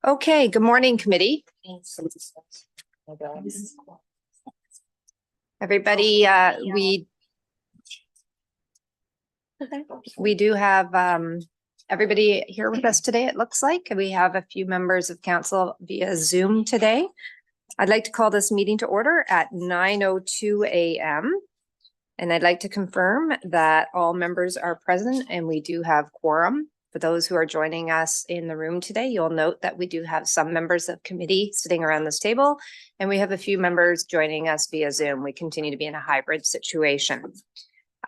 Okay, good morning, committee. Everybody, we do have everybody here with us today, it looks like. We have a few members of council via Zoom today. I'd like to call this meeting to order at 9:02 a.m. And I'd like to confirm that all members are present and we do have quorum. For those who are joining us in the room today, you'll note that we do have some members of committee sitting around this table, and we have a few members joining us via Zoom. We continue to be in a hybrid situation.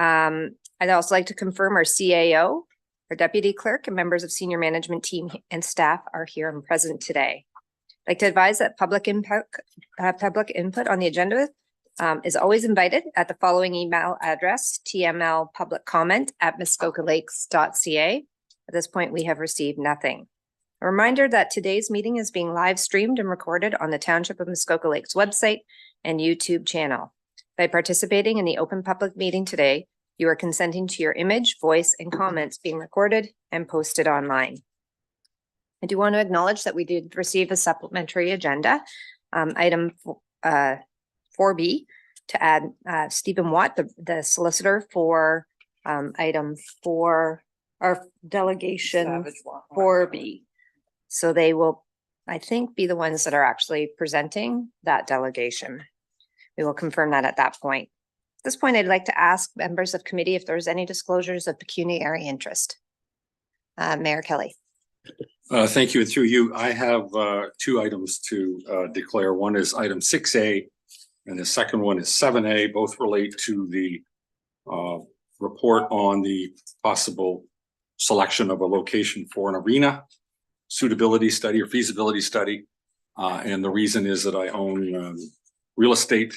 I'd also like to confirm our CAO, our deputy clerk, and members of senior management team and staff are here and present today. I'd like to advise that public input on the agenda is always invited at the following email address, tmlpubliccomment@muskokalakes.ca. At this point, we have received nothing. A reminder that today's meeting is being live streamed and recorded on the Township of Muskoka Lakes website and YouTube channel. By participating in the open public meeting today, you are consenting to your image, voice, and comments being recorded and posted online. I do want to acknowledge that we did receive a supplementary agenda, item 4B, to add Stephen Watt, the solicitor for item 4, or delegation 4B. So they will, I think, be the ones that are actually presenting that delegation. We will confirm that at that point. At this point, I'd like to ask members of committee if there's any disclosures of pecuniary interest. Mayor Kelley. Thank you. And through you, I have two items to declare. One is item 6A, and the second one is 7A. Both relate to the report on the possible selection of a location for an arena suitability study or feasibility study. And the reason is that I own real estate,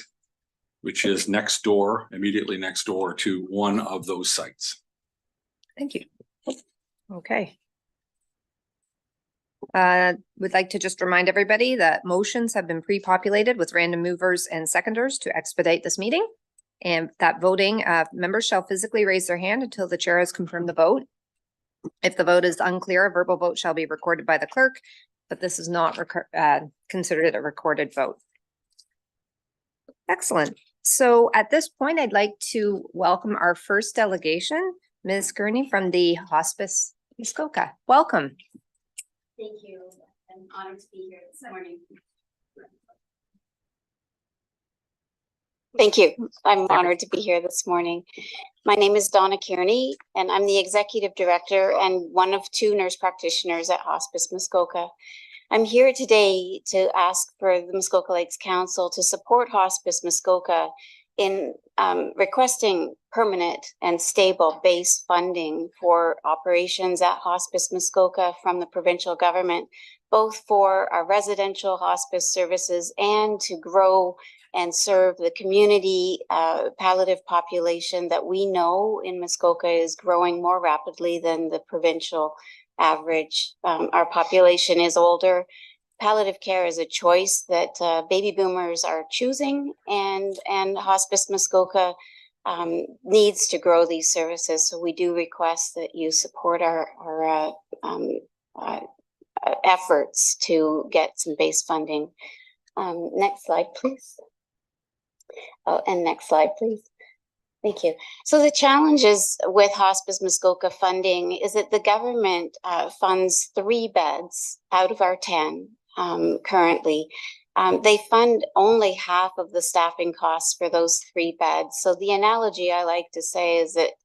which is next door, immediately next door to one of those sites. Thank you. Okay. Would like to just remind everybody that motions have been pre-populated with random movers and seconders to expedite this meeting. And that voting members shall physically raise their hand until the chair has confirmed the vote. If the vote is unclear, a verbal vote shall be recorded by the clerk, but this is not considered a recorded vote. Excellent. So at this point, I'd like to welcome our first delegation, Ms. Kearney from the Hospice Muskoka. Welcome. Thank you. I'm honored to be here this morning. Thank you. I'm honored to be here this morning. My name is Donna Kearney, and I'm the Executive Director and one of two nurse practitioners at Hospice Muskoka. I'm here today to ask for the Muskoka Lakes Council to support Hospice Muskoka in requesting permanent and stable base funding for operations at Hospice Muskoka from the provincial government, both for our residential hospice services and to grow and serve the community palliative population that we know in Muskoka is growing more rapidly than the provincial average. Our population is older. Palliative care is a choice that baby boomers are choosing, and Hospice Muskoka needs to grow these services. So we do request that you support our efforts to get some base funding. Next slide, please. Oh, and next slide, please. Thank you. So the challenges with Hospice Muskoka funding is that the government funds 3 beds out of our 10 currently. They fund only half of the staffing costs for those 3 beds. So the analogy I like to say is that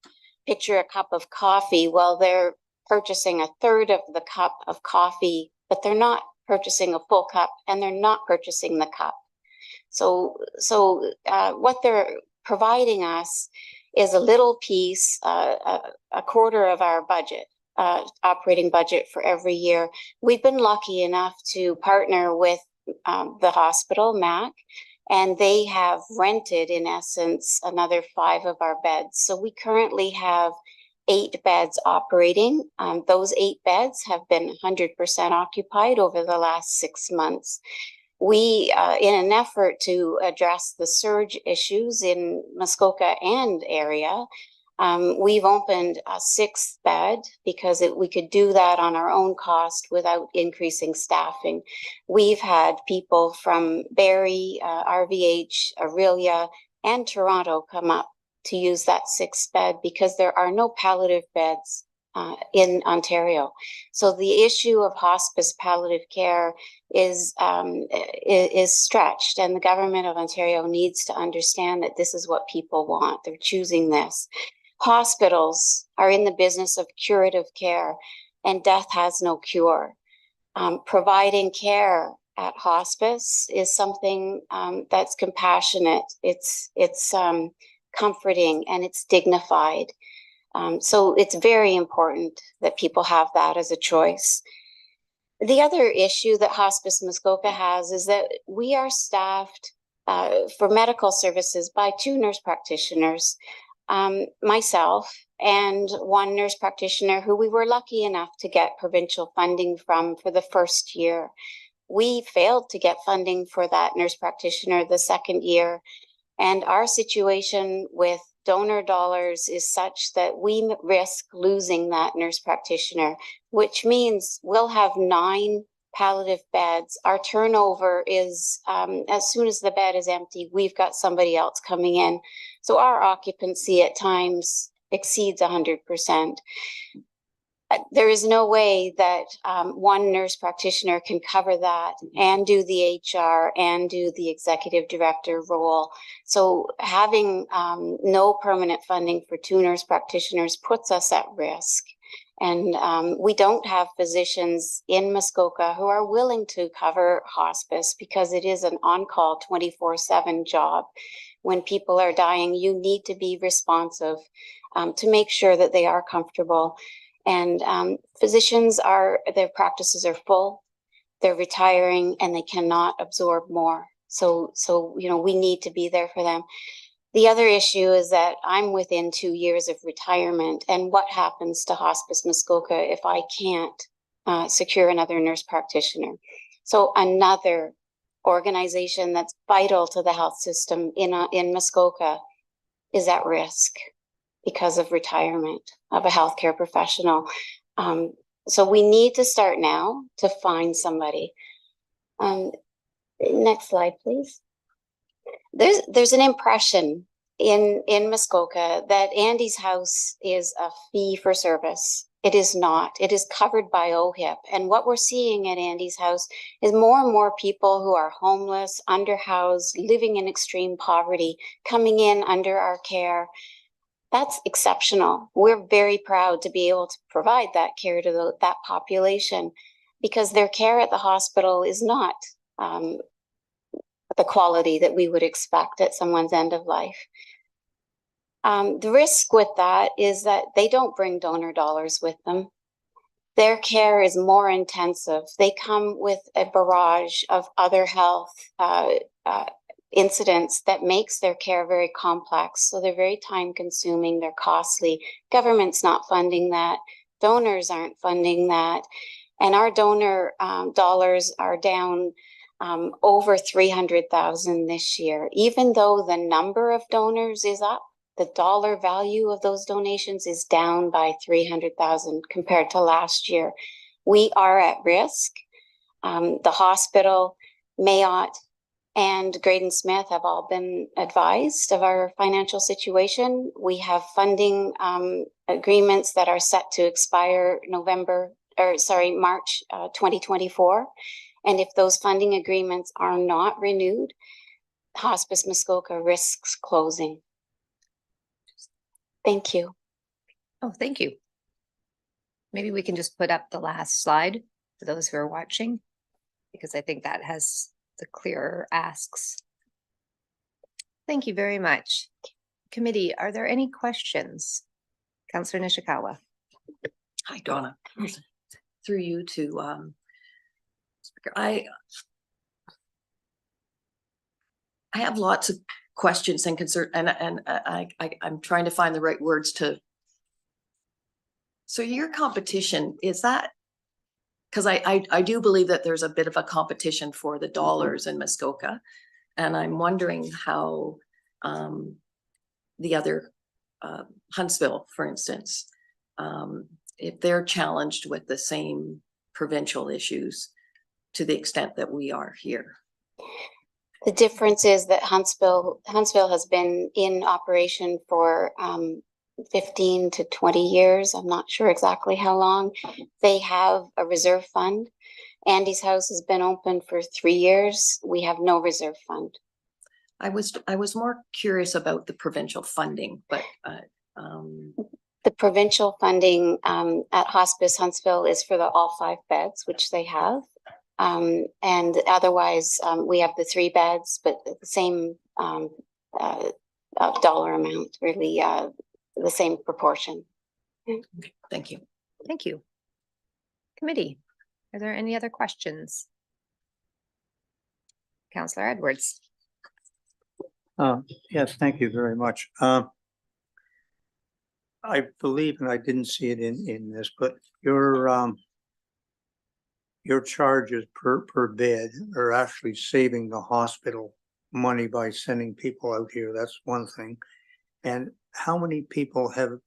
picture a cup of coffee. Well, they're purchasing a third of the cup of coffee, but they're not purchasing a full cup, and they're not purchasing the cup. So what they're providing us is a little piece, a quarter of our budget, operating budget for every year. We've been lucky enough to partner with the hospital, MAC, and they have rented, in essence, another 5 of our beds. So we currently have 8 beds operating. Those 8 beds have been 100% occupied over the last 6 months. We, in an effort to address the surge issues in Muskoka and area, We've opened a 6th bed because we could do that on our own cost without increasing staffing. We've had people from Barrie, RVH, Aurelia, and Toronto come up to use that 6th bed because there are no palliative beds in Ontario. So the issue of hospice palliative care is stretched, and the government of Ontario needs to understand that this is what people want. They're choosing this. Hospitals are in the business of curative care, and death has no cure. Providing care at hospice is something that's compassionate. It's comforting, and it's dignified. So it's very important that people have that as a choice. The other issue that Hospice Muskoka has is that we are staffed for medical services by 2 nurse practitioners, myself and 1 nurse practitioner who we were lucky enough to get provincial funding from for the first year. We failed to get funding for that nurse practitioner the second year, and our situation with donor dollars is such that we risk losing that nurse practitioner, which means we'll have 9 palliative beds. Our turnover is, as soon as the bed is empty, we've got somebody else coming in. So our occupancy at times exceeds 100%. There is no way that 1 nurse practitioner can cover that and do the HR and do the executive director role. So having no permanent funding for 2 nurse practitioners puts us at risk. And we don't have physicians in Muskoka who are willing to cover hospice because it is an on-call 24/7 job. When people are dying, you need to be responsive to make sure that they are comfortable. And physicians their practices are full, they're retiring, and they cannot absorb more. So, we need to be there for them. The other issue is that I'm within 2 years of retirement, and what happens to Hospice Muskoka if I can't secure another nurse practitioner? So another organization that's vital to the health system in Muskoka is at risk because of retirement of a healthcare professional. So we need to start now to find somebody. Next slide, please. There's an impression in Muskoka that Andy's house is a fee for service. It is not. It is covered by OHIP. And what we're seeing at Andy's house is more and more people who are homeless, underhoused, living in extreme poverty, coming in under our care. That's exceptional. We're very proud to be able to provide that care to that population because their care at the hospital is not the quality that we would expect at someone's end of life. The risk with that is that they don't bring donor dollars with them. Their care is more intensive. They come with a barrage of other health incidents that makes their care very complex. So they're very time consuming, they're costly. Government's not funding that. Donors aren't funding that. And our donor dollars are down over 300,000 this year. Even though the number of donors is up, the dollar value of those donations is down by 300,000 compared to last year. We are at risk. The hospital, Mayotte, and Graydon Smith have all been advised of our financial situation. We have funding agreements that are set to expire March 2024. And if those funding agreements are not renewed, Hospice Muskoka risks closing. Thank you. Oh, thank you. Maybe we can just put up the last slide for those who are watching, because I think that has the clearer asks. Thank you very much. Committee, are there any questions? Councillor Nishikawa. Hi, Donna. Through you to I have lots of questions and concern, and I'm trying to find the right words to. So your competition, is that, because I do believe that there's a bit of a competition for the dollars in Muskoka, and I'm wondering how the other Huntsville, for instance, if they're challenged with the same provincial issues to the extent that we are here. The difference is that Huntsville has been in operation for 15 to 20 years. I'm not sure exactly how long. They have a reserve fund. Andy's house has been open for 3 years. We have no reserve fund. I was more curious about the provincial funding, but the provincial funding at Hospice Huntsville is for all 5 beds, which they have. And otherwise, we have the 3 beds, but the same dollar amount, really the same proportion. thank you. Thank you. Committee, are there any other questions? Councillor Edwards. Yes, thank you very much. I believe, and I didn't see it in this, but your charges per bed are actually saving the hospital money by sending people out here. That's one thing. And how many people have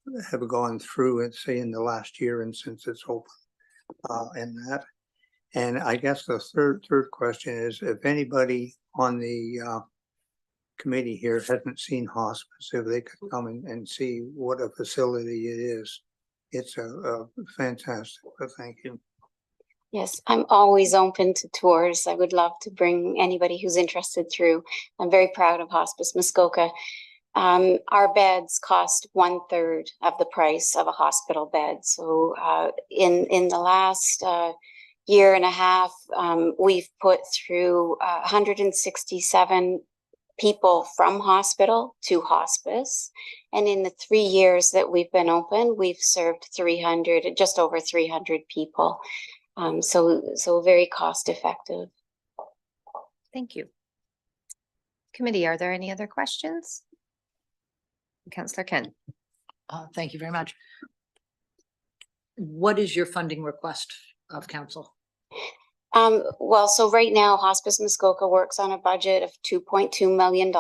gone through it, say, in the last year and since it's open, and that? And I guess the third question is, if anybody on the committee here hasn't seen hospice, if they could come and see what a facility it is. It's a fantastic, but thank you. Yes, I'm always open to tours. I would love to bring anybody who's interested through. I'm very proud of Hospice Muskoka. Our beds cost 1/3 of the price of a hospital bed. So in the last year and a half, we've put through 167 people from hospital to hospice. And in the 3 years that we've been open, we've served just over 300 people. So very cost effective. Thank you. Committee, are there any other questions? Councillor Ken. Thank you very much. What is your funding request of council? Well, so right now, Hospice Muskoka works on a budget of $2.2 million,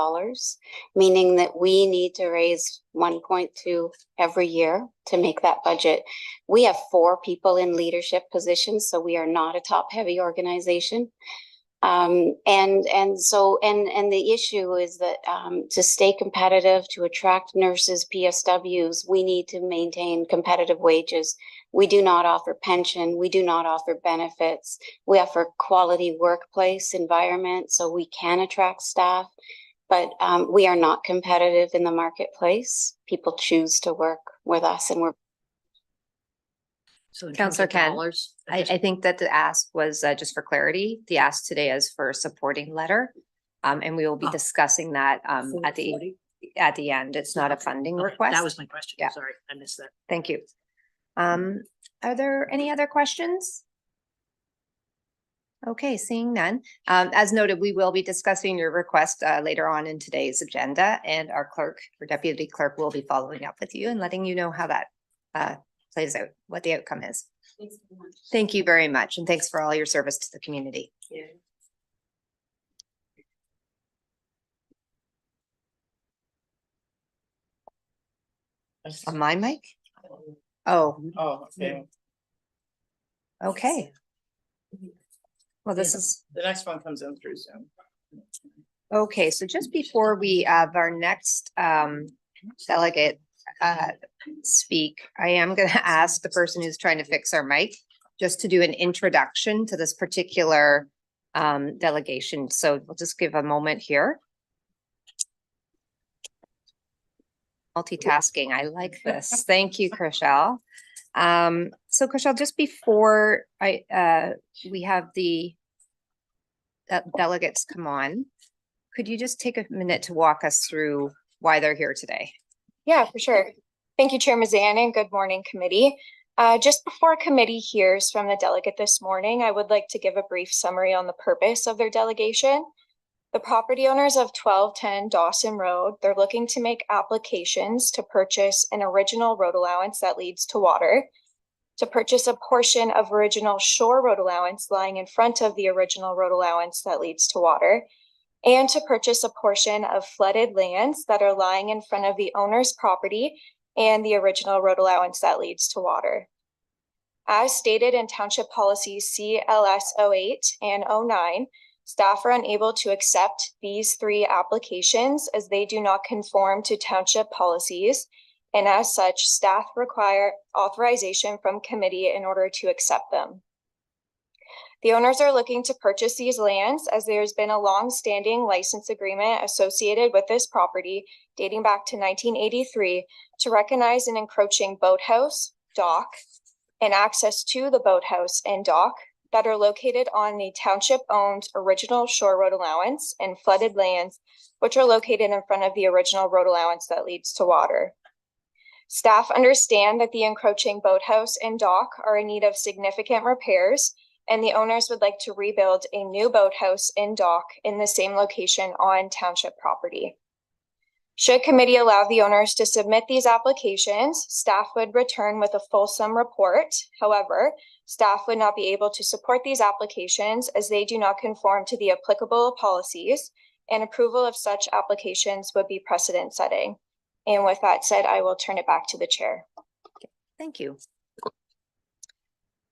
meaning that we need to raise 1.2 every year to make that budget. We have 4 people in leadership positions, so we are not a top-heavy organization. And the issue is that to stay competitive, to attract nurses, PSWs, we need to maintain competitive wages. We do not offer pension. We do not offer benefits. We offer quality workplace environment so we can attract staff, but we are not competitive in the marketplace. People choose to work with us, and we're. So in terms Councillor of Ken, dollars, I think that the ask was just for clarity. The ask today is for a supporting letter. And we will be discussing that at the end. It's not a funding Okay, request. that was my question. Yeah. Sorry, I missed that. Thank you. Are there any other questions? Okay, seeing none. As noted, we will be discussing your request later on in today's agenda, and our clerk or deputy clerk will be following up with you and letting you know how that plays out, what the outcome is. Thank you very much. And thanks for all your service to the community. Yeah. On my mic? Oh, Oh, okay. okay. Well, this is, The next one comes in through Zoom. okay, so just before we have our next delegate speak, I am going to ask the person who's trying to fix our mic just to do an introduction to this particular delegation. So we'll just give a moment here. Multitasking, I like this. Thank you, Chriselle. So Chriselle, just before we have the delegates come on, could you just take a minute to walk us through why they're here today? Yeah, for sure. Thank you, Chair Mazan, and good morning, committee. Just before committee hears from the delegate this morning, I would like to give a brief summary on the purpose of their delegation. The property owners of 1210 Dawson Road, they're looking to make applications to purchase an original road allowance that leads to water, to purchase a portion of original Shore Road Allowance lying in front of the original road allowance that leads to water, and to purchase a portion of flooded lands that are lying in front of the owner's property and the original road allowance that leads to water. As stated in Township Policies CLS 08 and 09, staff are unable to accept these three applications as they do not conform to township policies, and as such, staff require authorization from committee in order to accept them. The owners are looking to purchase these lands as there's been a long-standing license agreement associated with this property dating back to 1983 to recognize an encroaching boathouse, dock, and access to the boathouse and dock that are located on the township-owned original Shore Road Allowance and flooded lands, which are located in front of the original road allowance that leads to water. Staff understand that the encroaching boathouse and dock are in need of significant repairs, and the owners would like to rebuild a new boathouse and dock in the same location on township property. Should committee allow the owners to submit these applications, staff would return with a fulsome report. However, staff would not be able to support these applications as they do not conform to the applicable policies, and approval of such applications would be precedent setting. And with that said, I will turn it back to the chair. Thank you.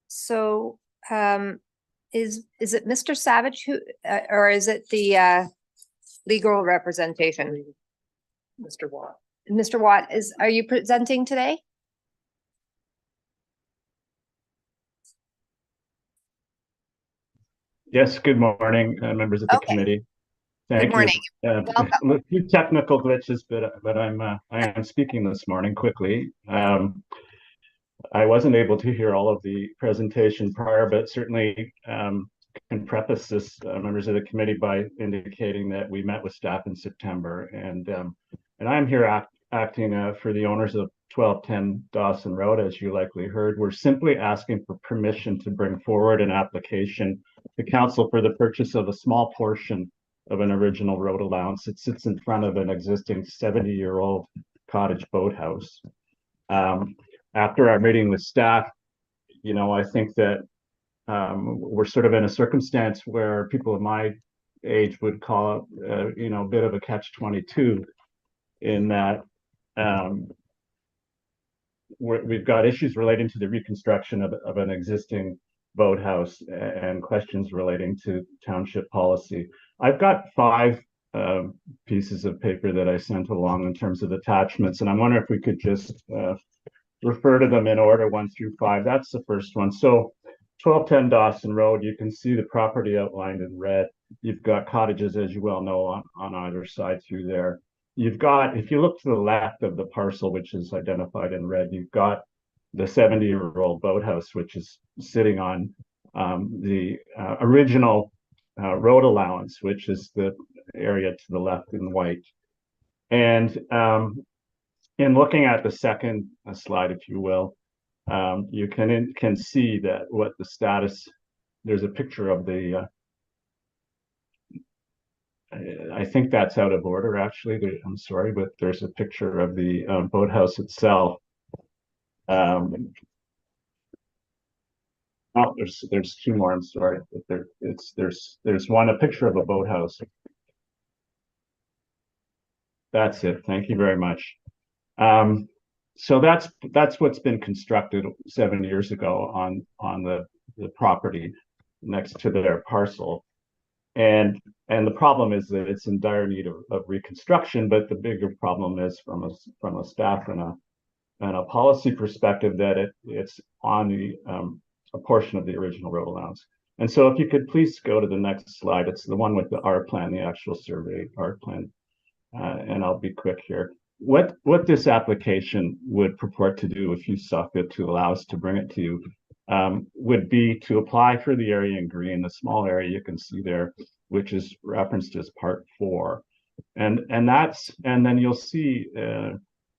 So, is it Mr. Savage who, or is it the legal representation? Mr. Watt. Mr. Watt, are you presenting today? Yes, good morning, members of the committee. Thank Good morning. you. Welcome. A few technical glitches, but I am speaking this morning quickly. I wasn't able to hear all of the presentation prior, but certainly can preface this, members of the committee, by indicating that we met with staff in September, and I'm here acting for the owners of 1210 Dawson Road. As you likely heard, we're simply asking for permission to bring forward an application to council for the purchase of a small portion of an original road allowance. It sits in front of an existing 70-year-old cottage boathouse. After our meeting with staff, I think that we're sort of in a circumstance where people of my age would call it, a bit of a catch-22, in that we've got issues relating to the reconstruction of an existing boathouse and questions relating to township policy. I've got 5 pieces of paper that I sent along in terms of attachments, and I wonder if we could just refer to them in order 1 through 5. That's the first one. So 1210 Dawson Road, you can see the property outlined in red. You've got cottages, as you well know, on either side through there. You've got, if you look to the left of the parcel, which is identified in red, you've got the 70-year-old boathouse, which is sitting on the original road allowance, which is the area to the left in white. And in looking at the second slide, if you will, you can see that what the status, there's a picture of the, I think that's out of order, actually. I'm sorry, but there's a picture of the boathouse itself. Oh, there's 2 more. I'm sorry, but there's one, a picture of a boathouse. That's it. Thank you very much. So that's what's been constructed 7 years ago on the property next to their parcel, and the problem is that it's in dire need of reconstruction. But the bigger problem is from a staff and a policy perspective that it's on a portion of the original road allowance. And so if you could please go to the next slide, it's the one with the R plan, the actual survey R plan, and I'll be quick here. What this application would purport to do, if you saw fit to allow us to bring it to you, would be to apply for the area in green, the small area you can see there, which is referenced as Part 4, and then you'll see,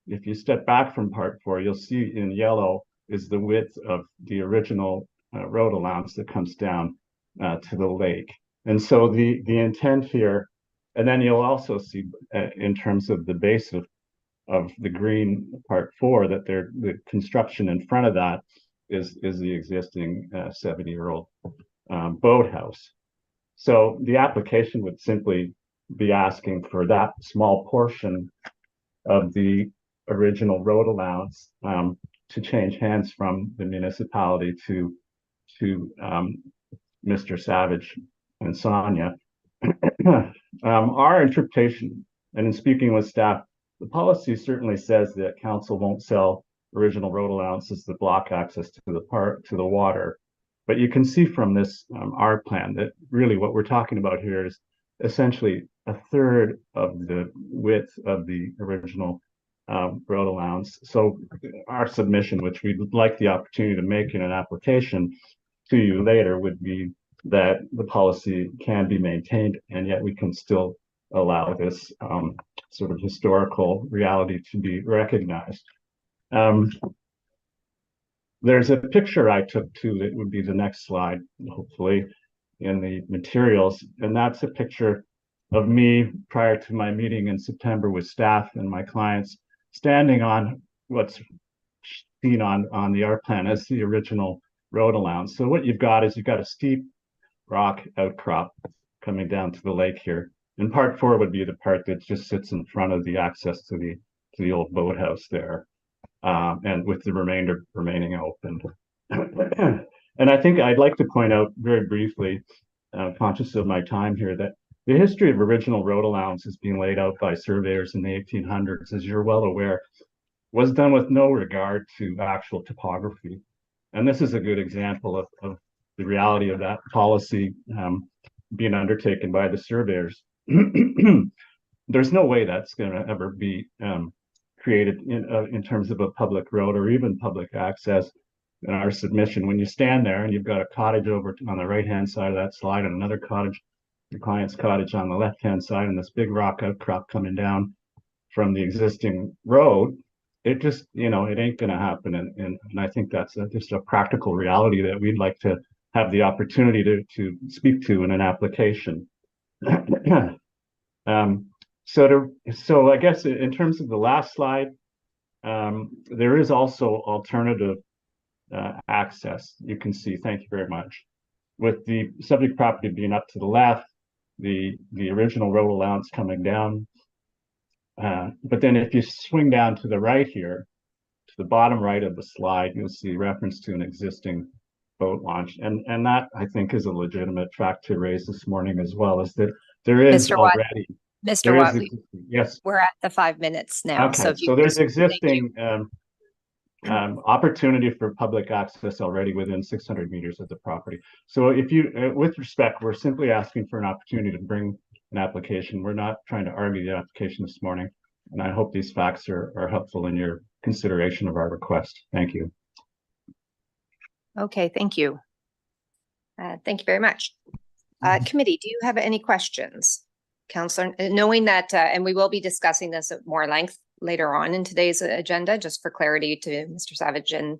if you step back from Part 4, you'll see in yellow is the width of the original road allowance that comes down to the lake. And so the intent here, and then you'll also see in terms of the base of the green Part 4 that the construction in front of that is the existing 70-year-old boathouse. So the application would simply be asking for that small portion of the original road allowance to change hands from the municipality to Mr. Savage and Sonja. Our interpretation, and in speaking with staff, the policy certainly says that council won't sell original road allowances that block access to the water. But you can see from this our plan that really what we're talking about here is essentially a third of the width of the original road allowance. So our submission, which we'd like the opportunity to make in an application to you later, would be that the policy can be maintained, and yet we can still allow this sort of historical reality to be recognized. There's a picture I took too that would be the next slide, hopefully, in the materials, and that's a picture of me prior to my meeting in September with staff and my clients, standing on what's seen on the art plan as the original road allowance. So what you've got is you've got a steep rock outcrop coming down to the lake here. And part 4 would be the part that just sits in front of the access to the old boathouse there, and with the remainder remaining open. And I think I'd like to point out very briefly, conscious of my time here, that the history of original road allowances being laid out by surveyors in the 1800s, as you're well aware, was done with no regard to actual topography. And this is a good example of the reality of that policy being undertaken by the surveyors. There's no way that's going to ever be created in terms of a public road or even public access. In our submission, when you stand there and you've got a cottage over on the right-hand side of that slide and another cottage, your client's cottage on the left-hand side, and this big rock outcrop coming down from the existing road, it just, it ain't going to happen. And I think that's just a practical reality that we'd like to have the opportunity to speak to in an application. So I guess in terms of the last slide, there is also alternative access. You can see, thank you very much. With the subject property being up to the left, the original road allowance coming down. But then if you swing down to the right here, to the bottom right of the slide, you'll see reference to an existing boat launch. And that, I think, is a legitimate fact to raise this morning as well, is that there is Mr. Watt. already. Mr. Watt, Yes. we're at the 5 minutes now. Okay, so there's existing opportunity for public access already within 600 meters of the property. So if you, with respect, we're simply asking for an opportunity to bring an application. We're not trying to argue the application this morning. And I hope these facts are helpful in your consideration of our request. Thank you. Okay, thank you. Thank you very much. Committee, do you have any questions? Councillor, knowing that, and we will be discussing this at more length later on in today's agenda, just for clarity to Mr. Savage and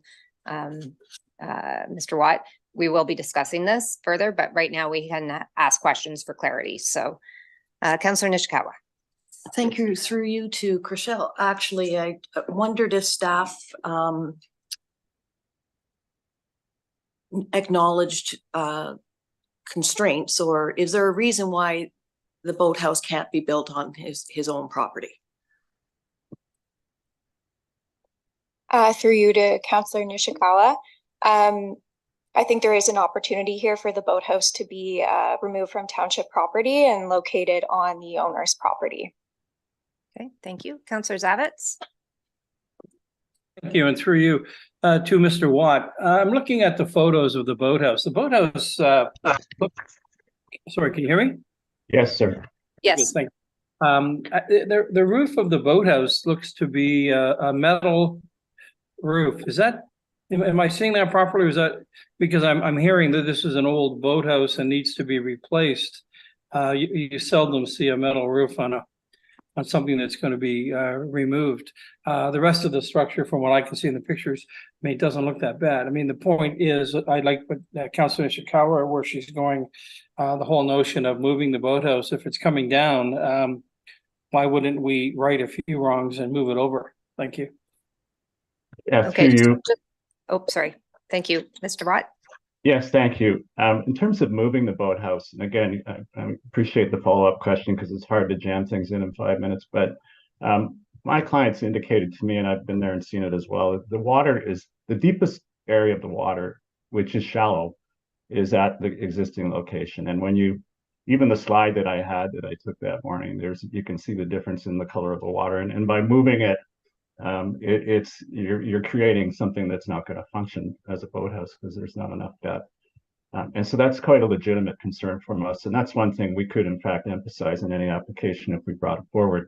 Mr. Watt, we will be discussing this further, but right now we can ask questions for clarity. So, Councillor Nishikawa. Thank you. Through you to Chriselle. Actually, I wondered if staff acknowledged constraints, or is there a reason why the boathouse can't be built on his own property? Through you to Councillor Nishikawa. I think there is an opportunity here for the boathouse to be removed from township property and located on the owner's property. Okay, thank you. Councillor Zavitz. Thank you, and through you to Mr. Watt. I'm looking at the photos of the boathouse. The boathouse, sorry, can you hear me? Yes, sir. Yes. Thank you. The roof of the boathouse looks to be a metal roof. Is that, am I seeing that properly? Or is that, because I'm hearing that this is an old boathouse and needs to be replaced. You seldom see a metal roof on something that's going to be removed. The rest of the structure, from what I can see in the pictures, I mean, it doesn't look that bad. I mean, the point is, I like what Councilor Nishikawa, where she's going, the whole notion of moving the boathouse. If it's coming down, why wouldn't we right a few wrongs and move it over? Thank you. Yeah, Okay. through you. Oh, sorry. Thank you, Mr. Watt. Yes, thank you. In terms of moving the boathouse, and again, I appreciate the follow-up question because it's hard to jam things in 5 minutes, but my clients indicated to me, and I've been there and seen it as well, the water is the deepest area of the water, which is shallow, is at the existing location. And when you, even the slide that I had that I took that morning, you can see the difference in the color of the water. And by moving it, you're creating something that's not going to function as a boathouse because there's not enough depth. And so that's quite a legitimate concern from us. And that's one thing we could in fact emphasize in any application if we brought it forward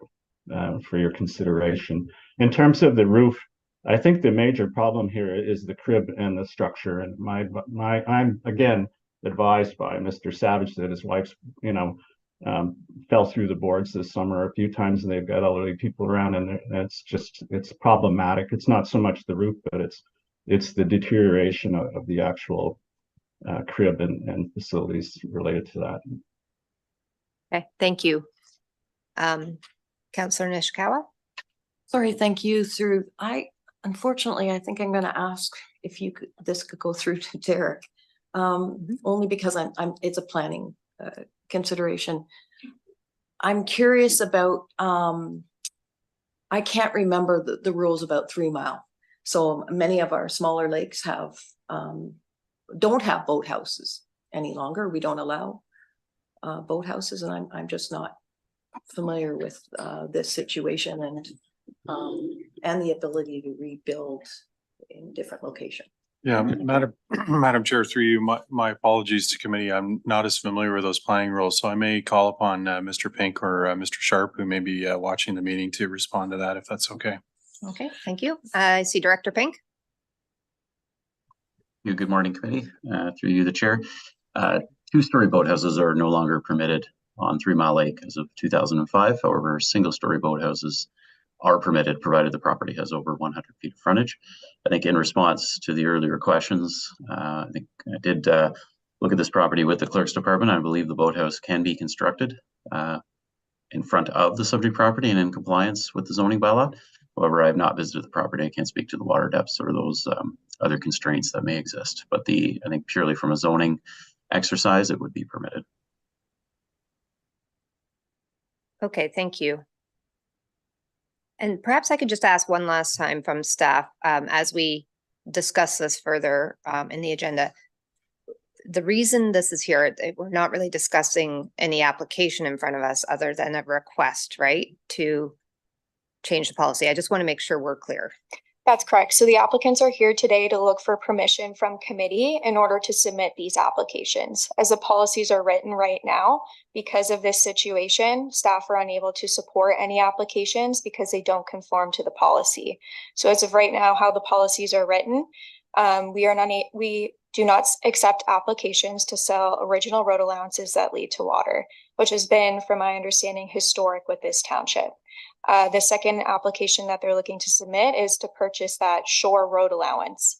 for your consideration. In terms of the roof, I think the major problem here is the crib and the structure. And I'm again advised by Mr. Savage that his wife's, fell through the boards this summer a few times, and they've got elderly people around, and it's problematic. It's not so much the roof, but it's the deterioration of the actual crib and facilities related to that. Okay, thank you. Councillor Nishikawa? Sorry, thank you. Unfortunately, I think I'm going to ask if this could go through to Derek, only because it's a planning consideration. I'm curious about, I can't remember the rules about 3 Mile. So many of our smaller lakes don't have boathouses any longer. We don't allow boathouses, and I'm just not familiar with this situation and the ability to rebuild in different locations. Yeah, Madam Chair, through you, my apologies to committee. I'm not as familiar with those planning rules, so I may call upon Mr. Pink or Mr. Sharp, who may be watching the meeting, to respond to that, if that's okay. Okay, thank you. I see Director Pink. Good morning, committee. Through you, the chair. 2-story boathouses are no longer permitted on 3 Mile Lake as of 2005. However, single-story boathouses are permitted provided the property has over 100 feet of frontage. I think in response to the earlier questions, I think I did look at this property with the clerk's department. I believe the boathouse can be constructed in front of the subject property and in compliance with the zoning bylaw. However, I have not visited the property. I can't speak to the water depths or those other constraints that may exist. But I think purely from a zoning exercise, it would be permitted. Okay, thank you. And perhaps I could just ask one last time from staff as we discuss this further in the agenda. The reason this is here, we're not really discussing any application in front of us other than a request, right, to change the policy. I just want to make sure we're clear. That's correct. So the applicants are here today to look for permission from committee in order to submit these applications. As the policies are written right now, because of this situation, staff are unable to support any applications because they don't conform to the policy. So as of right now, how the policies are written, we do not accept applications to sell original road allowances that lead to water, which has been, from my understanding, historic with this township. The second application that they're looking to submit is to purchase that Shore Road Allowance.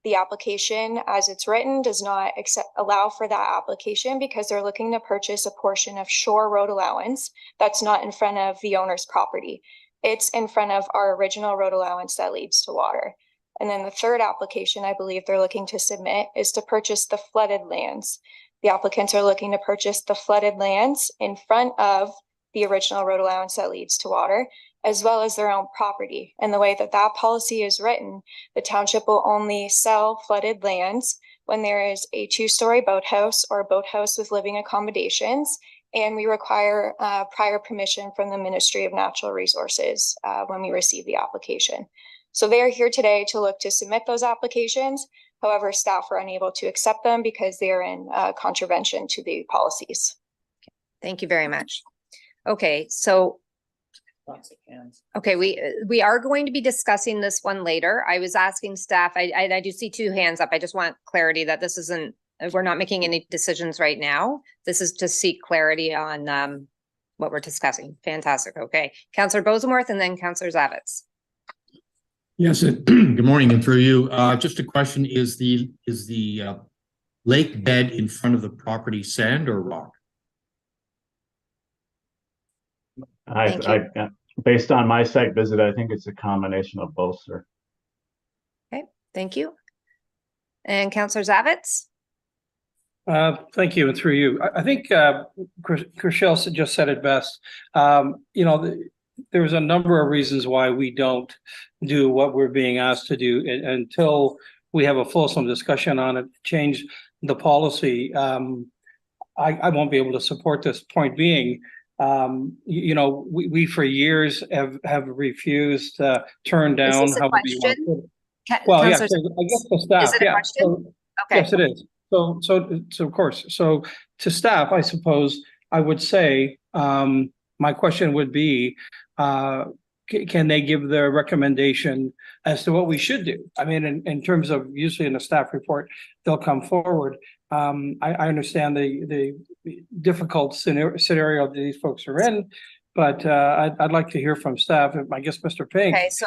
The application, as it's written, does not allow for that application because they're looking to purchase a portion of Shore Road Allowance that's not in front of the owner's property. It's in front of our original road allowance that leads to water. And then the third application I believe they're looking to submit is to purchase the flooded lands. The applicants are looking to purchase the flooded lands in front of the original road allowance that leads to water, as well as their own property. And the way that that policy is written, the township will only sell flooded lands when there is a 2-story boathouse or a boathouse with living accommodations. And we require prior permission from the Ministry of Natural Resources when we receive the application. So they are here today to look to submit those applications. However, staff are unable to accept them because they are in contravention to the policies. Thank you very much. Okay, so Lots of hands. okay, we are going to be discussing this one later. I was asking staff, I do see 2 hands up. I just want clarity that this isn't, we're not making any decisions right now. This is to seek clarity on what we're discussing. Fantastic. Okay, Councillor Bosenworth and then Councillor Zavitz. Yes, good morning, and through you, just a question: is the lake bed in front of the property sand or rock? Based on my site visit, I think it's a combination of both, sir. Okay, thank you. And Councillor Zavitz? Thank you, and through you. I think Chriselle just said it best. You know, there's a number of reasons why we don't do what we're being asked to do until we have a fulsome discussion on it, change the policy. I won't be able to support this. Point being, you know, we for years have refused, turned Is down. this a How would you want question? to put it? Well, yeah, Counselor, so I guess the staff, is it a yeah. question? So, Okay. yes, it is. So of course, so to staff, I suppose I would say, my question would be, can they give their recommendation as to what we should do? I mean, in terms of usually in a staff report, they'll come forward. I understand the difficult scenario that these folks are in, but I'd like to hear from staff. I guess Mr. Pink. Okay, so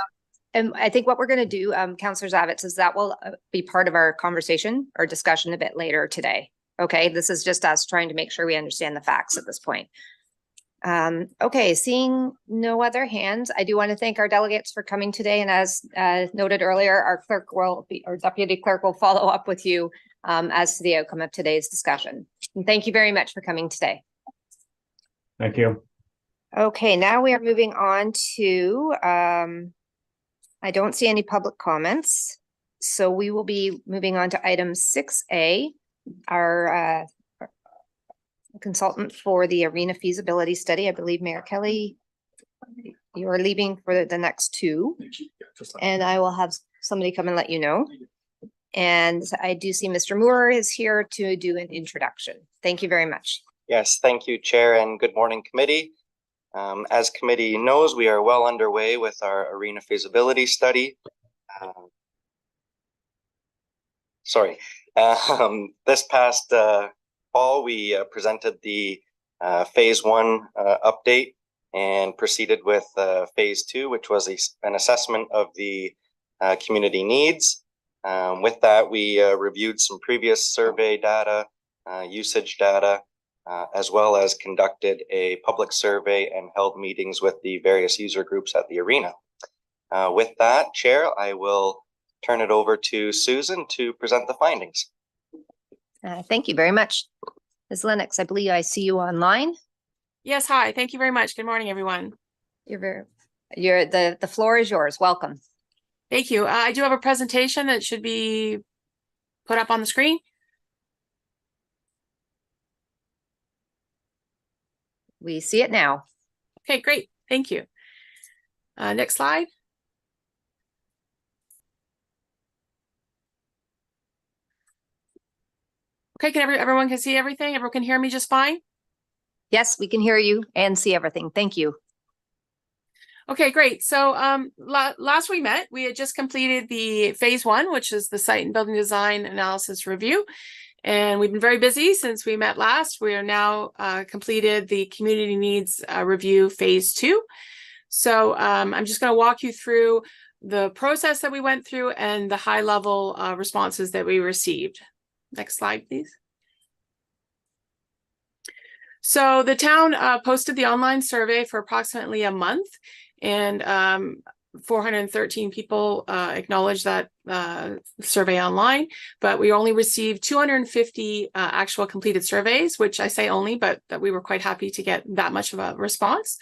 and I think what we're going to do, Councillor Zavitz, is that will be part of our conversation or discussion a bit later today. Okay, this is just us trying to make sure we understand the facts at this point. Okay, seeing no other hands, I do want to thank our delegates for coming today. And as noted earlier, our clerk will be, or deputy clerk will follow up with you as to the outcome of today's discussion. And thank you very much for coming today. Thank you. Okay, now we are moving on to, I don't see any public comments. So we will be moving on to item 6A, our consultant for the arena feasibility study. I believe Mayor Kelley, you are leaving for the next two. And I will have somebody come and let you know. And I do see Mr. Moore is here to do an introduction. Thank you very much. Yes, thank you, Chair, and good morning, committee. As committee knows, we are well underway with our arena feasibility study. This past fall, we presented the phase 1 update and proceeded with phase 2, which was an assessment of the community needs. With that, we reviewed some previous survey data, usage data, as well as conducted a public survey and held meetings with the various user groups at the arena. With that, Chair, I will turn it over to Susan to present the findings. Thank you very much. Ms. Lennox, I believe I see you online. Yes, hi. Thank you very much. Good morning, everyone. The floor is yours. Welcome. Thank you. I do have a presentation that should be put up on the screen. We see it now. Okay, great. Thank you. Next slide. Okay, everyone can see everything? Everyone can hear me just fine? Yes, we can hear you and see everything. Thank you. Okay, great. So last we met, we had just completed the phase 1, which is the site and building design analysis review. And we've been very busy since we met last. We are now completed the community needs review phase 2. So I'm just going to walk you through the process that we went through and the high level responses that we received. Next slide, please. So the town posted the online survey for approximately a month, and 413 people acknowledged that survey online, but we only received 250 actual completed surveys, which I say only, but that we were quite happy to get that much of a response.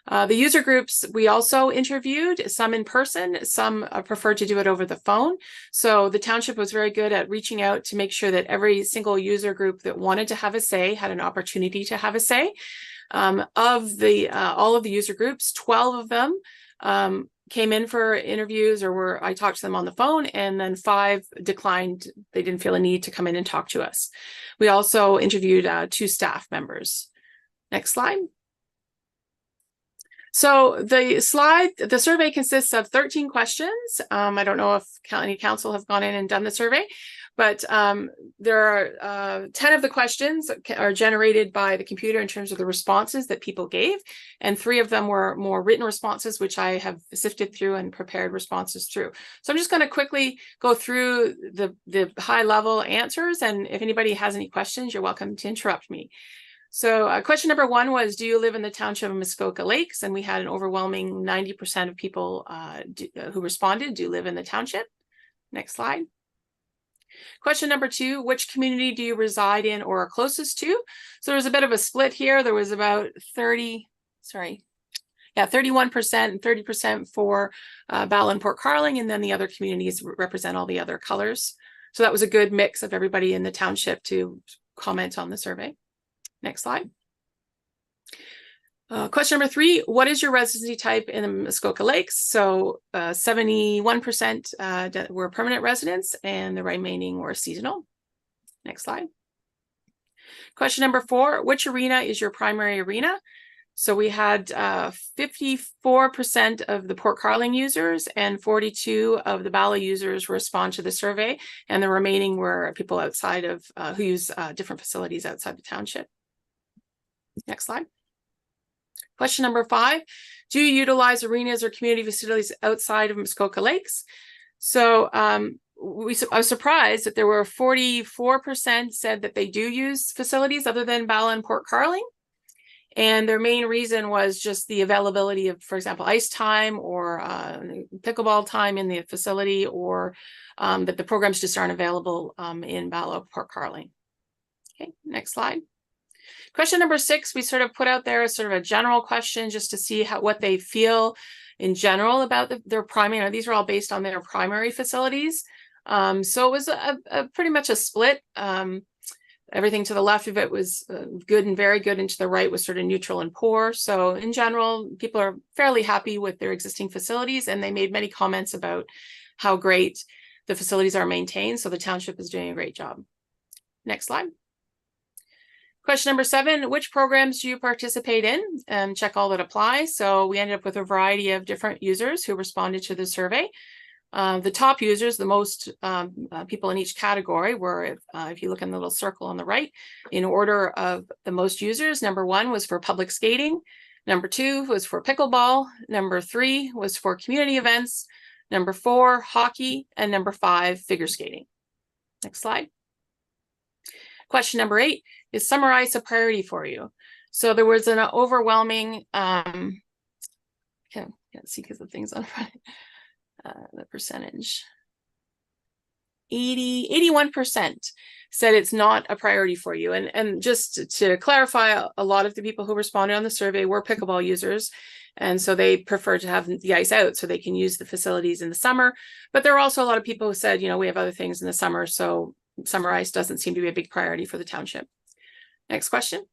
The user groups, we also interviewed, some in person, some preferred to do it over the phone. So the township was very good at reaching out to make sure that every single user group that wanted to have a say had an opportunity to have a say. Of the all of the user groups, 12 of them came in for interviews or I talked to them on the phone, and then 5 declined. They didn't feel a need to come in and talk to us. We also interviewed 2 staff members. Next slide. So the survey consists of 13 questions. I don't know if any council have gone in and done the survey, but there are 10 of the questions are generated by the computer in terms of the responses that people gave, and 3 of them were more written responses, which I have sifted through and prepared responses through. So I'm just going to quickly go through the high level answers, and if anybody has any questions, you're welcome to interrupt me. So question number 1 was, do you live in the township of Muskoka Lakes? And we had an overwhelming 90% of people who responded do live in the township. Next slide. Question number 2, which community do you reside in or are closest to? So there was a bit of a split here. There was about 31% and 30% for Bala and Port Carling, and then the other communities represent all the other colors. So that was a good mix of everybody in the township to comment on the survey. Next slide. Question number 3, what is your residency type in the Muskoka Lakes? So 71% were permanent residents and the remaining were seasonal. Next slide. Question number 4, which arena is your primary arena? So we had 54% of the Port Carling users and 42% of the Bala users respond to the survey, and the remaining were people outside of who use different facilities outside the township. Next slide. Question number 5, do you utilize arenas or community facilities outside of Muskoka Lakes? So I was surprised that there were 44% said that they do use facilities other than Bala and Port Carling. And their main reason was just the availability of, for example, ice time or pickleball time in the facility, or that the programs just aren't available in Bala or Port Carling. Okay, next slide. Question number 6, we sort of put out there as sort of a general question just to see what they feel in general about their primary. These are all based on their primary facilities. So it was a pretty much a split. Everything to the left of it was good and very good, and to the right was sort of neutral and poor. So in general, people are fairly happy with their existing facilities, and they made many comments about how great the facilities are maintained. So the township is doing a great job. Next slide. Question number 7, which programs do you participate in? Check all that apply. So we ended up with a variety of different users who responded to the survey. The top users, the most people in each category were, if you look in the little circle on the right, in order of the most users, number 1 was for public skating. Number 2 was for pickleball. Number 3 was for community events. Number 4, hockey. And number 5, figure skating. Next slide. Question number 8, is summer ice a priority for you? So there was an overwhelming, can't see because the thing's on front, the percentage. 81% said it's not a priority for you. And just to clarify, a lot of the people who responded on the survey were pickleball users. And so they prefer to have the ice out so they can use the facilities in the summer. But there are also a lot of people who said, you know, we have other things in the summer, so summer ice doesn't seem to be a big priority for the township. Next question.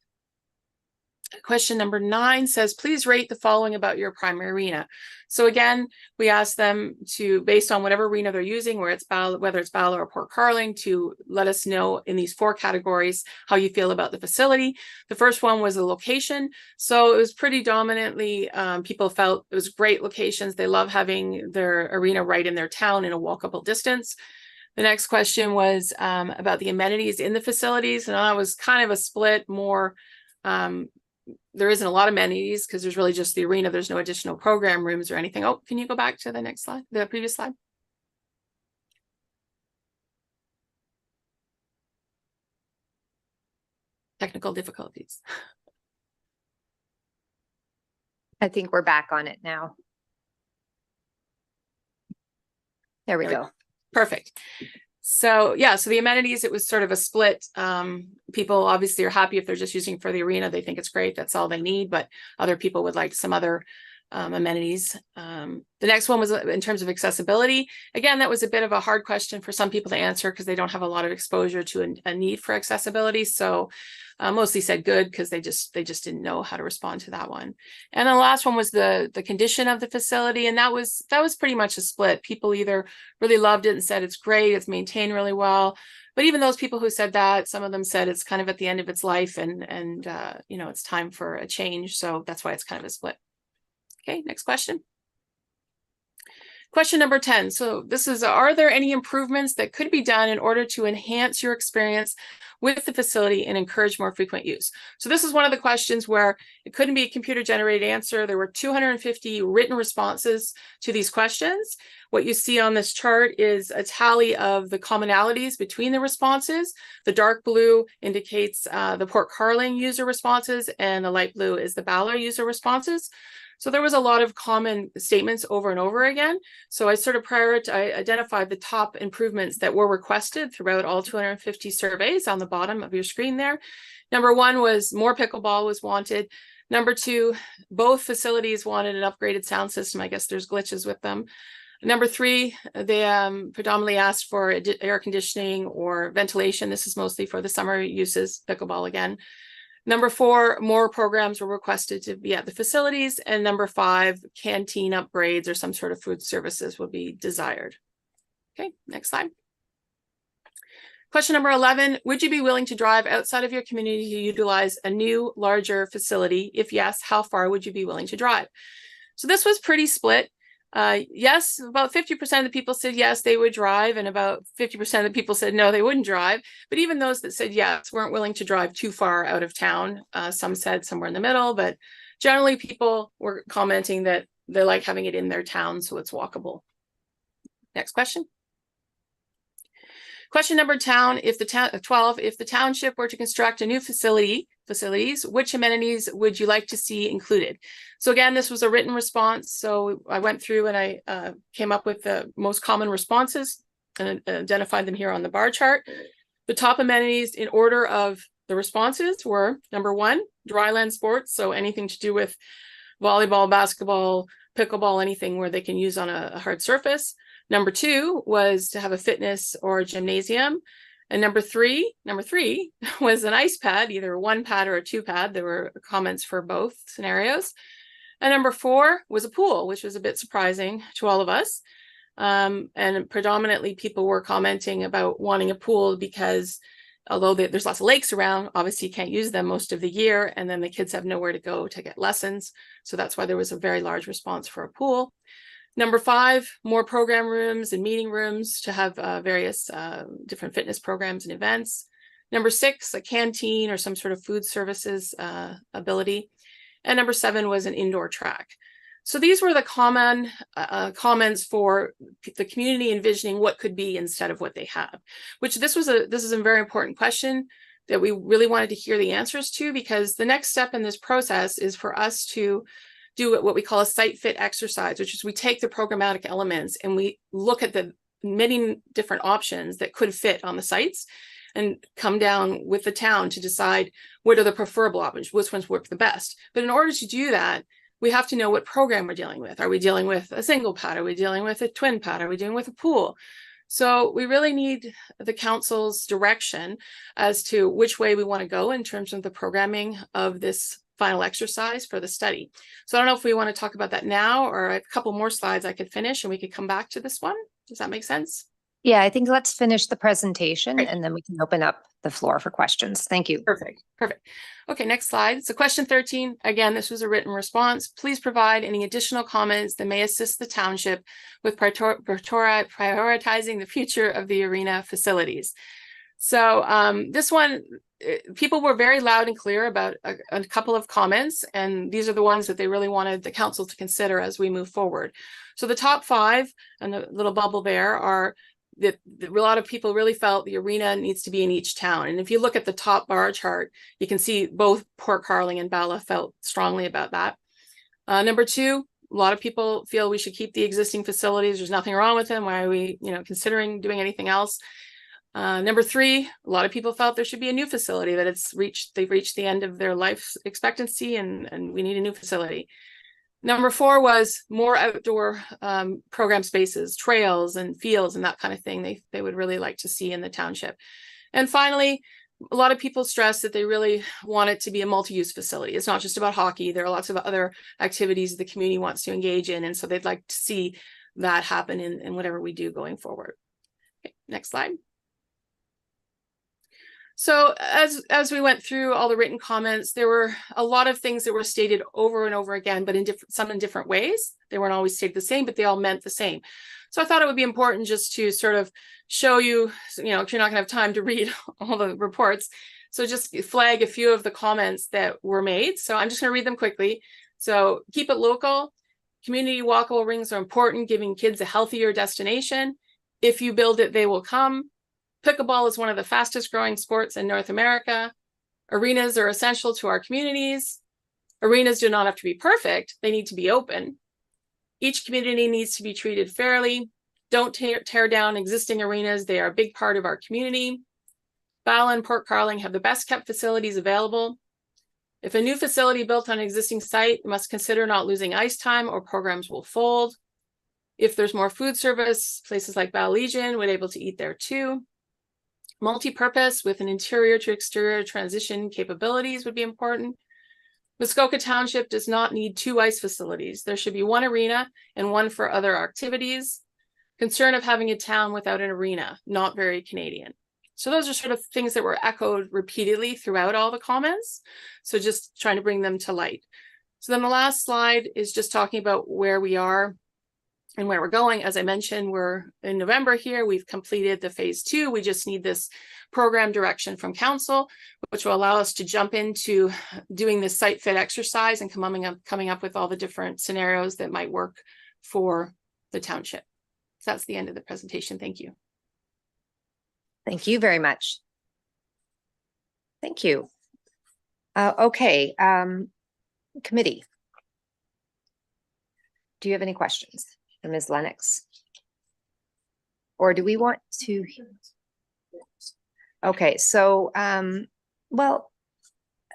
Question number 9 says, please rate the following about your primary arena. So again, we asked them to, based on whatever arena they're using, whether it's Bala or Port Carling, to let us know in these 4 categories how you feel about the facility. The first one was the location. So it was pretty dominantly, people felt it was great locations. They love having their arena right in their town in a walkable distance. The next question was about the amenities in the facilities. And that was kind of a split, more there isn't a lot of amenities because there's really just the arena. There's no additional program rooms or anything. Oh, can you go back to the next slide, the previous slide? Technical difficulties. I think we're back on it now. There we go. Perfect. So yeah, so the amenities, it was sort of a split. People obviously are happy if they're just using for the arena. They think it's great. That's all they need. But other people would like some other amenities. The next one was in terms of accessibility. Again, that was a bit of a hard question for some people to answer because they don't have a lot of exposure to a need for accessibility. So mostly said good because they just didn't know how to respond to that one. And the last one was the condition of the facility, and that was pretty much a split. People either really loved it and said it's great, it's maintained really well. But even those people who said that, some of them said it's kind of at the end of its life and you know, it's time for a change. So that's why it's kind of a split. Okay, next question. Question number 10. So this is, are there any improvements that could be done in order to enhance your experience with the facility and encourage more frequent use? So this is one of the questions where it couldn't be a computer generated answer. There were 250 written responses to these questions. What you see on this chart is a tally of the commonalities between the responses. The dark blue indicates the Port Carling user responses, and the light blue is the Bala user responses. So there was a lot of common statements over and over again. So I sort of I identified the top improvements that were requested throughout all 250 surveys on the bottom of your screen there. Number one was more pickleball was wanted. Number two, both facilities wanted an upgraded sound system. I guess there's glitches with them. Number three, they predominantly asked for air conditioning or ventilation. This is mostly for the summer uses, pickleball again. Number four, more programs were requested to be at the facilities. And number five, canteen upgrades or some sort of food services would be desired. Okay, next slide. Question number 11, would you be willing to drive outside of your community to utilize a new, larger facility? If yes, how far would you be willing to drive? So this was pretty split. Yes, about 50% of the people said yes, they would drive, and about 50% of the people said no, they wouldn't drive. But even those that said yes weren't willing to drive too far out of town. Some said somewhere in the middle, but generally people were commenting that they like having it in their town, so it's walkable. Next question. Question number 12, if the township were to construct a new facilities, which amenities would you like to see included? So again, this was a written response. So I went through and I came up with the most common responses and identified them here on the bar chart. The top amenities in order of the responses were number one, dryland sports. So anything to do with volleyball, basketball, pickleball, anything where they can use on a hard surface. Number two was to have a fitness or a gymnasium. And number three was an ice pad, either a 1 pad or a 2 pad. There were comments for both scenarios. And number four was a pool, which was a bit surprising to all of us. And predominantly people were commenting about wanting a pool because although there's lots of lakes around, obviously you can't use them most of the year. And then the kids have nowhere to go to get lessons. So that's why there was a very large response for a pool. Number five, more program rooms and meeting rooms to have various different fitness programs and events. Number six, a canteen or some sort of food services ability. And number seven was an indoor track. So these were the common comments for the community envisioning what could be instead of what they have, which this is a very important question that we really wanted to hear the answers to, because the next step in this process is for us to do what we call a site fit exercise, which is we take the programmatic elements and we look at the many different options that could fit on the sites and come down with the town to decide what are the preferable options, which ones work the best. But in order to do that, we have to know what program we're dealing with. Are we dealing with a single pad? Are we dealing with a twin pad? Are we dealing with a pool? So we really need the council's direction as to which way we want to go in terms of the programming of this final exercise for the study. So I don't know if we want to talk about that now or a couple more slides I could finish and we could come back to this one. Does that make sense? Yeah, I think let's finish the presentation Great. and then we can open up the floor for questions. Thank you. Perfect. Okay, next slide. So question 13, again, this was a written response. Please provide any additional comments that may assist the township with prioritizing the future of the arena facilities. So this one, people were very loud and clear about a couple of comments, and these are the ones that they really wanted the council to consider as we move forward. So the top five, and the little bubble there, are that a lot of people really felt the arena needs to be in each town. And if you look at the top bar chart, you can see both Port Carling and Bala felt strongly about that. Number two, a lot of people feel we should keep the existing facilities. There's nothing wrong with them. Why are we, considering doing anything else? Number three, a lot of people felt there should be a new facility, that they've reached the end of their life expectancy and we need a new facility. Number four was more outdoor program spaces, trails and fields and that kind of thing they would really like to see in the township. And finally, a lot of people stressed that they really want it to be a multi-use facility. It's not just about hockey. There are lots of other activities the community wants to engage in. And so they'd like to see that happen in whatever we do going forward. Okay, next slide. So as we went through all the written comments, there were a lot of things that were stated over and over again, but in different ways. They weren't always stated the same, but they all meant the same. So I thought it would be important just to sort of show you, if you're not going to have time to read all the reports, so just flag a few of the comments that were made. So I'm just going to read them quickly. So keep it local. Community walkable rings are important, giving kids a healthier destination. If you build it, they will come. Pickleball is one of the fastest growing sports in North America. Arenas are essential to our communities. Arenas do not have to be perfect. They need to be open. Each community needs to be treated fairly. Don't tear down existing arenas. They are a big part of our community. Bala and Port Carling have the best kept facilities available. If a new facility built on an existing site, you must consider not losing ice time or programs will fold. If there's more food service, places like Val Legion would able to eat there too. Multi-purpose with an interior to exterior transition capabilities would be important. Muskoka Township does not need 2 ice facilities. There should be 1 arena and 1 for other activities. Concern of having a town without an arena, not very Canadian. So those are sort of things that were echoed repeatedly throughout all the comments. So just trying to bring them to light. So then the last slide is just talking about where we are and where we're going. As I mentioned, we're in November here. We've completed the phase 2. We just need this program direction from council, which will allow us to jump into doing this site fit exercise and coming up with all the different scenarios that might work for the township. So that's the end of the presentation. Thank you. Thank you very much. Thank you. Okay, committee. Do you have any questions for Ms. Lennox? Or do we want to? Okay, so, well,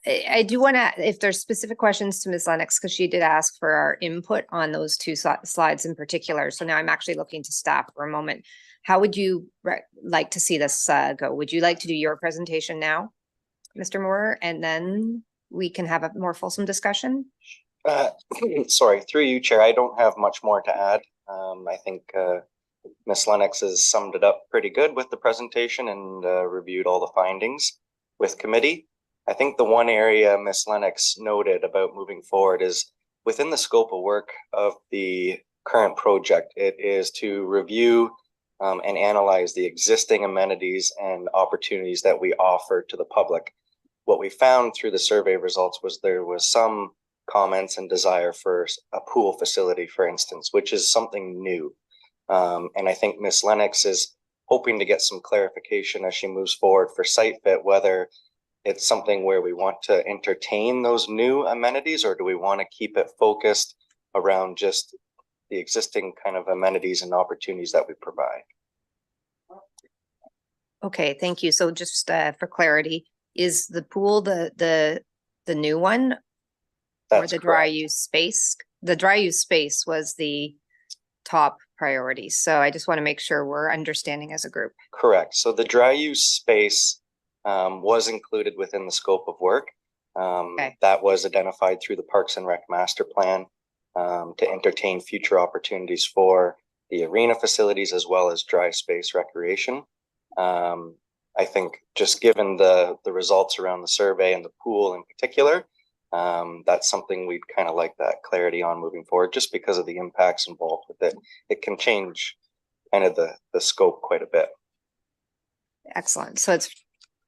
I do want to, if there's specific questions to Ms. Lennox, because she did ask for our input on those 2 slides in particular. So now I'm actually looking to staff for a moment. How would you like to see this go? Would you like to do your presentation now, Mr. Moore, and then we can have a more fulsome discussion? Sorry, through you, Chair. I don't have much more to add. I think Ms. Lennox has summed it up pretty good with the presentation and reviewed all the findings with committee. I think the one area Ms. Lennox noted about moving forward is within the scope of work of the current project. It is to review and analyze the existing amenities and opportunities that we offer to the public. What we found through the survey results was there was some comments and desire for a pool facility, for instance, which is something new. And I think Ms. Lennox is hoping to get some clarification as she moves forward for site fit, whether it's something where we want to entertain those new amenities, or do we want to keep it focused around just the existing kind of amenities and opportunities that we provide. Okay, thank you. So just for clarity, is the pool the new one? That's or the dry use space? The dry use space was the top priority. So I just want to make sure we're understanding as a group. Correct. So the dry use space was included within the scope of work. That was identified through the Parks and Rec Master Plan to entertain future opportunities for the arena facilities as well as dry space recreation. I think just given the results around the survey and the pool in particular, that's something we'd kind of like that clarity on moving forward, just because of the impacts involved with it. It can change kind of the scope quite a bit. Excellent. So it's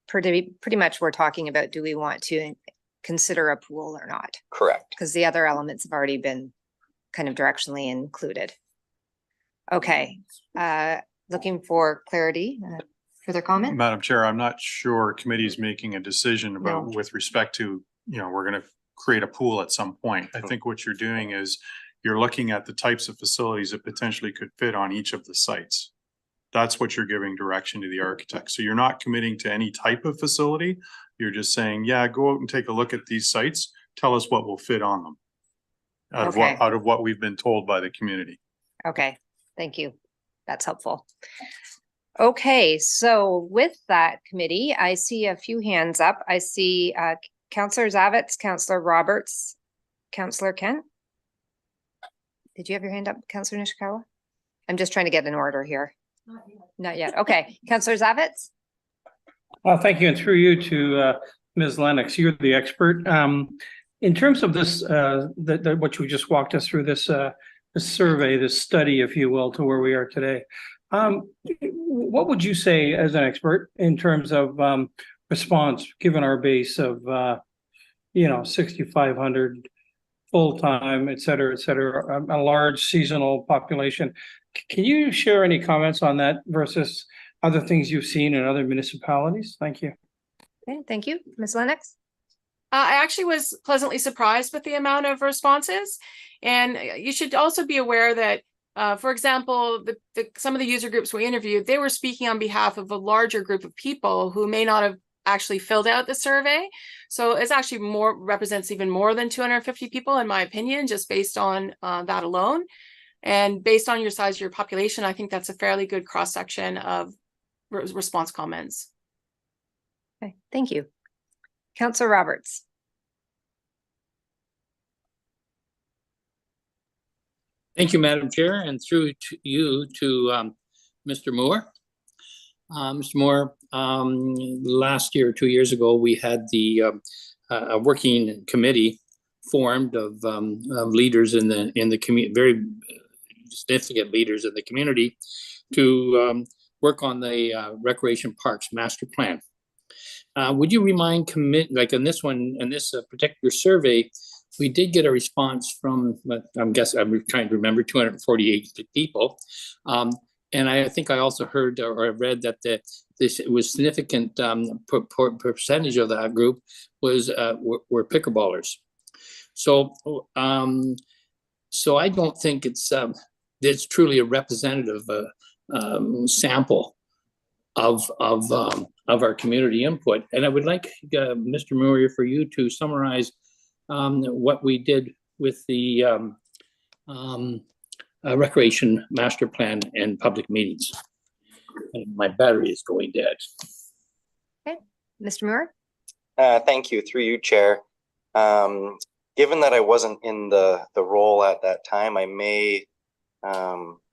pretty much we're talking about, do we want to consider a pool or not? Correct. Because the other elements have already been kind of directionally included. Okay, looking for clarity. Further comment? Madam Chair, I'm not sure committee is making a decision about with respect to, we're going to create a pool at some point. I think what you're doing is you're looking at the types of facilities that potentially could fit on each of the sites. That's what you're giving direction to the architect. So you're not committing to any type of facility. You're just saying, yeah, go out and take a look at these sites. Tell us what will fit on them out of what we've been told by the community. Okay, thank you. That's helpful. Okay, so with that committee, I see a few hands up. I see Councillor Zavitz, Councillor Roberts, Councillor Kent. Did you have your hand up, Councillor Nishikawa? I'm just trying to get an order here. Not yet. Okay, Councillor Zavitz. Thank you, and through you to Ms. Lennox, you're the expert. In terms of this, what you just walked us through, this survey, this study, if you will, to where we are today. What would you say as an expert in terms of response, given our base of 6,500 full-time, et cetera, a large seasonal population? Can you share any comments on that versus other things you've seen in other municipalities? Thank you. Okay, thank you. Ms. Lennox? I actually was pleasantly surprised with the amount of responses. And you should also be aware that, for example, some of the user groups we interviewed, they were speaking on behalf of a larger group of people who may not have actually filled out the survey. So it's actually represents even more than 250 people, in my opinion, just based on that alone. And based on your size of your population, I think that's a fairly good cross-section of response comments. Okay, thank you. Councillor Roberts. Thank you, Madam Chair, and through to you to Mr. Moore. Mr. Moore, last year, 2 years ago, we had the a working committee formed of leaders in the community, very significant leaders in the community, to work on the recreation parks master plan. Would you remind like in this one, in this particular survey, we did get a response from, I'm trying to remember, 248 people. And I think I also heard or read that this was significant percentage of that group were pickleballers. So so I don't think it's truly a representative sample of our community input. And I would like Mr. Moore for you to summarize what we did with the recreation master plan and public meetings. And my battery is going dead. Okay, Mr. Moore. Thank you, through you, Chair. Given that I wasn't in the role at that time, I may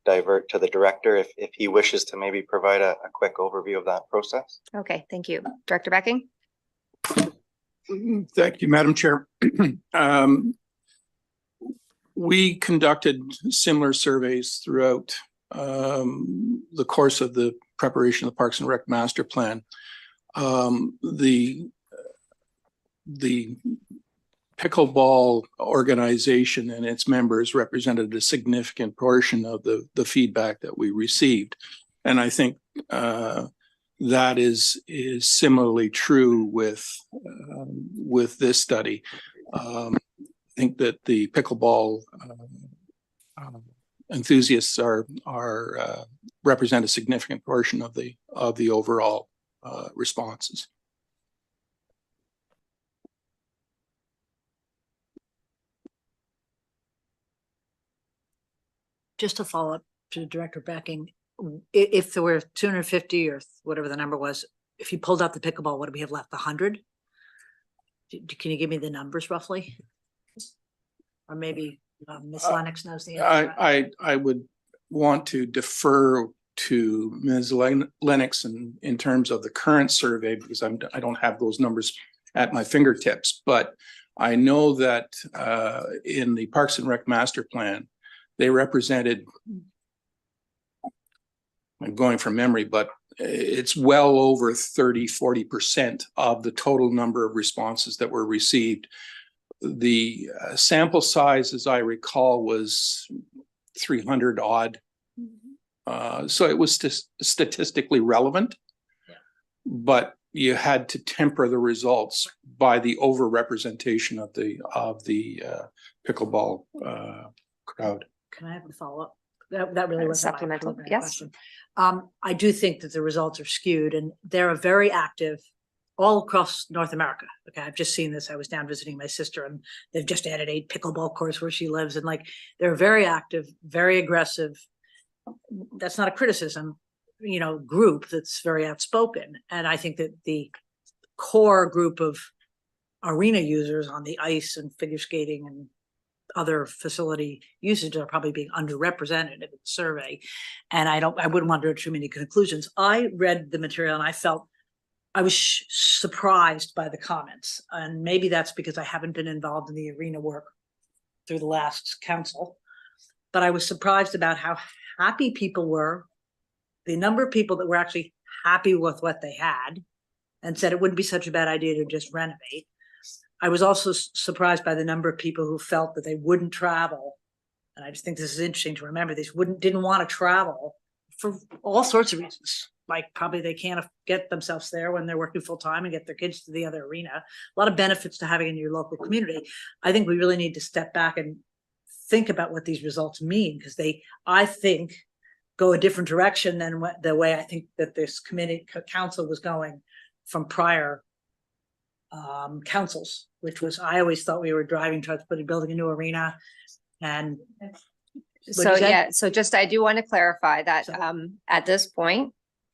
divert to the director if he wishes to maybe provide a quick overview of that process. Okay, thank you. Director Becking. Thank you, Madam Chair. We conducted similar surveys throughout the course of the preparation of the Parks and Rec Master Plan. The pickleball organization and its members represented a significant portion of the feedback that we received. And I think that is similarly true with this study. I think that the pickleball enthusiasts represent a significant portion of the overall responses. Just to follow up to Director Becking, if there were 250 or whatever the number was, if you pulled out the pickleball, what do we have left? 100? Can you give me the numbers roughly? Or maybe Ms. Lennox knows the answer. I would want to defer to Ms. Lennox in terms of the current survey, because I don't have those numbers at my fingertips. But I know that in the Parks and Rec Master Plan, they represented, I'm going from memory, but it's well over 30–40% of the total number of responses that were received. The sample size, as I recall, was 300 odd. So it was statistically relevant, but you had to temper the results by the overrepresentation of the pickleball crowd. Can I have a follow-up? That really was supplemental. Yes. I do think that the results are skewed, and they're very active all across North America. Okay, I've just seen this. I was down visiting my sister, and they've just added a pickleball course where she lives, and like they're very active, very aggressive. That's not a criticism, group that's very outspoken. And I think that the core group of arena users on the ice and figure skating and other facility usage are probably being underrepresented in the survey. And I wouldn't want to draw too many conclusions. I read the material and I felt I was surprised by the comments. And maybe that's because I haven't been involved in the arena work through the last council, but I was surprised about how happy people were, the number of people that were actually happy with what they had and said it wouldn't be such a bad idea to just renovate. I was also surprised by the number of people who felt that they wouldn't travel. And I just think this is interesting to remember. They didn't want to travel for all sorts of reasons. like probably they can't get themselves there when they're working full time and get their kids to the other arena. A lot of benefits to having in your local community. I think we really need to step back and think about what these results mean, because they, I think, go a different direction than what the way I think that this council was going from prior councils, which was, I always thought we were driving towards building a new arena. And so, yeah, so just, I do want to clarify that at this point,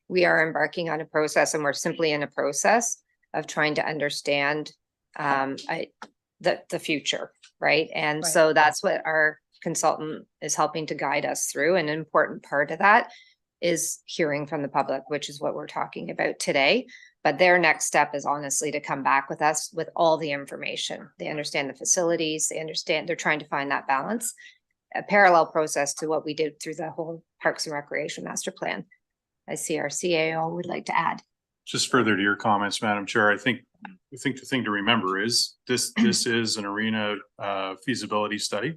we are embarking on a process, and we're simply in a process of trying to understand the future, right? And so that's what our consultant is helping to guide us through. And an important part of that is hearing from the public, which is what we're talking about today. But their next step is honestly to come back with us with all the information. They understand the facilities, they understand, they're trying to find that balance, a parallel process to what we did through the whole Parks and Recreation Master Plan. I see our CAO would like to add. Just further to your comments, Madam Chair, I think the thing to remember is this is an arena feasibility study,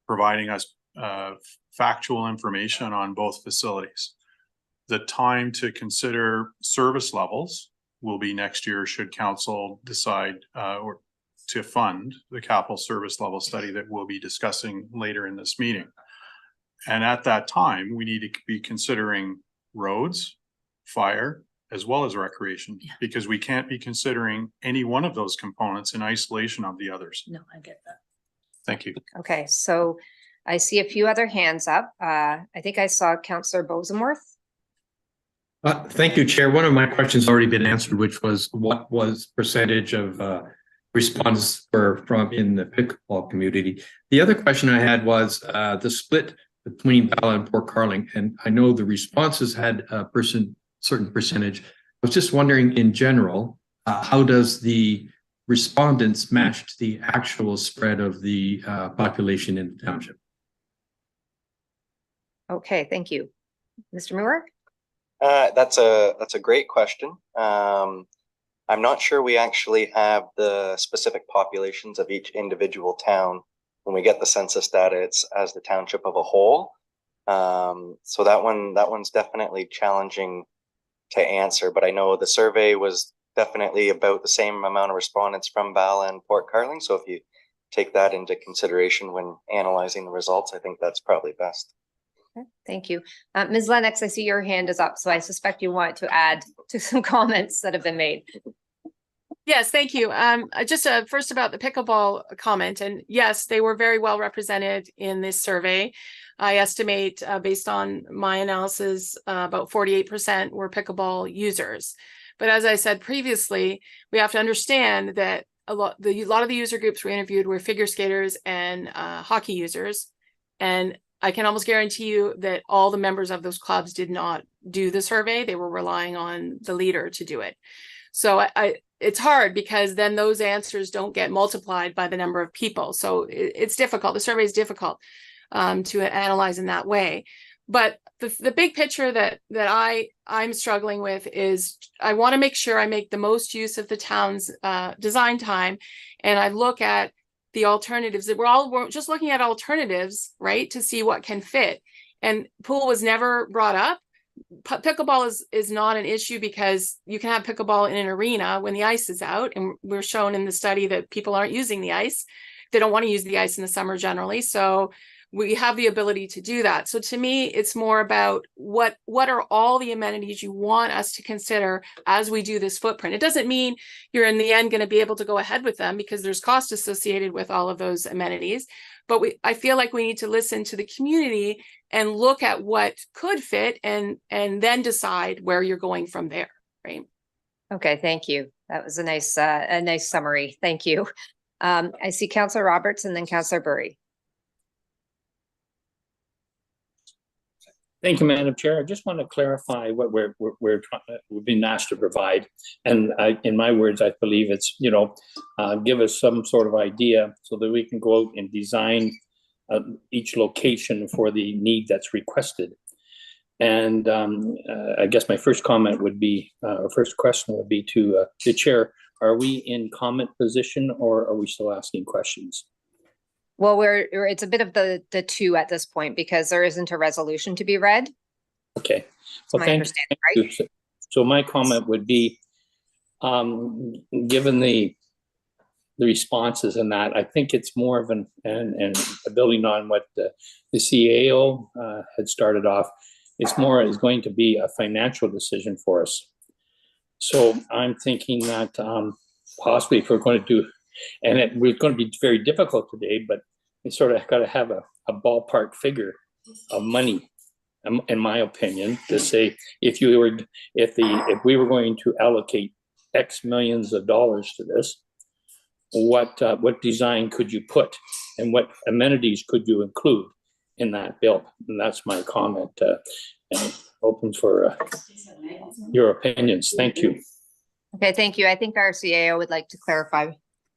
providing us factual information on both facilities. The time to consider service levels will be next year, should council decide or to fund the capital service level study that we'll be discussing later in this meeting. And at that time, we need to be considering roads, fire, as well as recreation, because we can't be considering any one of those components in isolation of the others. No, I get that. Thank you. Okay, so I see a few other hands up. I think I saw Councillor Bosenworth. Thank you, Chair. One of my questions already been answered, which was what was percentage of responses were from in the pickleball community. The other question I had was the split between Bala and Port Carling, and I know the responses had a certain percentage. I was just wondering, in general, how does the respondents match the actual spread of the population in the township? Okay, thank you. Mr. Moore? That's a great question. I'm not sure we actually have the specific populations of each individual town. When we get the census data, it's as the township of a whole. So that one's definitely challenging to answer, but I know the survey was definitely about the same amount of respondents from Bala and Port Carling. So if you take that into consideration when analyzing the results, I think that's probably best. Okay, thank you. Ms. Lennox, I see your hand is up, so I suspect you want to add to some comments that have been made. Yes, thank you. Just first about the pickleball comment, and yes, they were very well represented in this survey. I estimate, based on my analysis, about 48% were pickleball users. But as I said previously, we have to understand that a lot of the user groups we interviewed were figure skaters and hockey users, and I can almost guarantee you that all the members of those clubs did not do the survey. They were relying on the leader to do it. So it's hard, because then those answers don't get multiplied by the number of people. So it's difficult. The survey is difficult to analyze in that way. But the big picture that I'm struggling with is I want to make sure I make the most use of the town's design time, and I look at the alternatives. We're just looking at alternatives, right, to see what can fit. And pool was never brought up. Pickleball is not an issue, because you can have pickleball in an arena when the ice is out, and we're shown in the study that people aren't using the ice. They don't want to use the ice in the summer generally, so we have the ability to do that. So to me, it's more about what are all the amenities you want us to consider as we do this footprint. It doesn't mean you're in the end going to be able to go ahead with them, because there's cost associated with all of those amenities. But I feel like we need to listen to the community and look at what could fit, and then decide where you're going from there, right? Okay, thank you. That was a nice summary. Thank you. I see Councillor Roberts and then Councillor Burry. Thank you, Madam Chair. I just want to clarify what we've been asked to provide. And in my words, I believe it's, give us some sort of idea so that we can go out and design each location for the need that's requested. And I guess my first comment would be, or first question would be to the chair. Are we in comment position, or are we still asking questions? Well, it's a bit of the two at this point, because there isn't a resolution to be read. Okay. my Thank understanding, you. right? So my comment would be, given the responses and that, I think it's more of and building on what the CAO had started off, it's more is going to be a financial decision for us. So I'm thinking that possibly if we're going to do, and we're going to be very difficult today, but we sort of got to have a ballpark figure of money, in my opinion, to say if we were going to allocate X millions of dollars to this, what design could you put and what amenities could you include in that bill? And that's my comment. And open for your opinions. Thank you. Okay, thank you. I think our CAO would like to clarify.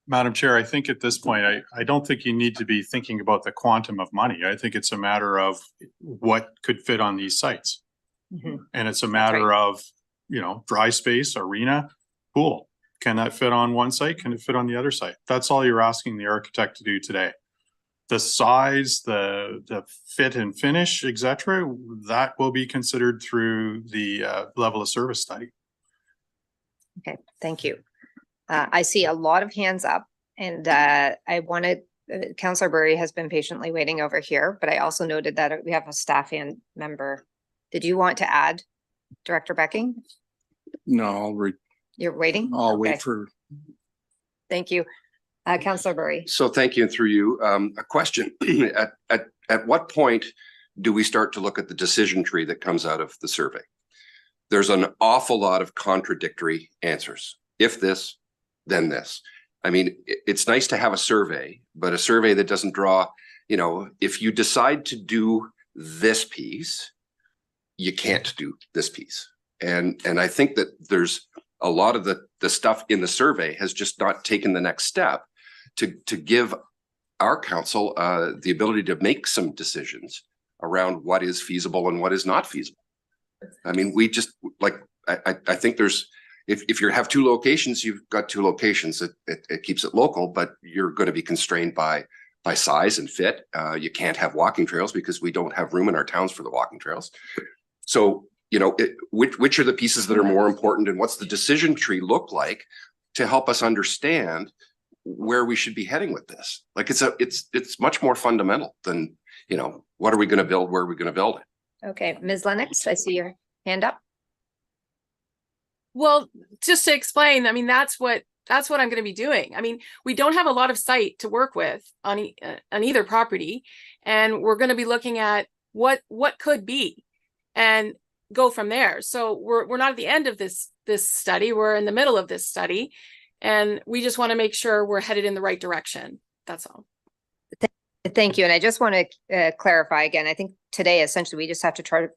Madam Chair, I think at this point, I don't think you need to be thinking about the quantum of money. I think it's a matter of what could fit on these sites. And it's a matter of, dry space, arena, pool. Can that fit on one site? Can it fit on the other site? That's all you're asking the architect to do today. The size, the fit and finish, etc., that will be considered through the level of service study. Okay, thank you. I see a lot of hands up, and I wanted, Councillor Burry has been patiently waiting over here, but I also noted that we have a staff hand member. Did you want to add, Director Becking? No, You're waiting? I'll Okay. wait for. Thank you. Councillor Burry. So thank you, and through you, a question. At what point do we start to look at the decision tree that comes out of the survey? There's an awful lot of contradictory answers. If this, then this. I mean, it's nice to have a survey, but a survey that doesn't draw, if you decide to do this piece, you can't do this piece. And I think that there's a lot of the stuff in the survey has just not taken the next step to give our council the ability to make some decisions around what is feasible and what is not feasible. I mean, we just I think there's, if you have two locations, you've got two locations. It keeps it local, but you're going to be constrained by size and fit. You can't have walking trails because we don't have room in our towns for the walking trails. So, which are the pieces that are more important, and what's the decision tree look like to help us understand where we should be heading with this? Like it's much more fundamental than, what are we going to build? Where are we going to build it? Okay, Ms. Lennox, I see your hand up. Well, just to explain, I mean, that's what I'm going to be doing. I mean, we don't have a lot of site to work with on either property, and we're going to be looking at what could be and go from there. So we're not at the end of this study. We're in the middle of this study, and we just want to make sure we're headed in the right direction. That's all. Thank you. And I just want to clarify again, I think today, essentially, we just have to try to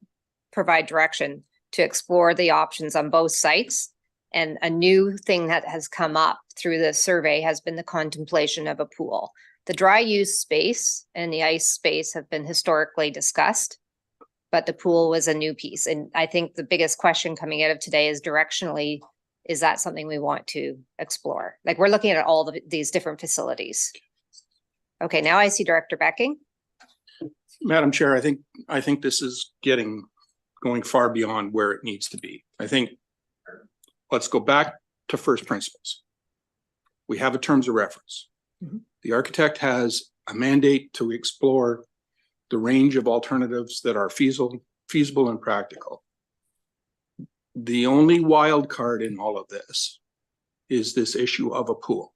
provide direction to explore the options on both sites. And a new thing that has come up through the survey has been the contemplation of a pool. The dry use space and the ice space have been historically discussed, but the pool was a new piece. And I think the biggest question coming out of today is directionally, is that something we want to explore? Like, we're looking at all these different facilities. Okay, now I see Director Becking. Madam Chair, I think this is going far beyond where it needs to be. I think let's go back to first principles. We have a terms of reference. The architect has a mandate to explore the range of alternatives that are feasible and practical. The only wild card in all of this is this issue of a pool.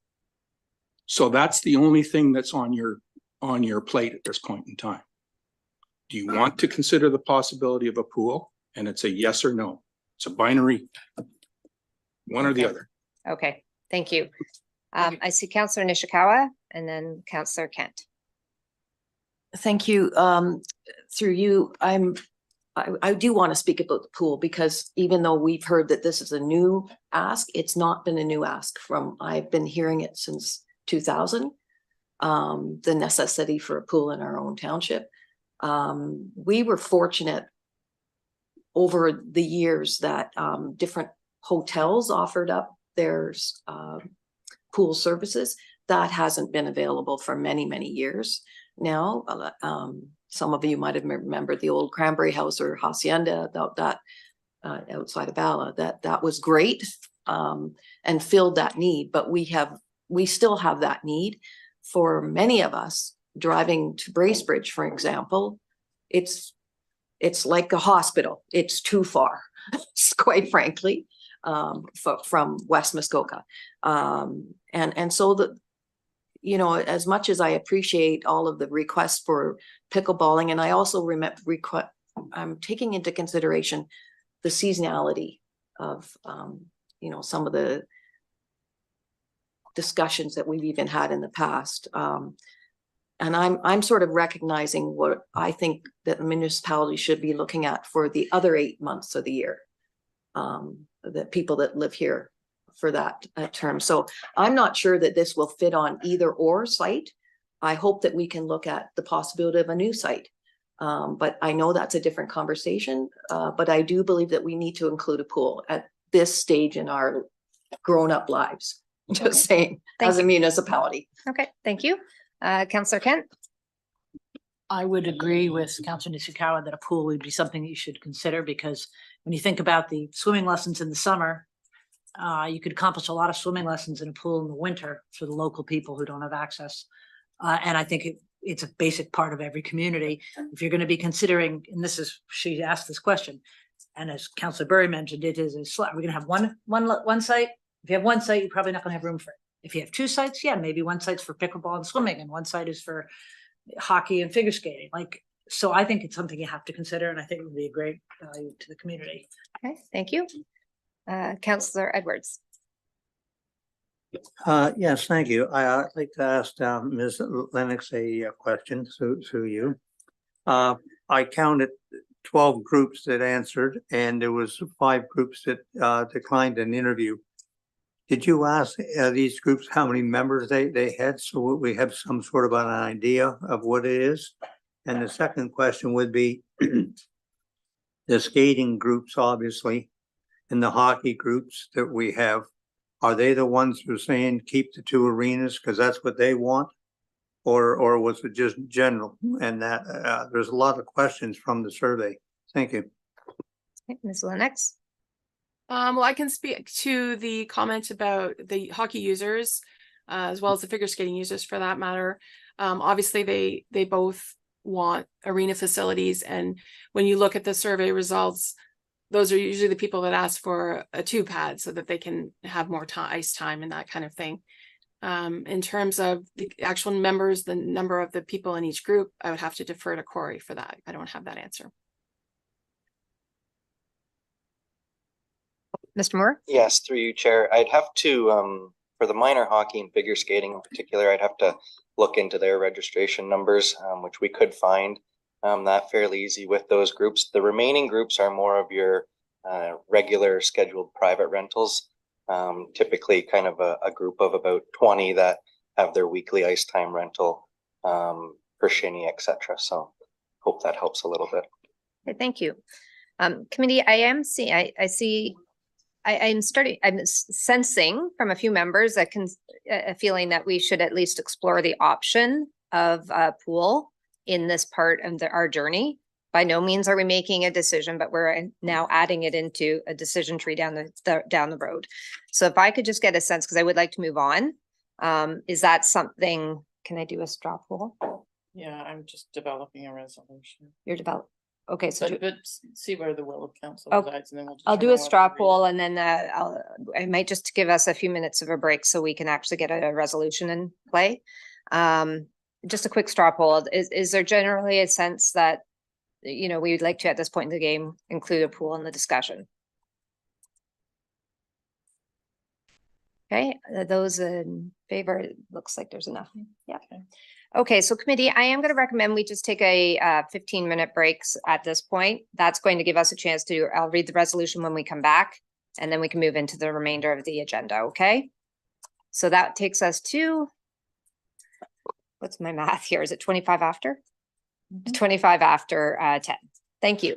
So that's the only thing that's on your plate at this point in time. Do you want to consider the possibility of a pool? And it's a yes or no. It's a binary, one or the other. Okay, thank you. I see Councillor Nishikawa and then Councillor Kent. Thank you. Through you, I do want to speak about the pool, because even though we've heard that this is a new ask, it's not been a new ask I've been hearing it since 2000, the necessity for a pool in our own township. We were fortunate over the years that different hotels offered up their pool services. That hasn't been available for many, many years now. some of you might have remembered the old Cranberry House or Hacienda, that outside of Bala, that was great, and filled that need. But we still have that need for many of us driving to Bracebridge, for example. It's like a hospital. It's too far, quite frankly, from West Muskoka. And so as much as I appreciate all of the requests for pickleballing, and I also I'm taking into consideration the seasonality of, some of the discussions that we've even had in the past. And I'm sort of recognizing what I think that the municipality should be looking at for the other 8 months of the year, the people that live here for that term. So I'm not sure that this will fit on either or site. I hope that we can look at the possibility of a new site. But I know that's a different conversation. But I do believe that we need to include a pool at this stage in our grown-up lives. Just saying, as a municipality. Okay, thank you. Councillor Kent? I would agree with Councillor Nishikawa that a pool would be something that you should consider, because when you think about the swimming lessons in the summer, you could accomplish a lot of swimming lessons in a pool in the winter for the local people who don't have access. And I think it's a basic part of every community. If you're going to be considering, and she asked this question, and as Councillor Burry mentioned, it is we're going to have one site. If you have one site, you're probably not going to have room for it. If you have two sites, yeah, maybe one site's for pickleball and swimming, and one site is for hockey and figure skating. So I think it's something you have to consider, and I think it would be a great value to the community. Okay, thank you. Councillor Edwards. Yes, thank you. I'd like to ask Ms. Lennox a question through you. I counted 12 groups that answered, and there was 5 groups that declined an interview. Did you ask these groups how many members they had, so we have some sort of an idea of what it is? And the second question would be the skating groups, obviously, and the hockey groups that we have. Are they the ones who are saying keep the 2 arenas because that's what they want? Or was it just general? And that there's a lot of questions from the survey. Thank you. Okay, Ms. Lennox. Well, I can speak to the comment about the hockey users, as well as the figure skating users for that matter. Obviously, they both want arena facilities. And when you look at the survey results, those are usually the people that ask for a 2-pad so that they can have more ice time and that kind of thing. In terms of the actual members, the number of the people in each group, I would have to defer to Corey for that. I don't have that answer. Mr. Moore? Yes, through you, Chair. I'd have to, for the minor hockey and figure skating in particular, I'd have to look into their registration numbers, which we could find that fairly easy with those groups. The remaining groups are more of your regular scheduled private rentals, typically kind of a group of about 20 that have their weekly ice time rental per shinny, etc. So hope that helps a little bit. Okay, thank you. Committee, I'm sensing from a few members that a feeling that we should at least explore the option of a pool in this part of our journey. By no means are we making a decision, but we're now adding it into a decision tree down the road. So if I could just get a sense, because I would like to move on, is that something? Can I do a straw poll? Yeah, I'm just developing a resolution. You're developing. Okay, so but see where the will of council Oh, resides, and then I'll do a straw poll, and then I might just give us a few minutes of a break so we can actually get a resolution in play. Just a quick straw poll. Is there generally a sense that, we would like to, at this point in the game, include a pool in the discussion? Okay, those in favor, it looks like there's enough. Yeah. Okay, so committee, I am going to recommend we just take a 15-minute breaks at this point. That's going to give us a chance I'll read the resolution when we come back, and then we can move into the remainder of the agenda, okay? So that takes us to, what's my math here? Is it 25 after? 25 after 10. Thank you.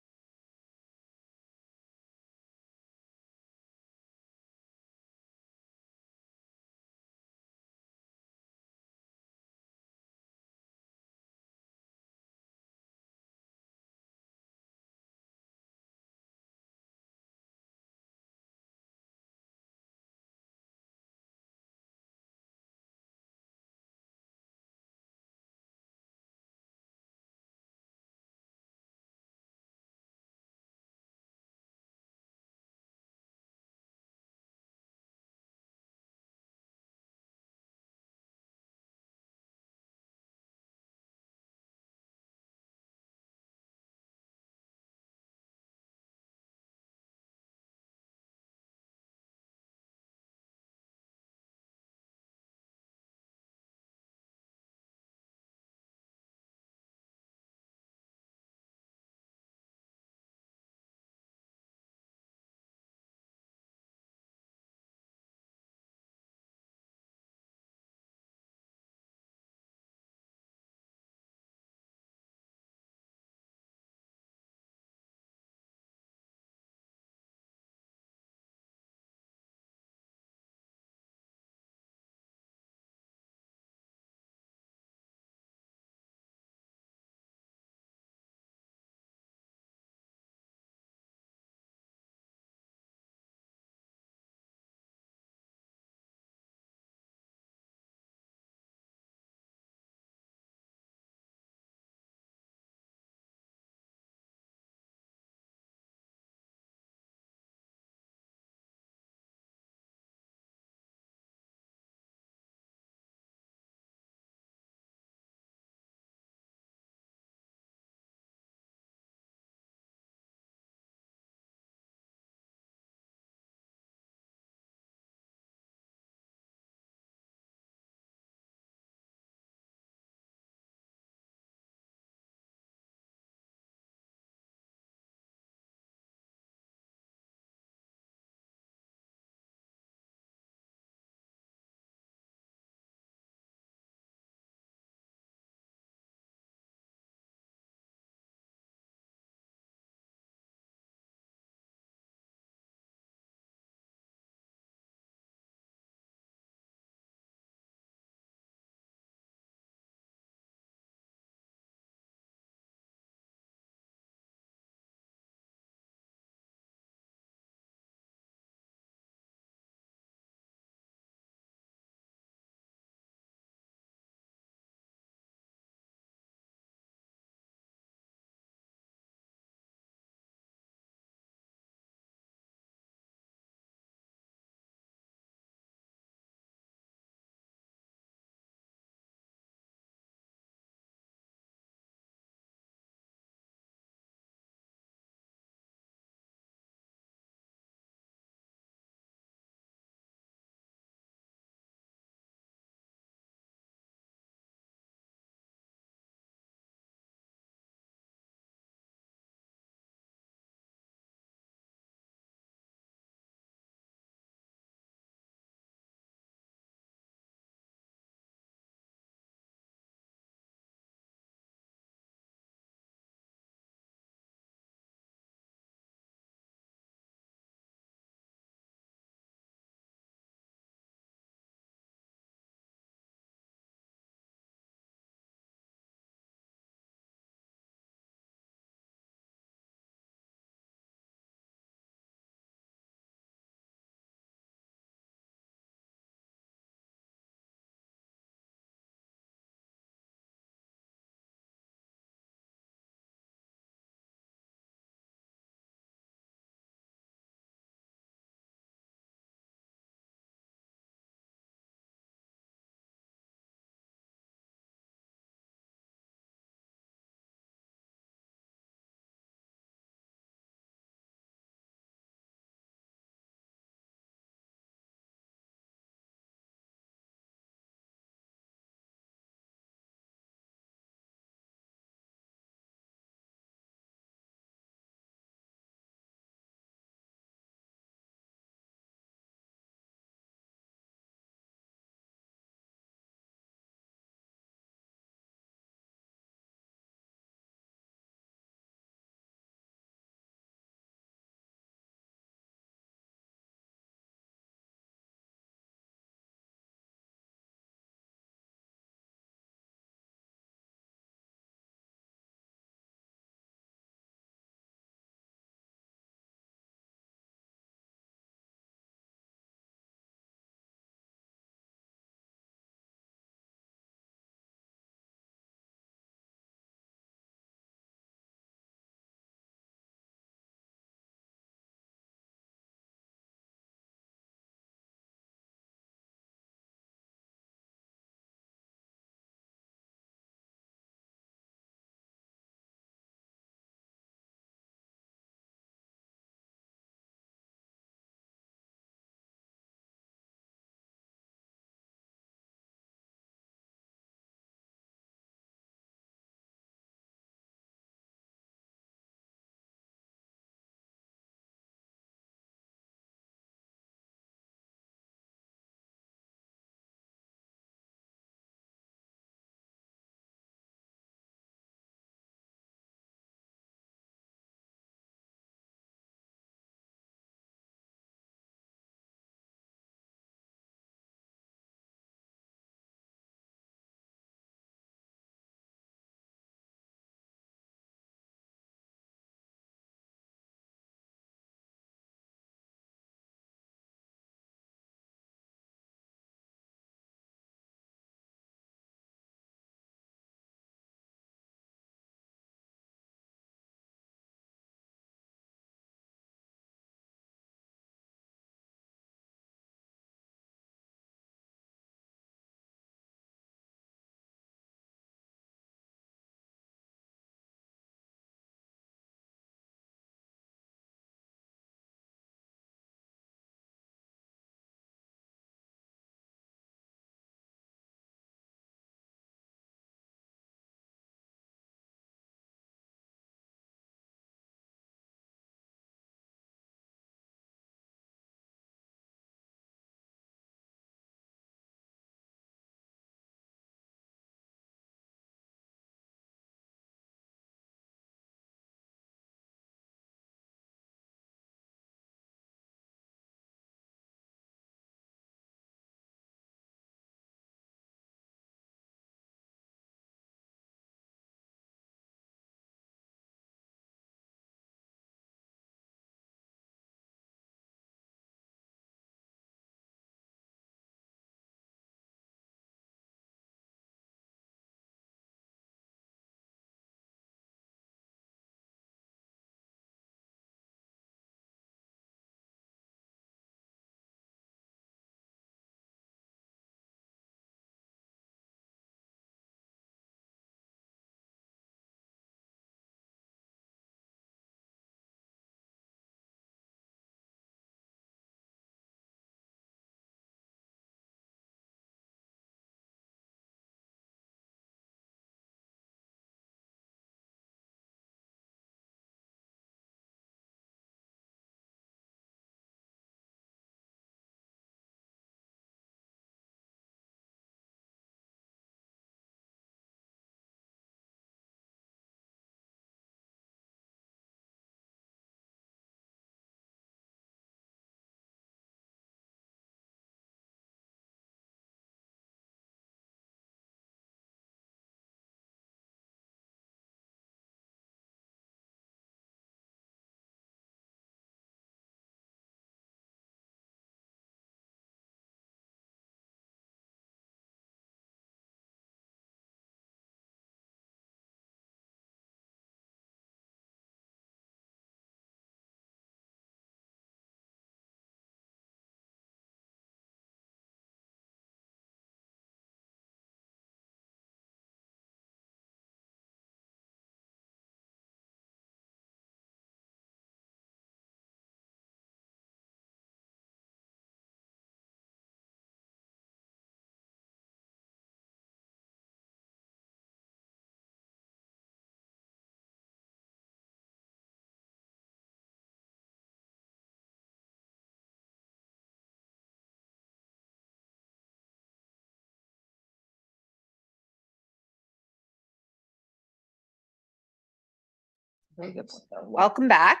Very good point. Welcome back.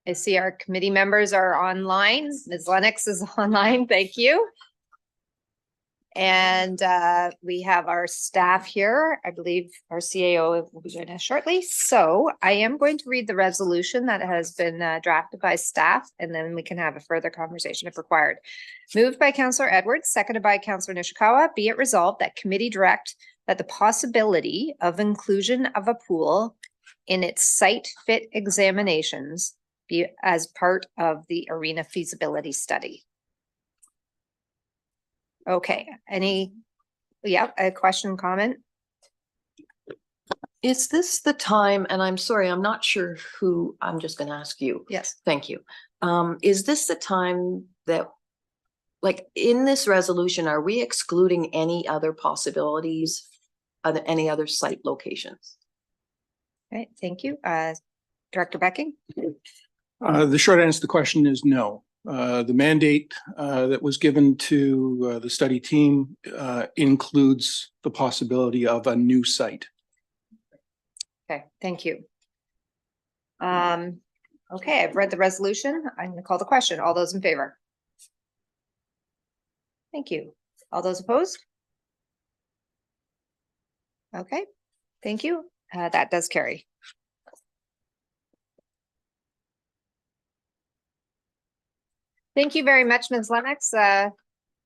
I see our committee members are online. Ms. Lennox is online. Thank you. And we have our staff here. I believe our CAO will be joining us shortly. So I am going to read the resolution that has been drafted by staff, and then we can have a further conversation if required. Moved by Councillor Edwards, seconded by Councillor Nishikawa. Be it resolved that committee direct that the possibility of inclusion of a pool in its site fit examinations be as part of the arena feasibility study. Okay, a question, comment? Is this the time, and I'm sorry, I'm not sure who, I'm just gonna ask you. Yes. Thank you. Is this the time that, like, in this resolution, are we excluding any other possibilities, any other site locations? Okay, thank you. Director Becking? The short answer to the question is no. The mandate that was given to the study team includes the possibility of a new site. Okay, thank you. Okay, I've read the resolution. I'm gonna call the question. All those in favor? Thank you. All those opposed? Okay, thank you. That does carry. Thank you very much, Ms. Lennox.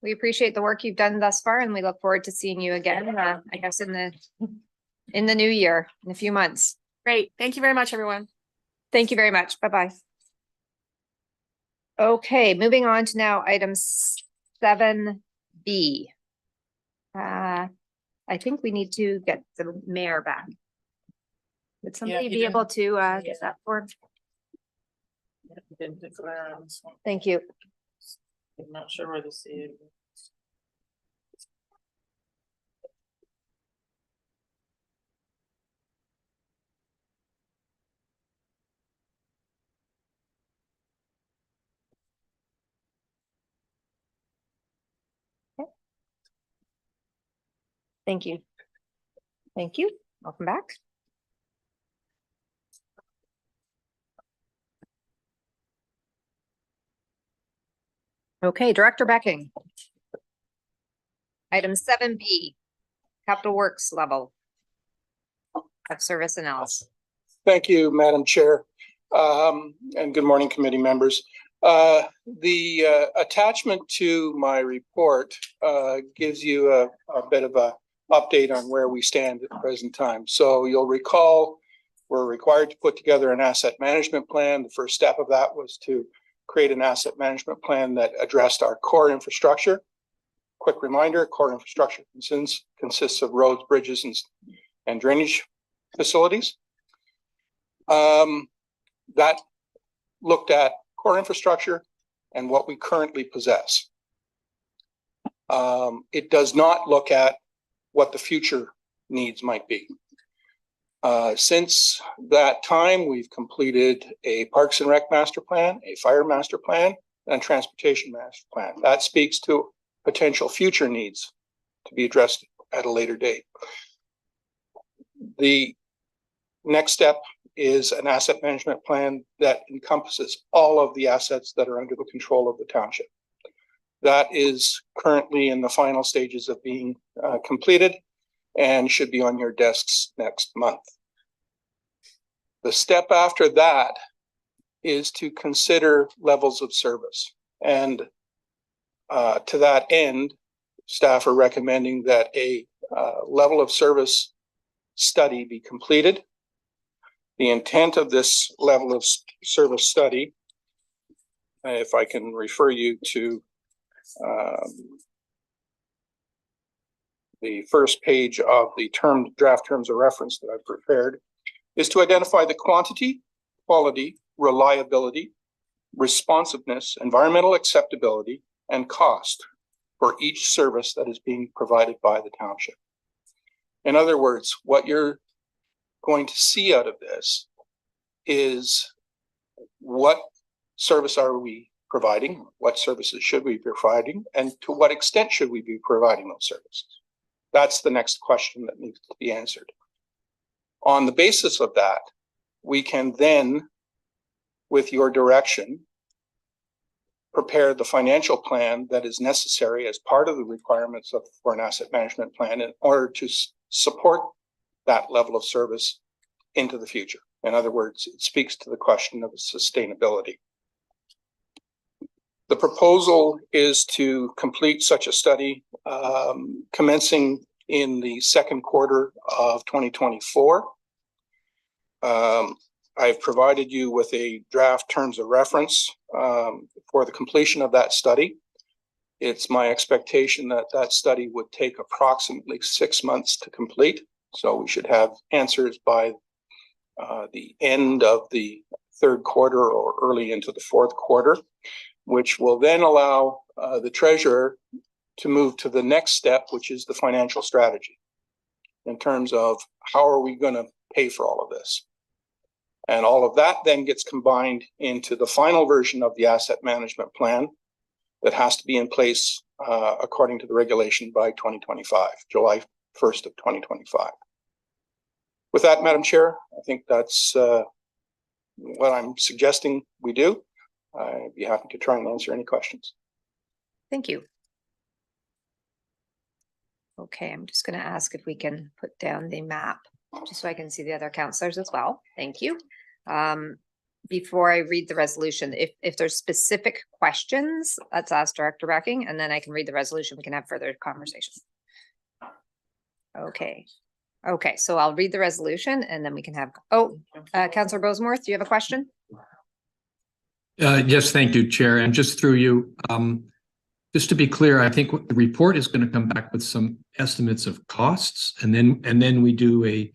We appreciate the work you've done thus far, and we look forward to seeing you again, I guess in the new year, in a few months. Great. Thank you very much, everyone. Thank you very much. Bye-bye. Okay, moving on to now item 7B. I think we need to get the mayor back. Would somebody be able to get that form? Didn't declare on this one. Thank you. I'm not sure where to see it. Thank you. Thank you. Welcome back. Okay, Director Becking. Item 7B, capital works level of service analysis. Thank you, Madam Chair. And good morning, committee members. The attachment to my report gives you a bit of a update on where we stand at the present time. So you'll recall we're required to put together an asset management plan. The first step of that was to create an asset management plan that addressed our core infrastructure. Quick reminder, core infrastructure consists of roads, bridges, and drainage facilities. That looked at core infrastructure and what we currently possess. It does not look at what the future needs might be. Since that time, we've completed a Parks and Rec master plan, a fire master plan, and transportation master plan. That speaks to potential future needs to be addressed at a later date. The next step is an asset management plan that encompasses all of the assets that are under the control of the township. That is currently in the final stages of being completed and should be on your desks next month. The step after that is to consider levels of service. And to that end, staff are recommending that a level of service study be completed. The intent of this level of service study, if I can refer you to the first page of the draft terms of reference that I've prepared, is to identify the quantity, quality, reliability, responsiveness, environmental acceptability, and cost for each service that is being provided by the township. In other words, what you're going to see out of this is what service are we providing, what services should we be providing, and to what extent should we be providing those services? That's the next question that needs to be answered. On the basis of that, we can then, with your direction, prepare the financial plan that is necessary as part of the requirements for an asset management plan in order to support that level of service into the future. In other words, it speaks to the question of sustainability. The proposal is to complete such a study commencing in the second quarter of 2024. I've provided you with a draft terms of reference for the completion of that study. It's my expectation that that study would take approximately 6 months to complete. So we should have answers by the end of the third quarter or early into the fourth quarter, which will then allow the treasurer to move to the next step, which is the financial strategy in terms of how are we going to pay for all of this. And all of that then gets combined into the final version of the asset management plan that has to be in place according to the regulation by 2025, July 1st of 2025. With that, Madam Chair, I think that's what I'm suggesting we do. I'd be happy to try and answer any questions. Thank you. Okay, I'm just going to ask if we can put down the map just so I can see the other counselors as well. Thank you. Before I read the resolution, if there's specific questions, let's ask Director Becking, and then I can read the resolution. We can have further conversation. Okay. Okay, so I'll read the resolution and then we can have, Councillor Bosemore, do you have a question? Yes, thank you, Chair. And just through you, just to be clear, I think the report is going to come back with some estimates of costs, and then we do a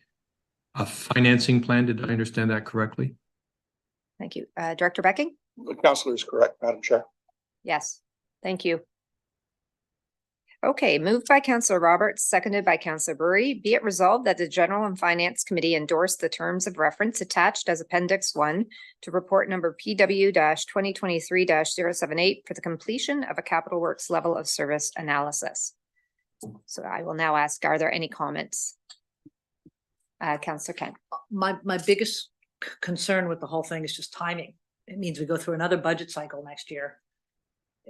financing plan. Did I understand that correctly? Thank you. Director Becking? The councillor is correct, Madam Chair. Yes, thank you. Okay, moved by Councillor Roberts, seconded by Councillor Burry. Be it resolved that the General and Finance Committee endorse the terms of reference attached as Appendix 1 to report number PW-2023-078 for the completion of a capital works level of service analysis. So I will now ask, are there any comments? Councillor Kent. My biggest concern with the whole thing is just timing. It means we go through another budget cycle next year.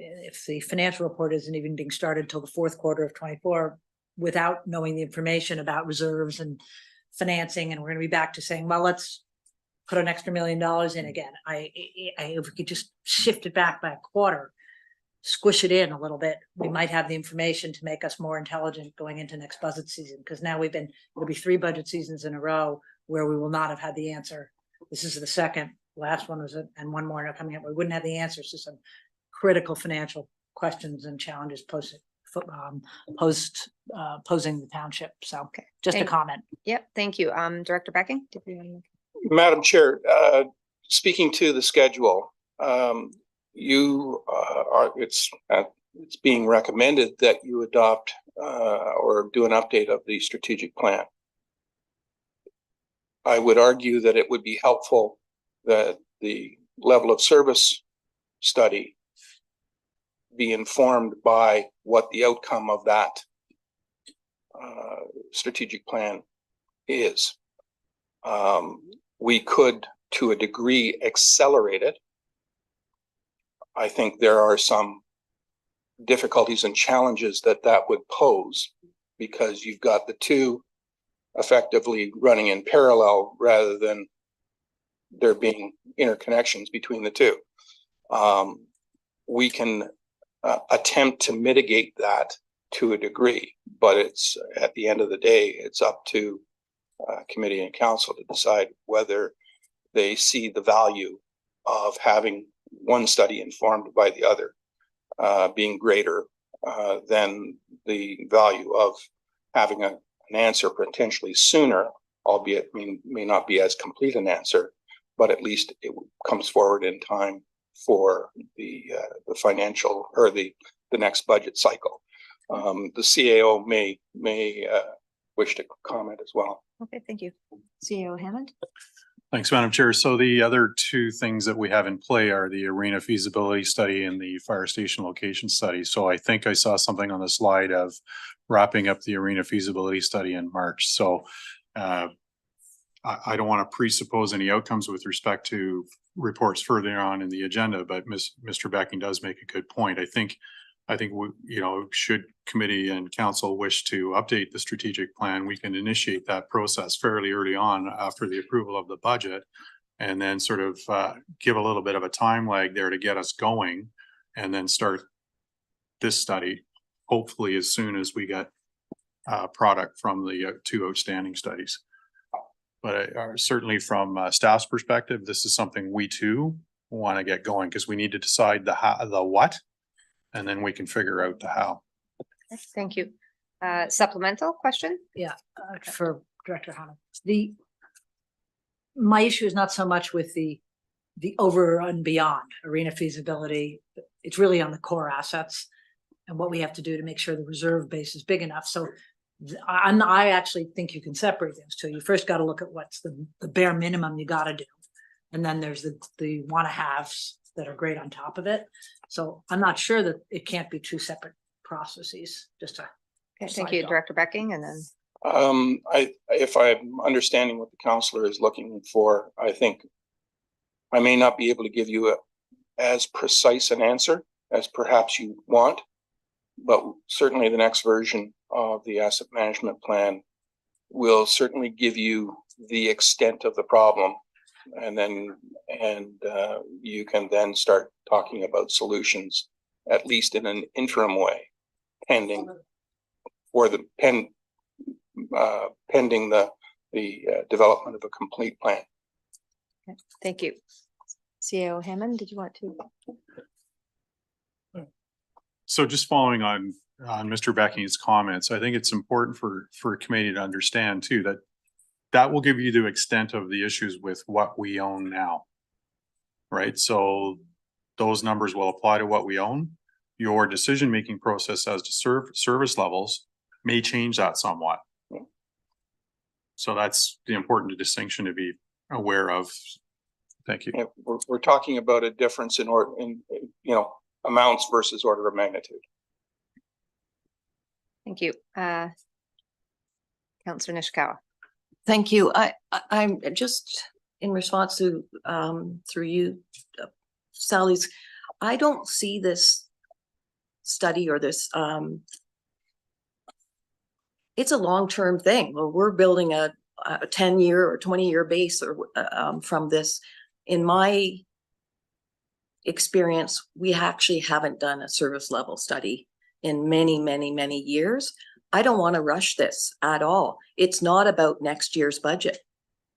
If the financial report isn't even being started till the fourth quarter of 24 without knowing the information about reserves and financing, and we're going to be back to saying, well, let's put an extra $1 million in again. If we could just shift it back by a quarter, squish it in a little bit, we might have the information to make us more intelligent going into next budget season. Because now it'll be 3 budget seasons in a row where we will not have had the answer. This is the second. Last one was and one more now coming up. We wouldn't have the answers to some critical financial questions and challenges posing the township. So just a comment. Yep, thank you. Director Becking? Madam Chair, speaking to the schedule, it's being recommended that you adopt or do an update of the strategic plan. I would argue that it would be helpful that the level of service study be informed by what the outcome of that strategic plan is. We could, to a degree, accelerate it. I think there are some difficulties and challenges that would pose because you've got the two effectively running in parallel rather than there being interconnections between the two. We can attempt to mitigate that to a degree, but it's at the end of the day, it's up to committee and council to decide whether they see the value of having one study informed by the other being greater than the value of having an answer potentially sooner, albeit may not be as complete an answer, but at least it comes forward in time for the financial or the next budget cycle. The CAO may wish to comment as well. Okay, thank you. CAO Hammond. Thanks, Madam Chair. So the other two things that we have in play are the arena feasibility study and the fire station location study. So I think I saw something on the slide of wrapping up the arena feasibility study in March. So I don't want to presuppose any outcomes with respect to reports further on in the agenda, but Mr. Becking does make a good point. I think we, you know, should committee and council wish to update the strategic plan, we can initiate that process fairly early on after the approval of the budget, and then sort of give a little bit of a time lag there to get us going, and then start this study, hopefully as soon as we get product from the two outstanding studies. But certainly from staff's perspective, this is something we too want to get going, because we need to decide the how, the what, and then we can figure out the how. Thank you. Supplemental question? Yeah, for Director Hanna. My issue is not so much with the over and beyond arena feasibility. It's really on the core assets and what we have to do to make sure the reserve base is big enough. So I actually think you can separate those two. You first got to look at what's the bare minimum you got to do. And then there's the wanna haves that are great on top of it. So I'm not sure that it can't be two separate processes, just to. Okay, thank you, Director Becking, and then. If I'm understanding what the counselor is looking for, I think I may not be able to give you as precise an answer as perhaps you want, but certainly the next version of the asset management plan will certainly give you the extent of the problem, and then you can then start talking about solutions, at least in an interim way, pending the development of a complete plan. Okay, thank you. CAO Hammond, did you want to? So just following on Mr. Becking's comments, I think it's important for a committee to understand too, that will give you the extent of the issues with what we own now. Right? So those numbers will apply to what we own. Your decision-making process as to service levels may change that somewhat. So that's the important distinction to be aware of. Thank you. Yeah, we're talking about a difference in amounts versus order of magnitude. Thank you. Councillor Nishikawa. Thank you. I'm just in response to through you, Sally's. I don't see this study or this. It's a long-term thing. Well, we're building a 10-year or 20-year base or from this. In my experience, we actually haven't done a service level study in many, many, many years. I don't want to rush this at all. It's not about next year's budget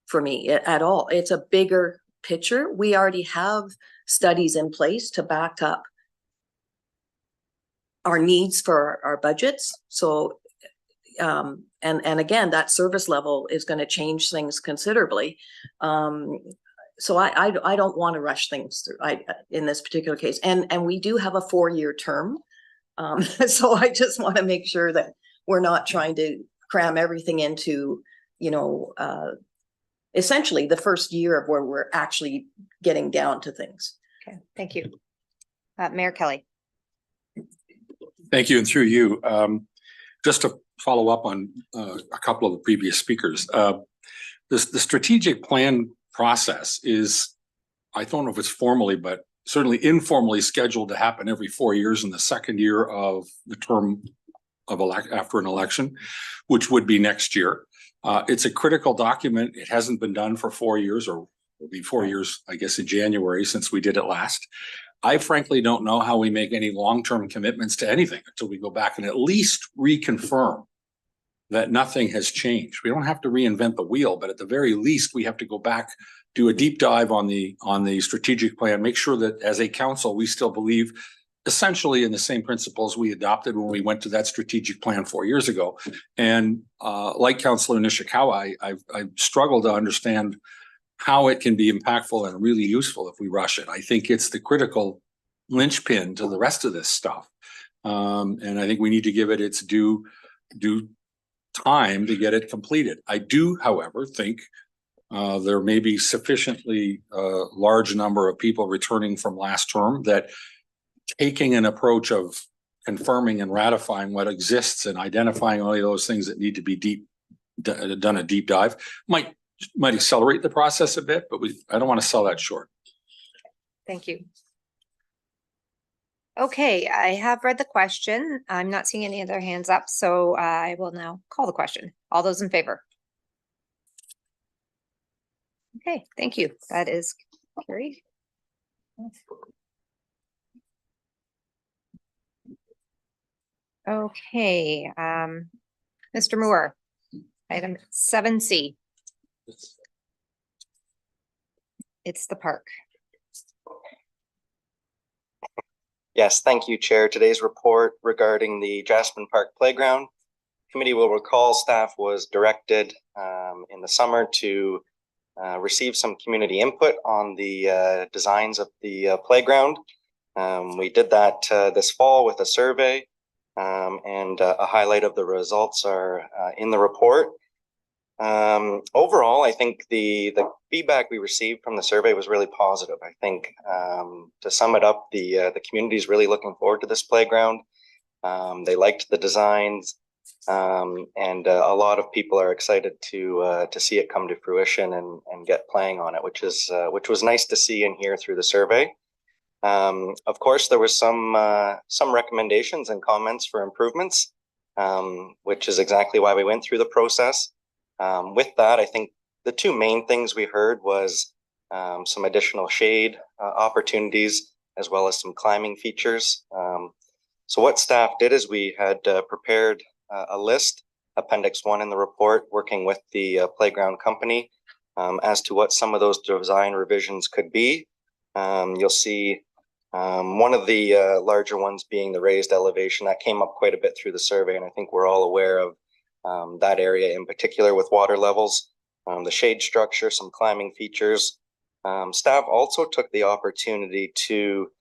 for me at all. It's a bigger picture. We already have studies in place to back up our needs for our budgets. So, and again, that service level is going to change things considerably. So I don't want to rush things through in this particular case. And we do have a 4-year term. So I just want to make sure that we're not trying to cram everything into, essentially the first year of where we're actually getting down to things. Okay, thank you. Mayor Kelley. Thank you, and through you. Just to follow up on a couple of the previous speakers, the strategic plan process is, I don't know if it's formally, but certainly informally scheduled to happen every 4 years in the second year of the term of after an election, which would be next year. It's a critical document. It hasn't been done for 4 years, or will be 4 years, I guess, in January since we did it last. I frankly don't know how we make any long-term commitments to anything until we go back and at least reconfirm that nothing has changed. We don't have to reinvent the wheel, but at the very least, we have to go back, do a deep dive on the strategic plan, make sure that as a council, we still believe essentially in the same principles we adopted when we went to that strategic plan 4 years ago. And like Councillor Nishikawa, I struggle to understand how it can be impactful and really useful if we rush it. I think it's the critical linchpin to the rest of this stuff. And I think we need to give it its due time to get it completed. I do, however, think there may be sufficiently large number of people returning from last term that taking an approach of confirming and ratifying what exists and identifying all of those things that need to be done a deep dive might might accelerate the process a bit, but I don't want to sell that short. Thank you. Okay, I have read the question. I'm not seeing any other hands up, so I will now call the question. All those in favor? Okay, thank you. That is carried. Okay, Mr. Moore, item 7C. It's the park. Yes, thank you, Chair. Today's report regarding the Jasmine Park Playground. Committee will recall staff was directed in the summer to receive some community input on the designs of the playground. We did that this fall with a survey, and a highlight of the results are in the report. Overall, I think the feedback we received from the survey was really positive. I think to sum it up, the community is really looking forward to this playground. They liked the designs, and a lot of people are excited to see it come to fruition and get playing on it, which was nice to see and hear through the survey. Of course, there was some recommendations and comments for improvements, which is exactly why we went through the process. With that, I think the two main things we heard was some additional shade opportunities, as well as some climbing features. So what staff did is we had prepared a list, Appendix 1 in the report, working with the playground company as to what some of those design revisions could be. You'll see one of the larger ones being the raised elevation. That came up quite a bit through the survey, and I think we're all aware of that area in particular with water levels, the shade structure, some climbing features. Staff also took the opportunity to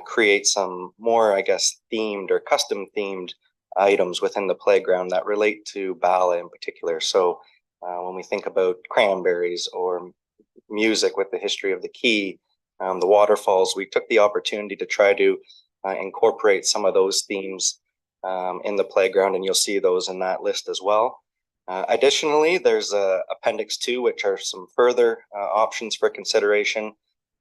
create some more, I guess, themed or custom themed items within the playground that relate to ballet in particular. So when we think about cranberries or music with the history of the key, the waterfalls, we took the opportunity to try to incorporate some of those themes in the playground, and you'll see those in that list as well. Additionally, there's Appendix 2, which are some further options for consideration.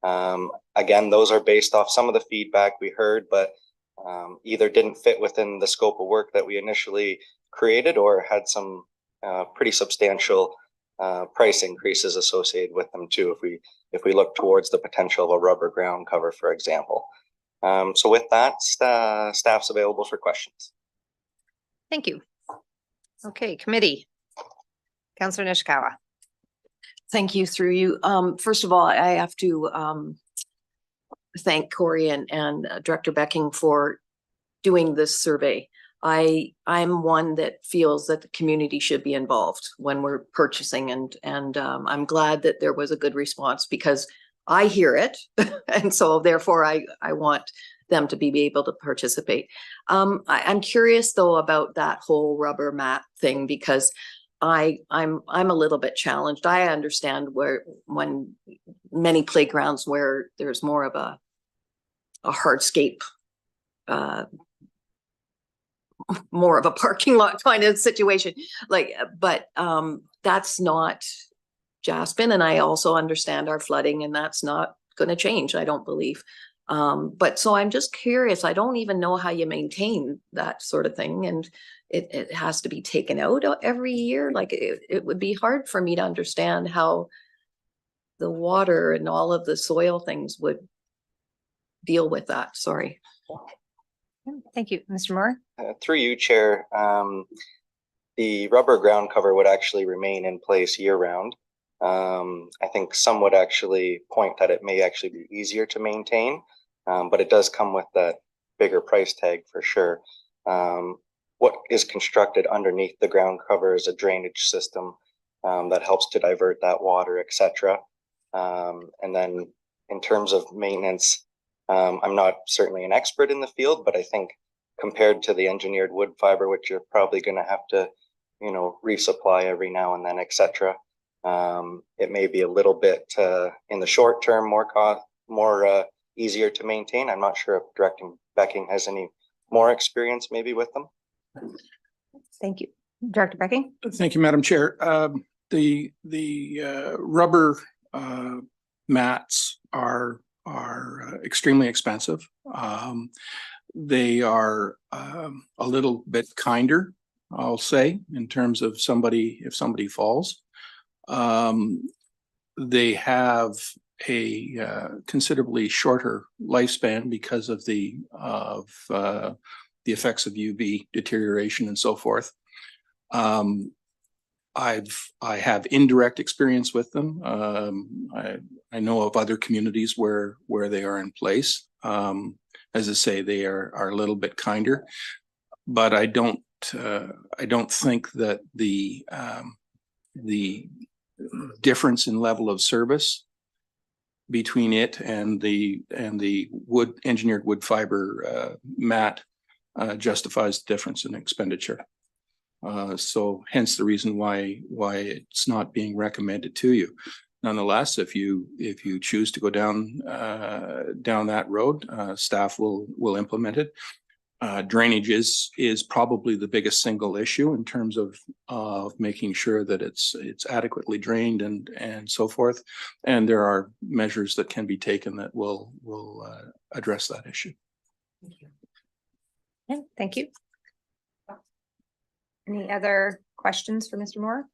Again, those are based off some of the feedback we heard, but either didn't fit within the scope of work that we initially created or had some pretty substantial price increases associated with them too, if we look towards the potential of a rubber ground cover, for example. So with that, staff's available for questions. Thank you. Okay, committee. Councillor Nishikawa. Thank you through you. First of all, I have to thank Corey and Director Becking for doing this survey. I'm one that feels that the community should be involved when we're purchasing, and I'm glad that there was a good response because I hear it, and so therefore I want them to be able to participate. I'm curious though about that whole rubber mat thing because I'm a little bit challenged. I understand when many playgrounds where there's more of a hardscape, more of a parking lot kind of situation, but that's not Jasmine, and I also understand our flooding, and that's not going to change, I don't believe. But so I'm just curious. I don't even know how you maintain that sort of thing, and it has to be taken out every year. Like it would be hard for me to understand how the water and all of the soil things would deal with that. Sorry. Thank you, Mr. Moore. Through you, Chair, the rubber ground cover would actually remain in place year round. I think some would actually point that it may actually be easier to maintain, but it does come with that bigger price tag for sure. What is constructed underneath the ground cover is a drainage system that helps to divert that water, etc. And then in terms of maintenance, I'm not certainly an expert in the field, but I think compared to the engineered wood fiber, which you're probably going to have to, resupply every now and then, etc. It may be a little bit in the short term more easier to maintain. I'm not sure if Director Becking has any more experience maybe with them. Thank you, Director Becking. Thank you, Madam Chair. the rubber mats are extremely expensive. They are a little bit kinder, I'll say, in terms of if somebody falls. They have a considerably shorter lifespan because of the effects of UV deterioration and so forth. I have indirect experience with them. I know of other communities where they are in place. As I say, they are a little bit kinder, but I don't think that the difference in level of service between it and the engineered wood fiber mat justifies the difference in expenditure. So hence the reason why it's not being recommended to you. Nonetheless, if you choose to go down that road, staff will implement it. Drainage is probably the biggest single issue in terms of making sure that it's adequately drained and so forth. And there are measures that can be taken that will address that issue. Thank you. Okay, thank you. Any other questions for Mr. Moore?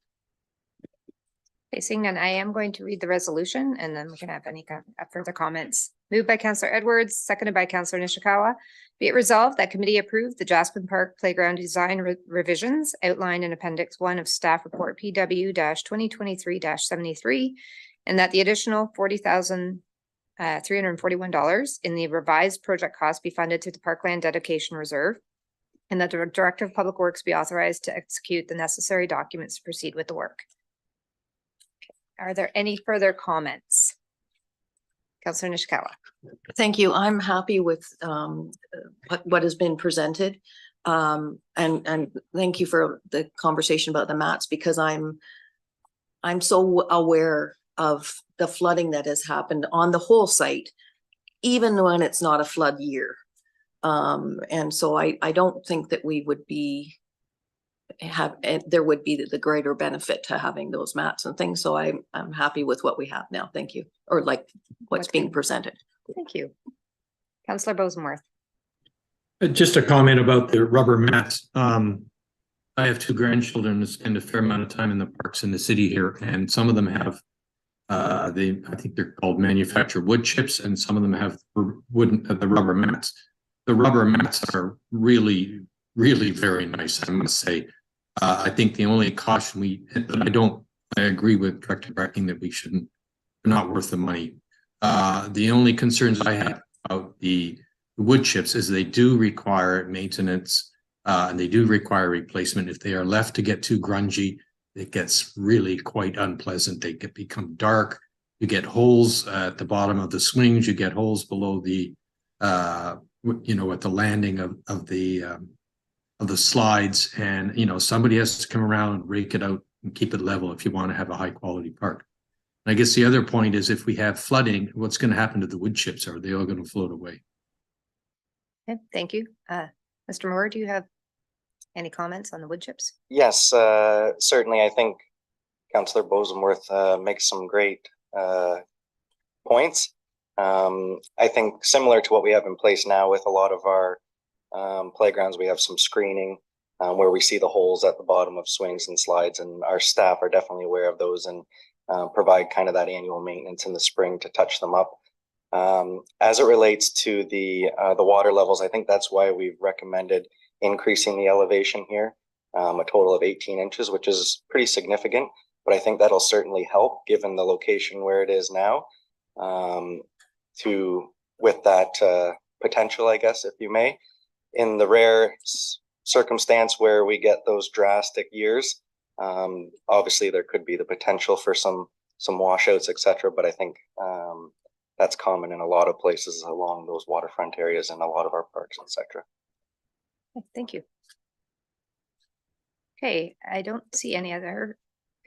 Okay, seeing none, I am going to read the resolution and then we can have any further comments. Moved by Councillor Edwards, seconded by Councillor Nishikawa. Be it resolved that committee approved the Jasper Park Playground Design revisions outlined in Appendix 1 of Staff Report PW-2023-73 and that the additional $40,341 in the revised project cost be funded through the Parkland Dedication Reserve and that the Director of Public Works be authorized to execute the necessary documents to proceed with the work. Are there any further comments? Councillor Nishikawa. Thank you. I'm happy with what has been presented. And thank you for the conversation about the mats because I'm so aware of the flooding that has happened on the whole site, even when it's not a flood year. And so I don't think that we would there would be the greater benefit to having those mats and things. So I'm happy with what we have now. Thank you. Or like what's being presented. Thank you. Councillor Bosenworth. Just a comment about the rubber mats. I have two grandchildren who spend a fair amount of time in the parks in the city here, and some of them have I think they're called manufactured wood chips, and some of them have the rubber mats. The rubber mats are really, really very nice, I must say. I think the only caution I agree with Director Brecking that they're not worth the money. The only concerns I have about the wood chips is they do require maintenance and they do require replacement. If they are left to get too grungy, it gets really quite unpleasant. They become dark. You get holes at the bottom of the swings. You get holes below the, at the landing of the slides. And, somebody has to come around and rake it out and keep it level if you want to have a high quality park. I guess the other point is if we have flooding, what's going to happen to the wood chips? Are they all going to float away? Okay, thank you. Mr. Moore, do you have any comments on the wood chips? Yes, certainly. I think Councillor Bosenworth makes some great points. I think similar to what we have in place now with a lot of our playgrounds, we have some screening where we see the holes at the bottom of swings and slides, and our staff are definitely aware of those and provide kind of that annual maintenance in the spring to touch them up. As it relates to the water levels, I think that's why we've recommended increasing the elevation here, a total of 18 inches, which is pretty significant, but I think that'll certainly help given the location where it is now with that potential, I guess, if you may. In the rare circumstance where we get those drastic years, obviously there could be the potential for some washouts, etc. But I think that's common in a lot of places along those waterfront areas and a lot of our parks, etc. Thank you. Okay, I don't see any other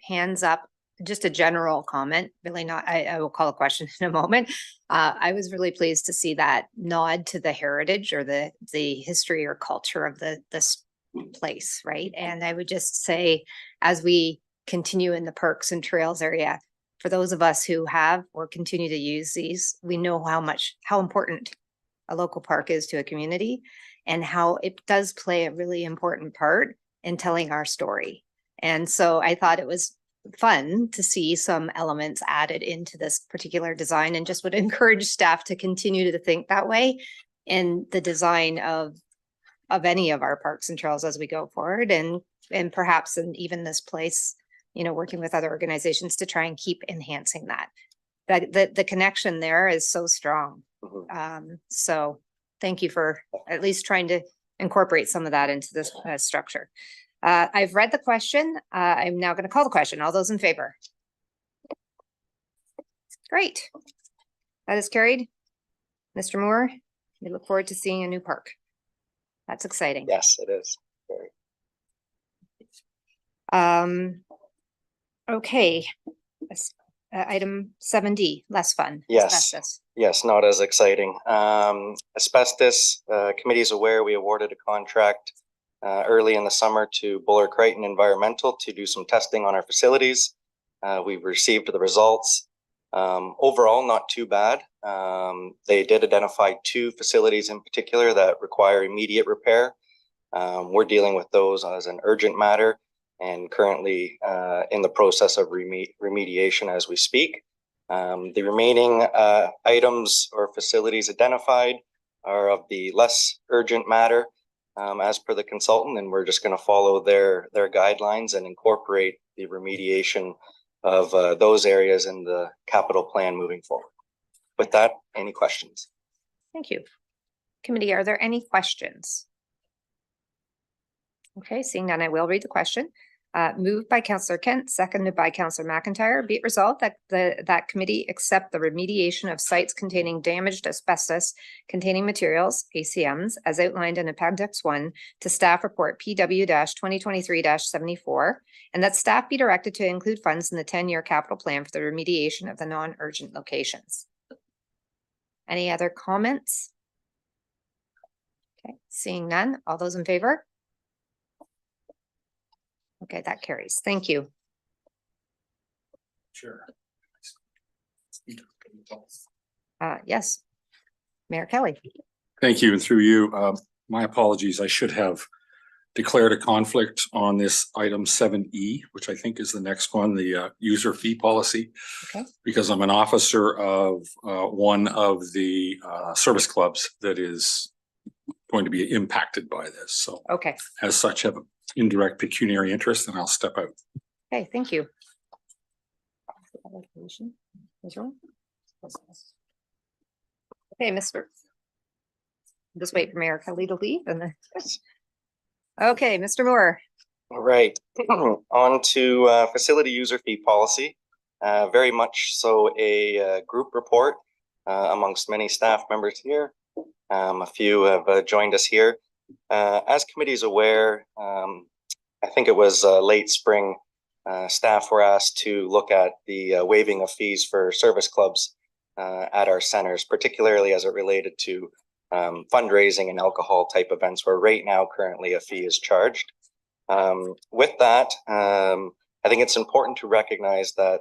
hands up. Just a general comment, really not, I will call a question in a moment. I was really pleased to see that nod to the heritage or the history or culture of this place, right? And I would just say, as we continue in the parks and trails area. For those of us who have or continue to use these, we know how important a local park is to a community and how it does play a really important part in telling our story. And so I thought it was fun to see some elements added into this particular design, and just would encourage staff to continue to think that way in the design of any of our parks and trails as we go forward, and perhaps in even this place, you know, working with other organizations to try and keep enhancing that. The connection there is so strong. So thank you for at least trying to incorporate some of that into this structure. I've read the question. I'm now going to call the question. All those in favor? Great. That is carried. Mr. Moore, we look forward to seeing a new park. That's exciting. Yes, it is. Okay. Item 7D, less fun. Yes. Asbestos. Yes, not as exciting. Asbestos, committee is aware we awarded a contract early in the summer to Buller Crichton Environmental to do some testing on our facilities. We've received the results. Overall, not too bad. They did identify 2 facilities in particular that require immediate repair. We're dealing with those as an urgent matter and currently in the process of remediation as we speak. The remaining items or facilities identified are of the less urgent matter as per the consultant, and we're just going to follow their guidelines and incorporate the remediation of those areas in the capital plan moving forward. With that, any questions? Thank you. Committee, are there any questions? Okay, seeing none, I will read the question. Moved by Councillor Kent, seconded by Councillor McIntyre. Be it resolved that that committee accept the remediation of sites containing damaged asbestos containing materials, ACMs, as outlined in Appendix 1 to staff report PW-2023-74, and that staff be directed to include funds in the 10-year capital plan for the remediation of the non-urgent locations. Any other comments? Okay, seeing none. All those in favor? Okay, that carries. Thank you. Sure. Yes, Mayor Kelley. Thank you, and through you, my apologies. I should have declared a conflict on this item 7E, which I think is the next one, the user fee policy. Okay. Because I'm an officer of one of the service clubs that is going to be impacted by this. So Okay. as such, have an indirect pecuniary interest, and I'll step out. Okay, thank you. Okay, just wait for Mayor Kelley to leave and then. Okay, Mr. Moore. All right, on to facility user fee policy. Very much so a group report amongst many staff members here. A few have joined us here. As committee is aware, I think it was late spring, staff were asked to look at the waiving of fees for service clubs at our centers, particularly as it related to fundraising and alcohol type events where right now currently a fee is charged. With that, I think it's important to recognize that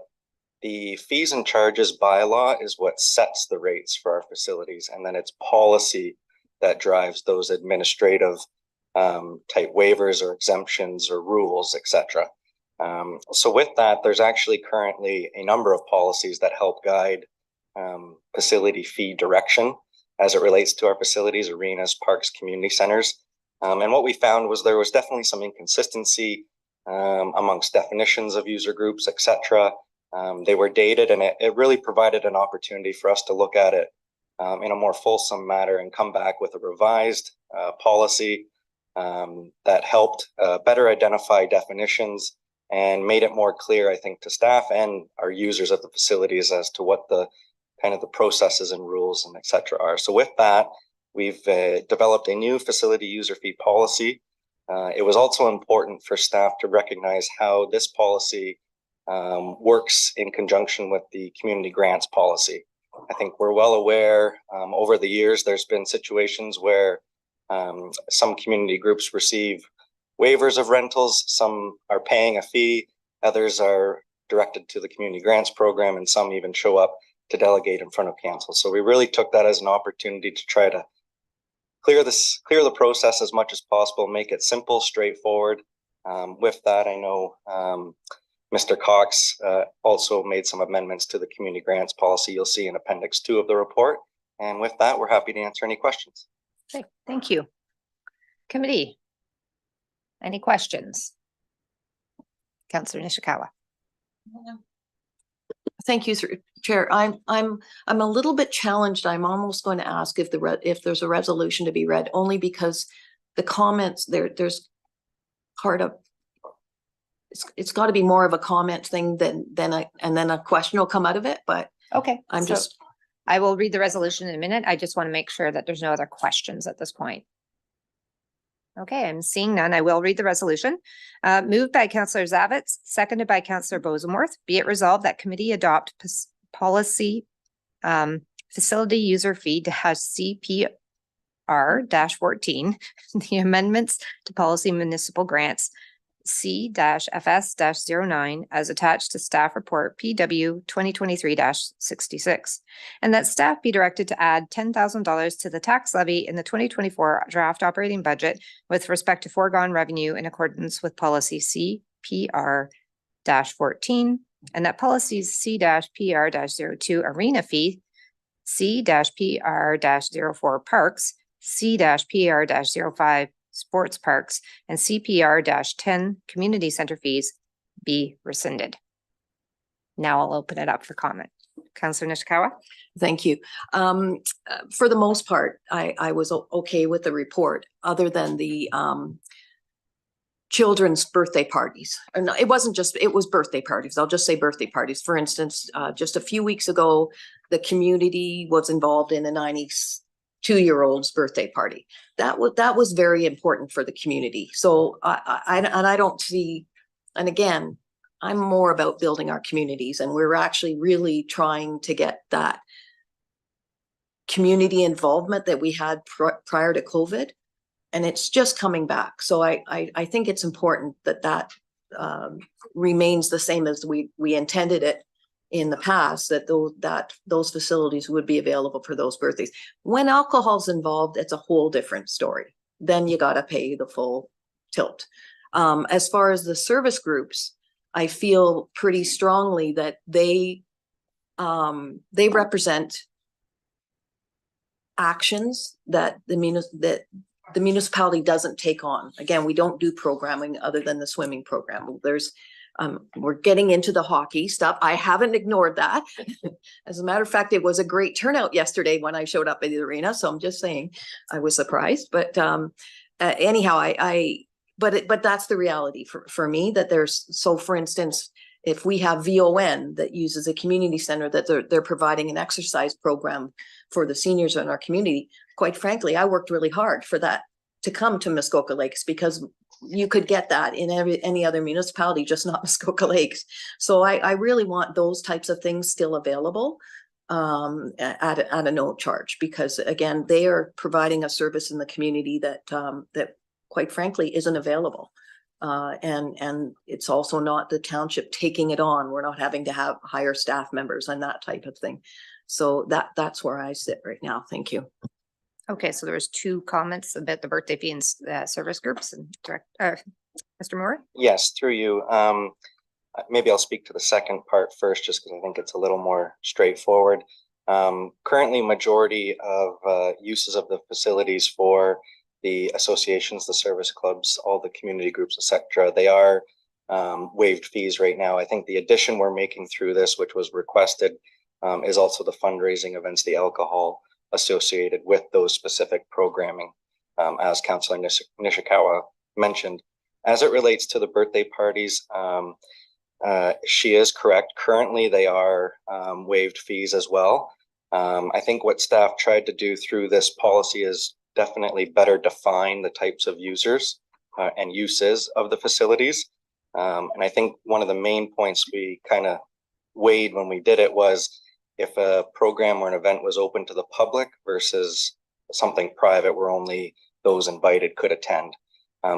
the fees and charges bylaw is what sets the rates for our facilities, and then it's policy that drives those administrative type waivers or exemptions or rules, etc. So with that, there's actually currently a number of policies that help guide facility fee direction as it relates to our facilities, arenas, parks, community centers. And what we found was there was definitely some inconsistency amongst definitions of user groups, etc. They were dated, and it really provided an opportunity for us to look at it in a more fulsome manner and come back with a revised policy that helped better identify definitions and made it more clear, I think, to staff and our users of the facilities as to what the kind of the processes and rules and etc. are. So with that, we've developed a new facility user fee policy. It was also important for staff to recognize how this policy works in conjunction with the community grants policy. I think we're well aware over the years, there's been situations where some community groups receive waivers of rentals, some are paying a fee, Others are directed to the community grants program, and some even show up to delegate in front of council. So we really took that as an opportunity to try to clear the process as much as possible, make it simple, straightforward. With that, I know Mr. Cox also made some amendments to the community grants policy. You'll see in Appendix 2 of the report. And with that, we're happy to answer any questions. Okay, thank you. Committee, any questions? Councillor Nishikawa. Thank you, Chair. I'm a little bit challenged. I'm almost going to ask if there's a resolution to be read, only because the comments there's part of it's got to be more of a comment thing than a question will come out of it. But okay, so I will read the resolution in a minute. I just want to make sure that there's no other questions at this point. Okay, I'm seeing none. I will read the resolution. Moved by Councillor Zavitz, seconded by Councillor Bosenworth. Be it resolved that committee adopt policy facility user fee to have CPR-14, the amendments to policy municipal grants C-FS-09 as attached to staff report PW 2023-66, and that staff be directed to add $10,000 to the tax levy in the 2024 draft operating budget with respect to foregone revenue in accordance with policy CPR-14, and that policies C-PR-02 arena fee, C-PR-04 parks, C-PR-05 sports parks, and CPR-10 community center fees be rescinded. Now I'll open it up for comment. Councillor Nishikawa. Thank you. For the most part, I was okay with the report, other than the children's birthday parties. No, it was birthday parties. I'll just say birthday parties. For instance, just a few weeks ago, the community was involved in a 92-year-old's birthday party. That was very important for the community. So I don't see, and again, I'm more about building our communities, and we're actually really trying to get that community involvement that we had prior to COVID, and it's just coming back. So I think it's important that remains the same as we intended it in the past, that those facilities would be available for those birthdays. When alcohol's involved, it's a whole different story. Then you got to pay the full tilt. As far as the service groups, I feel pretty strongly that they represent actions that the municipality doesn't take on. Again, we don't do programming other than the swimming program. We're getting into the hockey stuff. I haven't ignored that. As a matter of fact, it was a great turnout yesterday when I showed up at the arena. So I'm just saying I was surprised. But anyhow, but that's the reality for me, that so for instance, if we have VON that uses a community center, that they're providing an exercise program for the seniors in our community, quite frankly, I worked really hard for that to come to Muskoka Lakes, because you could get that in any other municipality, just not Muskoka Lakes. So I really want those types of things still available at a no charge, because again, they are providing a service in the community that quite frankly isn't available. And it's also not the township taking it on. We're not having to hire staff members and that type of thing. So that's where I sit right now. Thank you. Okay, so there was two comments about the birthday fee and service groups, and Mr. Moore. Yes, through you. Maybe I'll speak to the second part first, just because I think it's a little more straightforward. Currently, majority of uses of the facilities for the associations, the service clubs, all the community groups, etc., they are waived fees right now. I think the addition we're making through this, which was requested, is also the fundraising events, the alcohol associated with those specific programming, as Councillor Nishikawa mentioned. As it relates to the birthday parties, she is correct. Currently, they are waived fees as well. I think what staff tried to do through this policy is definitely better define the types of users and uses of the facilities. And I think one of the main points we kind of weighed when we did it was if a program or an event was open to the public versus something private where only those invited could attend.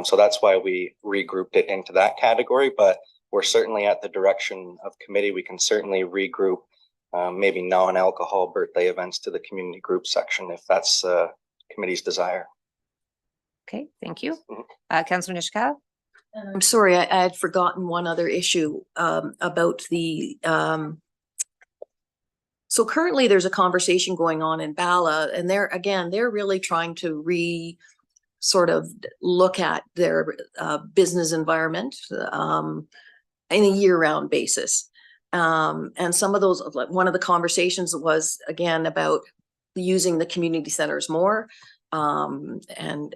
So that's why we regrouped it into that category. But we're certainly at the direction of committee. We can certainly regroup maybe non-alcohol birthday events to the community group section if that's committee's desire. Okay, thank you. Councillor Nishikawa? I'm sorry, I had forgotten one other issue about the so currently there's a conversation going on in Bala, and they're really trying to sort of look at their business environment in a year-round basis. And some of those, like one of the conversations was again about using the community centers more. And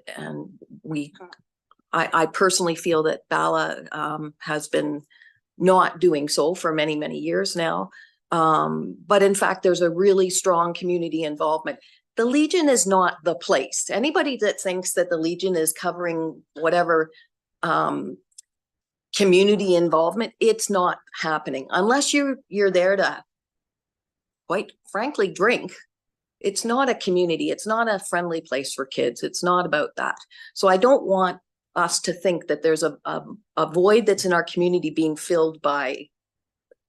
I personally feel that Bala has been not doing so for many, many years now. But in fact, there's a really strong community involvement. The Legion is not the place. Anybody that thinks that the Legion is covering whatever community involvement, it's not happening unless you're there to, quite frankly, drink. It's not a community. It's not a friendly place for kids. It's not about that. So I don't want us to think that there's a void that's in our community being filled by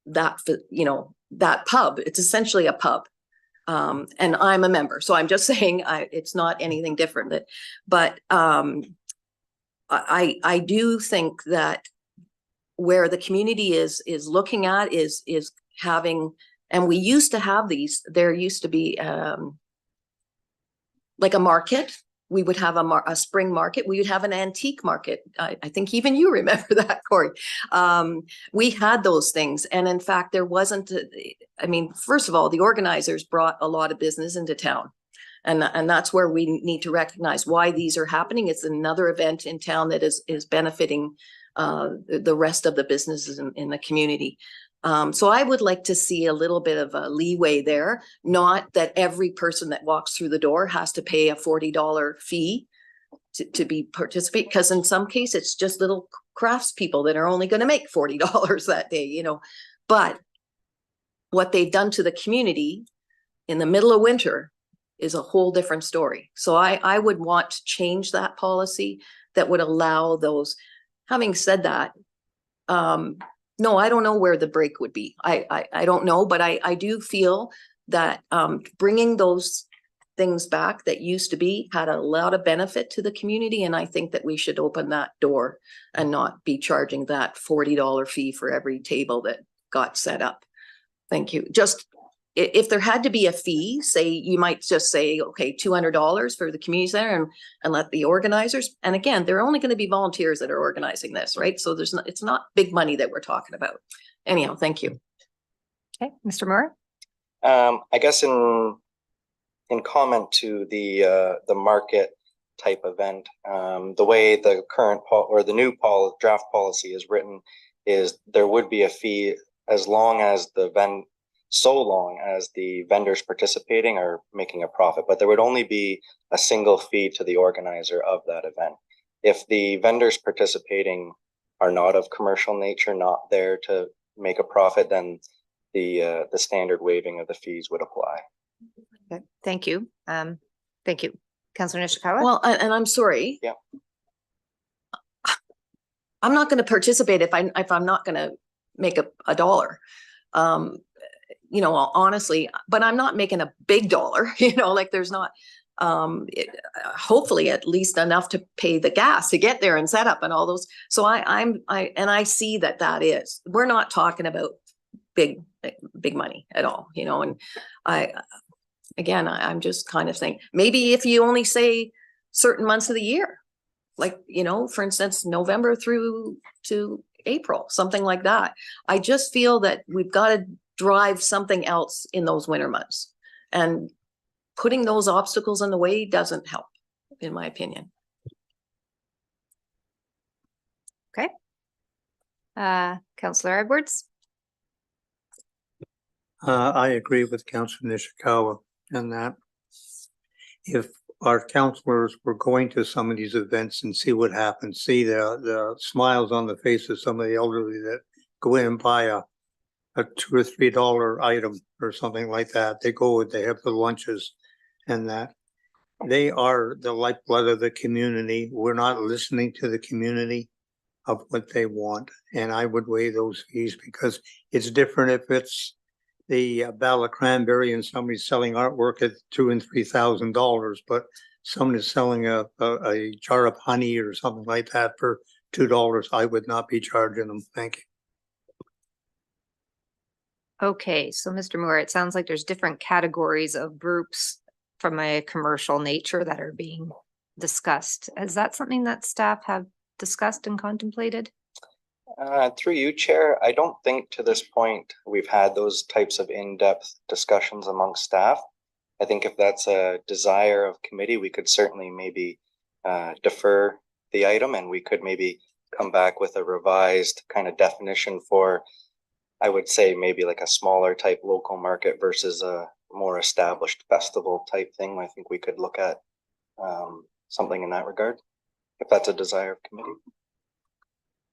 that, that pub. It's essentially a pub. And I'm a member, so I'm just saying it's not anything different. But I do think that where the community is looking at is having, and we used to have these, there used to be like a market. We would have a spring market. We would have an antique market. I think even you remember that, Corey. We had those things. And in fact, there wasn't, first of all, the organizers brought a lot of business into town. And that's where we need to recognize why these are happening. It's another event in town that is benefiting the rest of the businesses in the community. So I would like to see a little bit of a leeway there, not that every person that walks through the door has to pay a $40 fee to participate, because in some cases it's just little craftspeople that are only going to make $40 that day, But what they've done to the community in the middle of winter is a whole different story. So I would want to change that policy that would allow those. Having said that, no, I don't know where the break would be. I don't know, but I do feel that bringing those things back that used to be had a lot of benefit to the community. And I think that we should open that door and not be charging that $40 fee for every table that got set up. Thank you. Just if there had to be a fee, say, you might just say, okay, $200 for the community center and let the organizers, and again, they're only going to be volunteers that are organizing this, right? So it's not big money that we're talking about. Anyhow, thank you. Okay, Mr. Moore. I guess in comment to the market type event, the way the current or the new draft policy is written is there would be a fee as long as so long as the vendors participating are making a profit, but there would only be a single fee to the organizer of that event. If the vendors participating are not of commercial nature, not there to make a profit, then the standard waiving of the fees would apply. Okay, thank you. Thank you. Councillor Nishikawa? Well, and I'm sorry. Yeah. I'm not going to participate if I'm not going to make a dollar. Honestly, but I'm not making a big dollar, like there's not, hopefully at least enough to pay the gas to get there and set up and all those. So I see that is, we're not talking about big money at all, and I'm just kind of saying, maybe if you only say certain months of the year, like, for instance, November through to April, something like that. I just feel that we've got to drive something else in those winter months, and putting those obstacles in the way doesn't help, in my opinion. Okay. Councillor Edwards. I agree with Councillor Nishikawa in that if our councillors were going to some of these events and see what happens, see the smiles on the face of some of the elderly that go in and buy a $2 or $3 item or something like that. They have the lunches, and that they are the lifeblood of the community. We're not listening to the community. of what they want. And I would waive those fees because it's different if it's the Ballot Cranberry and somebody's selling artwork at $2,000 and $3,000, but someone is selling a jar of honey or something like that for $2. I would not be charging them. Thank you. Okay, so Mr. Moore, it sounds like there's different categories of groups from a commercial nature that are being discussed. Is that something that staff have discussed and contemplated? Through you, Chair, I don't think to this point we've had those types of in-depth discussions among staff. I think if that's a desire of committee, we could certainly maybe defer the item and we could maybe come back with a revised kind of definition for, I would say maybe like a smaller type local market versus a more established festival type thing. I think we could look at something in that regard, if that's a desire of committee.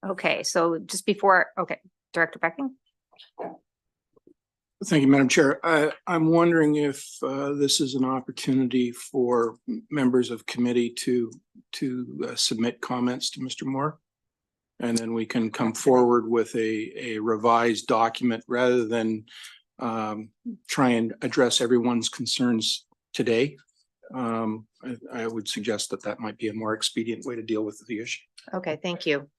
Okay, so just before, okay, Director Becking? Thank you, Madam Chair. I'm wondering if this is an opportunity for members of committee to submit comments to Mr. Moore. And then we can come forward with a revised document rather than try and address everyone's concerns today. I would suggest that might be a more expedient way to deal with the issue. Okay, thank you.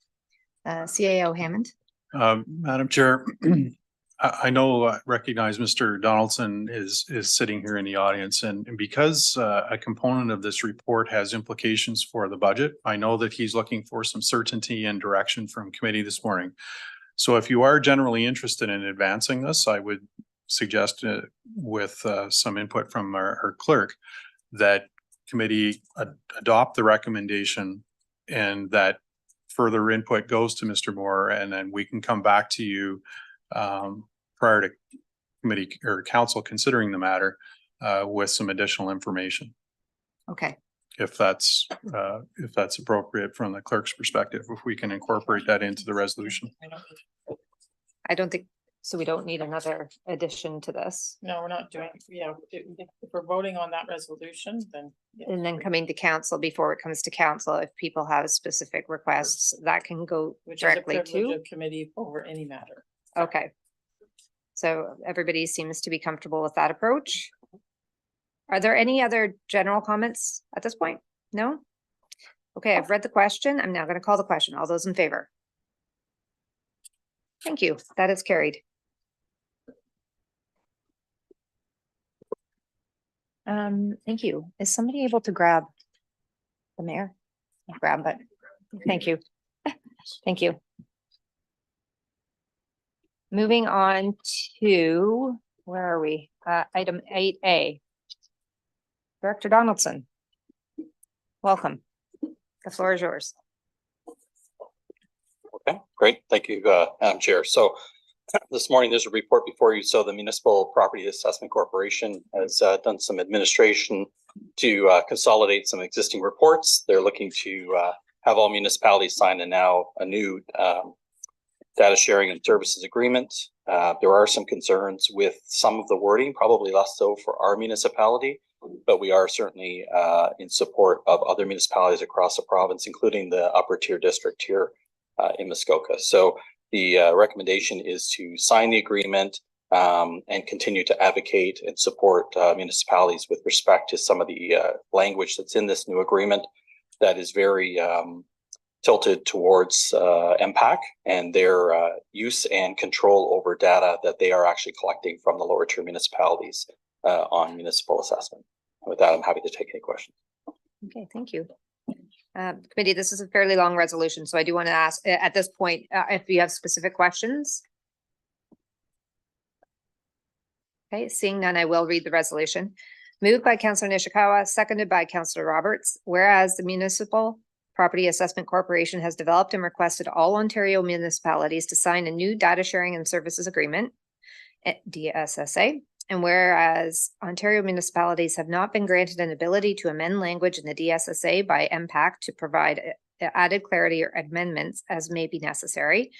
CAO Hammond? Madam Chair, I recognize Mr. Donaldson is sitting here in the audience, and because a component of this report has implications for the budget, I know that he's looking for some certainty and direction from committee this morning. So if you are generally interested in advancing this, I would suggest with some input from our clerk that committee adopt the recommendation and that further input goes to Mr. Moore, and then we can come back to you prior to committee or council considering the matter with some additional information. Okay. If that's appropriate from the clerk's perspective, if we can incorporate that into the resolution. I don't think, so we don't need another addition to this. No, we're not doing, if we're voting on that resolution, then. Yeah. And then coming to council before it comes to council, if people have specific requests, that can go Which is a directly privilege to. of committee over any matter. Okay. So everybody seems to be comfortable with that approach. Are there any other general comments at this point? No? Okay, I've read the question. I'm now going to call the question. All those in favor? Thank you. That is carried. Thank you. Is somebody able to grab the mayor? Grab it. Thank you. Thank you. Moving on to, where are we? Item 8A. Director Donaldson. Welcome. The floor is yours. Okay, great. Thank you, Madam Chair. So this morning, there's a report before you. So the Municipal Property Assessment Corporation has done some administration to consolidate some existing reports. They're looking to have all municipalities sign a new data sharing and services agreement. There are some concerns with some of the wording, probably less so for our municipality, but we are certainly in support of other municipalities across the province, including the upper tier district here in Muskoka. So the recommendation is to sign the agreement and continue to advocate and support municipalities with respect to some of the language that's in this new agreement that is very tilted towards MPAC and their use and control over data that they are actually collecting from the lower tier municipalities on municipal assessment. With that, I'm happy to take any questions. Okay, thank you. Committee, this is a fairly long resolution, so I do want to ask at this point if you have specific questions. Okay, seeing none, I will read the resolution. Moved by Councillor Nishikawa, seconded by Councillor Roberts. Whereas the Municipal Property Assessment Corporation has developed and requested all Ontario municipalities to sign a new data sharing and services agreement, DSSA. And whereas Ontario municipalities have not been granted an ability to amend language in the DSSA by MPAC to provide added clarity or amendments as may be necessary.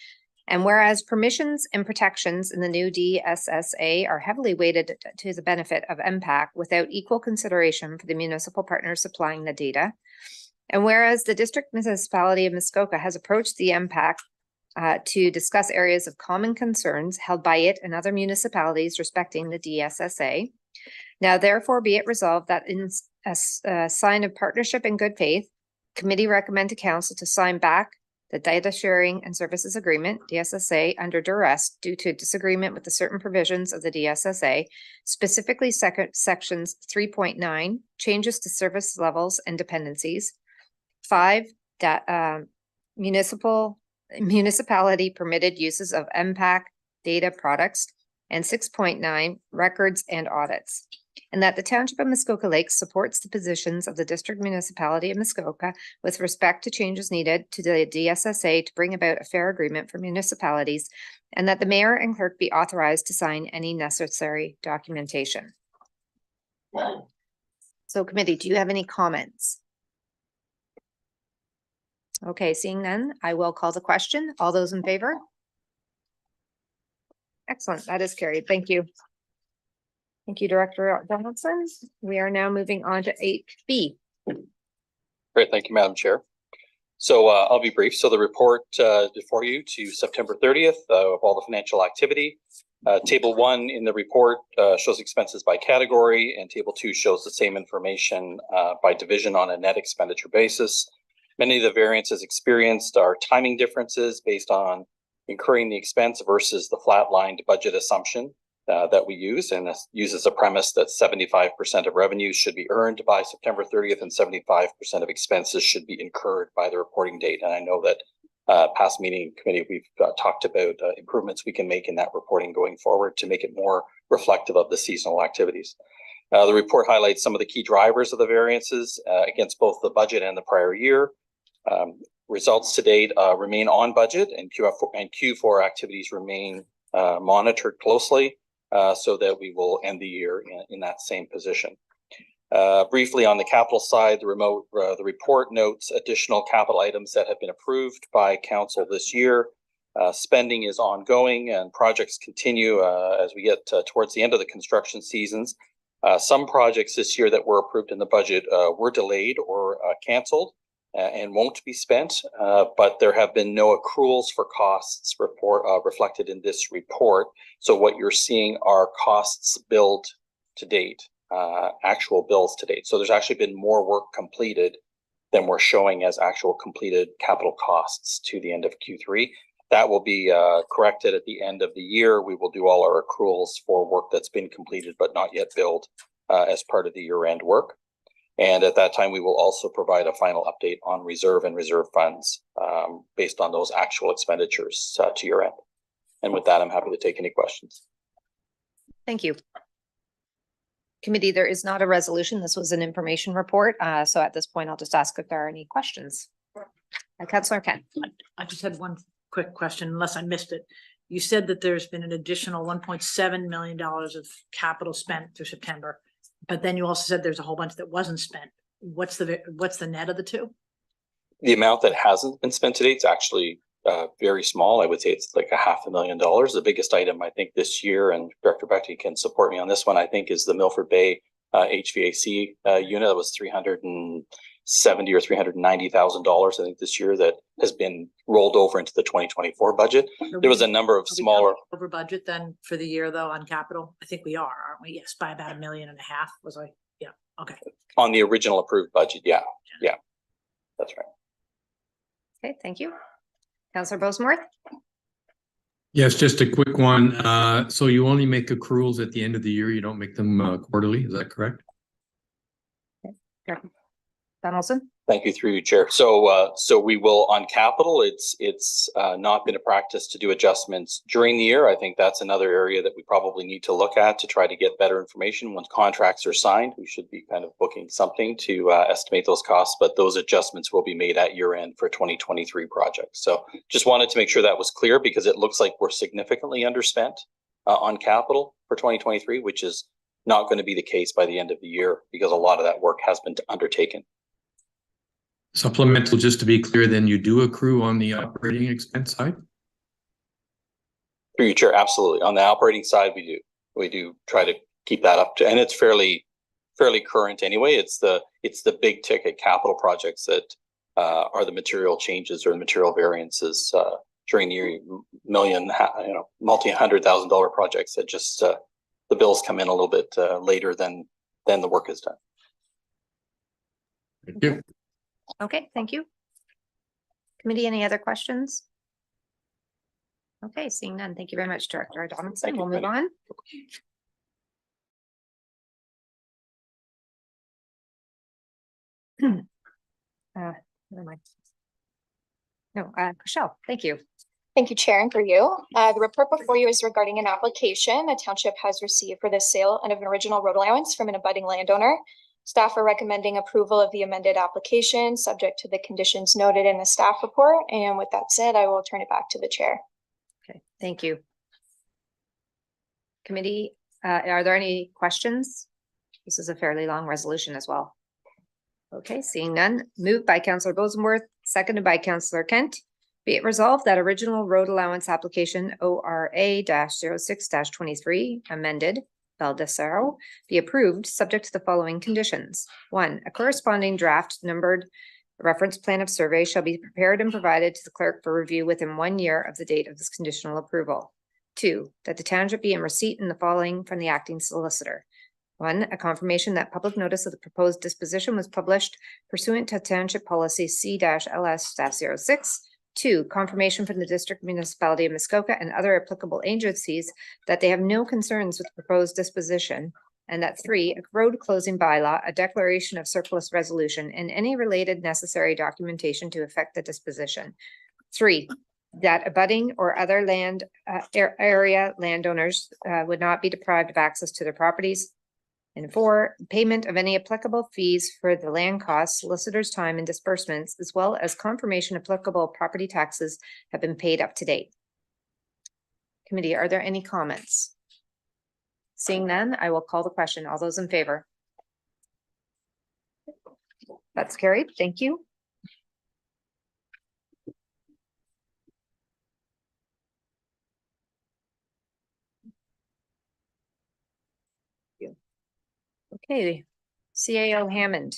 And whereas permissions and protections in the new DSSA are heavily weighted to the benefit of MPAC without equal consideration for the municipal partners supplying the data. And whereas the district municipality of Muskoka has approached the MPAC to discuss areas of common concerns held by it and other municipalities respecting the DSSA. Now therefore be it resolved that in a sign of partnership and good faith, committee recommend to council to sign back the Data Sharing and Services Agreement, DSSA, under duress due to disagreement with the certain provisions of the DSSA, specifically sections 3.9, changes to service levels and dependencies, 5, municipality permitted uses of MPAC data products, and 6.9, records and audits. And that the Township of Muskoka Lakes supports the positions of the District Municipality of Muskoka with respect to changes needed to the DSSA to bring about a fair agreement for municipalities, and that the mayor and clerk be authorized to sign any necessary documentation. So committee, do you have any comments? Okay, seeing none, I will call the question. All those in favor? Excellent, that is carried. Thank you. Thank you, Director Donaldson. We are now moving on to 8B. Great, thank you, Madam Chair. So I'll be brief. So the report before you to September 30th of all the financial activity. Table 1 in the report shows expenses by category, and Table 2 shows the same information by division on a net expenditure basis. Many of the variances experienced are timing differences based on incurring the expense versus the flatlined budget assumption that we use, and this uses a premise that 75% of revenues should be earned by September 30th and 75% of expenses should be incurred by the reporting date. And I know that past meeting committee, we've talked about improvements we can make in that reporting going forward to make it more reflective of the seasonal activities. The report highlights some of the key drivers of the variances against both the budget and the prior year. Results to date remain on budget, and Q4 activities remain monitored closely so that we will end the year in that same position. Briefly on the capital side, the report notes additional capital items that have been approved by council this year. Spending is ongoing and projects continue as we get towards the end of the construction seasons. Some projects this year that were approved in the budget were delayed or canceled and won't be spent, but there have been no accruals for costs reflected in this report. So what you're seeing are costs billed to date, actual bills to date. So there's actually been more work completed than we're showing as actual completed capital costs to the end of Q3. That will be corrected at the end of the year. We will do all our accruals for work that's been completed but not yet billed as part of the year-end work. And at that time, we will also provide a final update on reserve and reserve funds based on those actual expenditures to year end. And with that, I'm happy to take any questions. Thank you. Committee, there is not a resolution. This was an information report. So at this point, I'll just ask if there are any questions. Councillor Ken. I just had one quick question, unless I missed it. You said that there's been an additional $1.7 million of capital spent through September. But then you also said there's a whole bunch that wasn't spent. What's the net of the two? The amount that hasn't been spent to date is actually very small. I would say it's like $500,000. The biggest item I think this year, and Director Becky can support me on this one, I think is the Milford Bay HVAC unit. That was $370,000 or $390,000 I think this year that has been rolled over into the 2024 budget. There was a number of smaller over budget then for the year though on capital. I think we are, aren't we? Yes, by about $1.5 million. Was I? Yeah. Okay. On the original approved budget. Yeah. Yeah. That's right. Okay. Thank you. Councillor Boseworth. Yes, just a quick one. So you only make accruals at the end of the year. You don't make them quarterly. Is that correct? Okay. Donaldson. Thank you, through you, Chair. So we will on capital. It's not been a practice to do adjustments during the year. I think that's another area that we probably need to look at to try to get better information. Once contracts are signed, we should be kind of booking something to estimate those costs, but those adjustments will be made at year end for 2023 projects. So just wanted to make sure that was clear because it looks like we're significantly underspent on capital for 2023, which is not going to be the case by the end of the year because a lot of that work has been undertaken. Supplemental, just to be clear, then you do accrue on the operating expense side? Through you, Chair, absolutely. On the operating side, we do try to keep that up to, and it's fairly fairly current anyway. It's the big ticket capital projects that are the material changes or the material variances during the year, multi-$100,000 projects that just the bills come in a little bit later than the work is done. Thank you. Okay, thank you. Committee, any other questions? Okay, seeing none. Thank you very much, Director Donaldson. We'll move on. Never mind. No, Michelle, thank you. Thank you, Chair, and through you. The report before you is regarding an application a township has received for the sale of an original road allowance from an abutting landowner. Staff are recommending approval of the amended application, subject to the conditions noted in the staff report. And with that said, I will turn it back to the Chair. Okay, thank you. Committee, are there any questions? This is a fairly long resolution as well. Okay, seeing none. Moved by Councillor Bosenworth, seconded by Councillor Kent. Be it resolved that original road allowance application ORA-06-23 amended Valdesaro be approved subject to the following conditions. 1, a corresponding draft numbered reference plan of survey shall be prepared and provided to the clerk for review within 1 year of the date of this conditional approval. 2, that the township be in receipt in the following from the acting solicitor. 1, a confirmation that public notice of the proposed disposition was published pursuant to Township Policy C-LS-06. 2, confirmation from the District Municipality of Muskoka and other applicable agencies that they have no concerns with the proposed disposition. And that 3, a road closing bylaw, a declaration of surplus resolution, and any related necessary documentation to effect the disposition. 3, that abutting or other land area landowners would not be deprived of access to their properties. And 4, payment of any applicable fees for the land costs, solicitor's time and disbursements, as well as confirmation applicable property taxes have been paid up to date. Committee, are there any comments? Seeing none, I will call the question. All those in favor? That's carried. Thank you. Okay, CAO Hammond.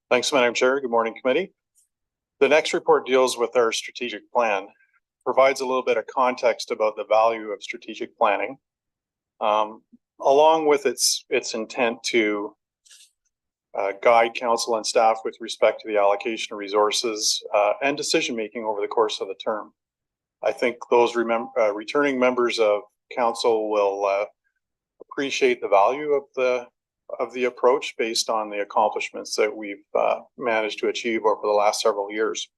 Thanks, Madam Chair. Good morning, committee. The next report deals with our strategic plan, provides a little bit of context about the value of strategic planning, along with its intent to guide council and staff with respect to the allocation of resources and decision-making over the course of the term. I think those returning members of council will appreciate the value of the approach based on the accomplishments that we've managed to achieve over the last several years.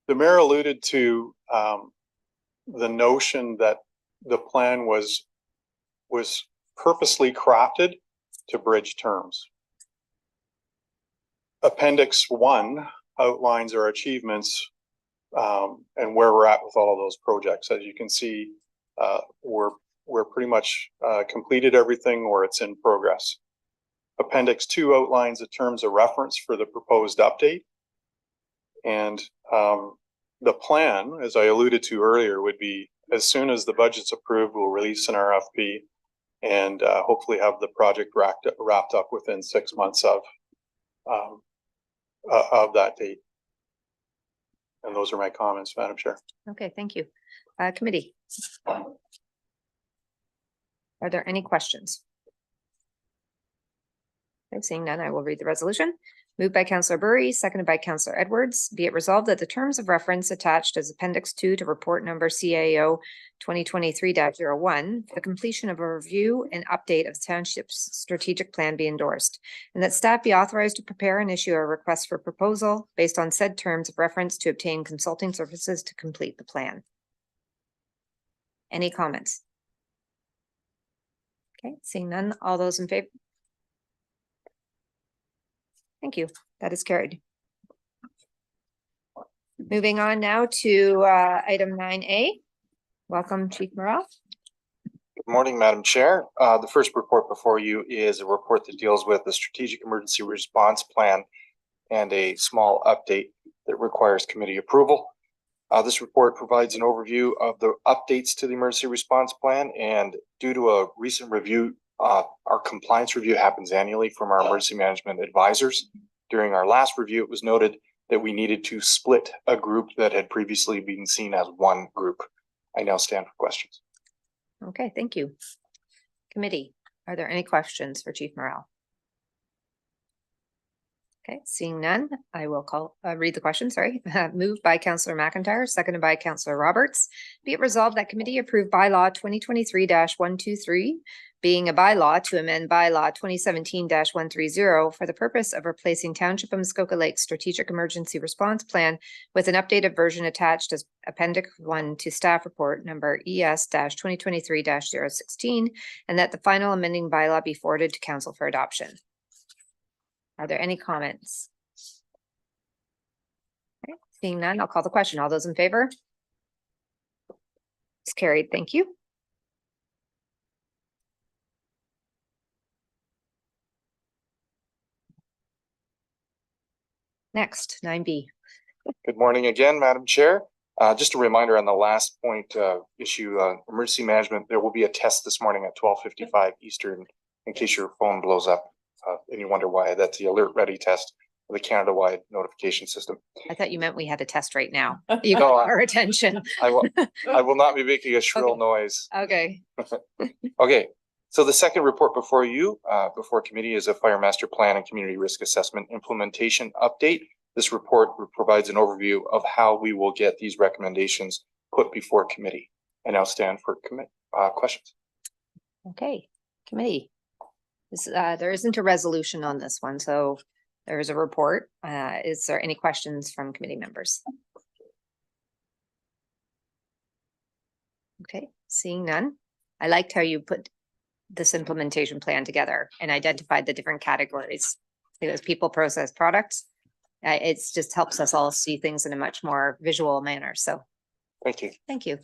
The mayor alluded to the notion that the plan was purposely crafted to bridge terms. Appendix 1 outlines our achievements and where we're at with all of those projects. As you can see, we're pretty much completed everything or it's in progress. Appendix 2 outlines the terms of reference for the proposed update. And the plan, as I alluded to earlier, would be as soon as the budget's approved, we'll release an RFP and hopefully have the project wrapped up within 6 months of that date. And those are my comments, Madam Chair. Okay, thank you. Committee. Are there any questions? Okay, seeing none, I will read the resolution. Moved by Councillor Burry, seconded by Councillor Edwards. Be it resolved that the terms of reference attached as Appendix 2 to report number CAO 2023-01 for the completion of a review and update of the township's strategic plan be endorsed, and that staff be authorized to prepare and issue a request for proposal based on said terms of reference to obtain consulting services to complete the plan. Any comments? Okay, seeing none, all those in favor? Thank you. That is carried. Moving on now to item 9A. Welcome, Chief Morrell. Good morning, Madam Chair. The first report before you is a report that deals with the Strategic Emergency Response Plan and a small update that requires committee approval. This report provides an overview of the updates to the Emergency Response Plan, and due to a recent review our compliance review happens annually from our emergency management advisors. During our last review, it was noted that we needed to split a group that had previously been seen as one group. I now stand for questions. Okay, thank you. Committee, are there any questions for Chief Morrell? Okay, seeing none, I will read the question, sorry. Moved by Councillor McIntyre, seconded by Councillor Roberts. Be it resolved that committee approve bylaw 2023-123, being a bylaw to amend bylaw 2017-130 for the purpose of replacing Township of Muskoka Lakes Strategic Emergency Response Plan with an updated version attached as Appendix 1 to staff report number ES-2023-016, and that the final amending bylaw be forwarded to council for adoption. Are there any comments? Okay, seeing none, I'll call the question. All those in favor? It's carried. Thank you. Next, 9B. Good morning again, Madam Chair. Just a reminder on the last point issue, emergency management, there will be a test this morning at 12:55 Eastern in case your phone blows up. And you wonder why. That's the Alert Ready test of the Canada-wide notification system. I thought you meant we had a test right now. You got our attention. I will not be making a shrill noise. Okay. Okay. So the second report before you, before committee, is a fire master plan and community risk assessment implementation update. This report provides an overview of how we will get these recommendations put before committee. I now stand for questions. Okay, committee. There isn't a resolution on this one, so there is a report. Is there any questions from committee members? Okay, seeing none. I liked how you put this implementation plan together and identified the different categories. It was people, process, products. It's just helps us all see things in a much more visual manner. So thank you. Thank you.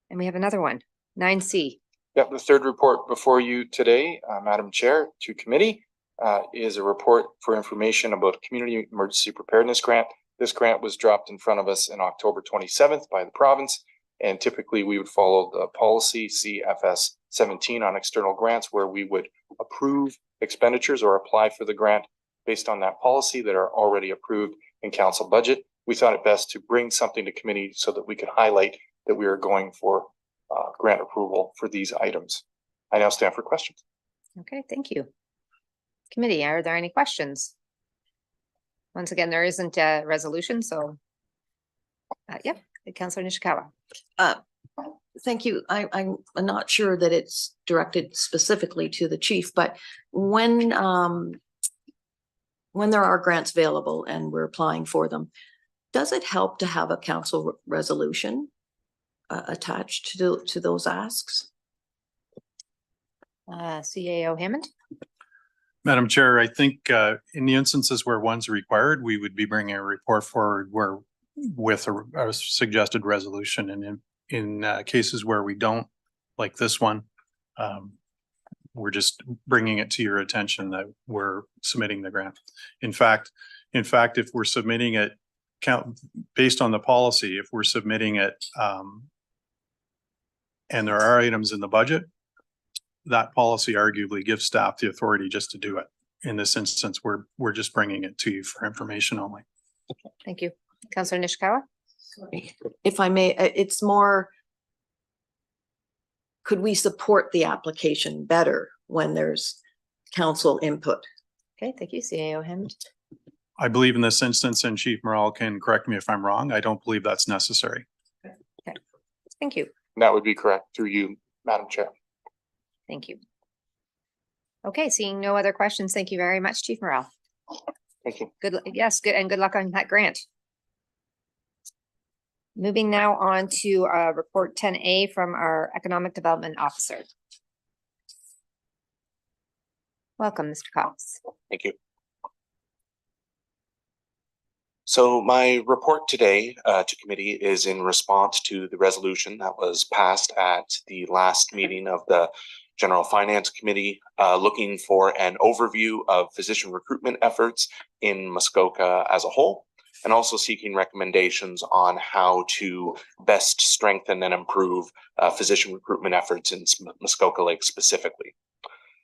And we have another one, 9C. Yep, the third report before you today, Madam Chair, to committee, is a report for information about a community emergency preparedness grant. This grant was dropped in front of us in October 27th by the province, and typically we would follow the policy CFS 17 on external grants, where we would approve expenditures or apply for the grant based on that policy that are already approved in council budget. We thought it best to bring something to committee so that we could highlight that we are going for grant approval for these items. I now stand for questions. Okay, thank you. Committee, are there any questions? Once again, there isn't a resolution, so yep, Councillor Nishikawa. Thank you. I'm not sure that it's directed specifically to the chief, but when there are grants available and we're applying for them, does it help to have a council resolution attached to those asks? CAO Hammond. Madam Chair, I think in the instances where one's required, we would be bringing a report forward with a suggested resolution, and in cases where we don't, like this one, we're just bringing it to your attention that we're submitting the grant. In fact, if we're submitting it based on the policy, if we're submitting it and there are items in the budget, that policy arguably gives staff the authority just to do it. In this instance, we're just bringing it to you for information only. Okay, thank you. Councillor Nishikawa. If I may, it's more, could we support the application better when there's council input? Okay, thank you, CAO Hammond. I believe in this instance, and Chief Morrell can correct me if I'm wrong, I don't believe that's necessary. Okay, thank you. That would be correct through you, Madam Chair. Thank you. Okay, seeing no other questions, thank you very much, Chief Morrell. Thank you. Good luck on that grant. Moving now on to report 10A from our Economic Development Officer. Welcome, Mr. Cox. Thank you. So my report today to committee is in response to the resolution that was passed at the last meeting of the General Finance Committee, looking for an overview of physician recruitment efforts in Muskoka as a whole. and also seeking recommendations on how to best strengthen and improve physician recruitment efforts in Muskoka Lake specifically.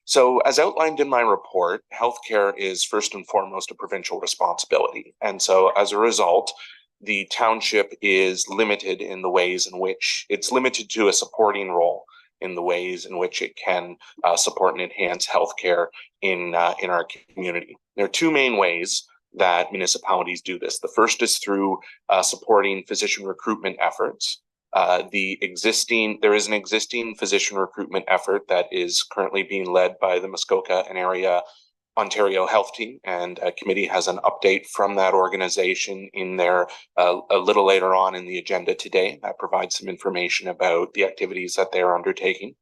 So as outlined in my report, healthcare is first and foremost a provincial responsibility. And so as a result, the township is limited in the ways in which it's limited to a supporting role in the ways in which it can support and enhance healthcare in our community. There are two main ways that municipalities do this. The first is through supporting physician recruitment efforts. There is an existing physician recruitment effort that is currently being led by the Muskoka and area Ontario Health Team, and a committee has an update from that organization in there a little later on in the agenda today that provides some information about the activities that they are undertaking.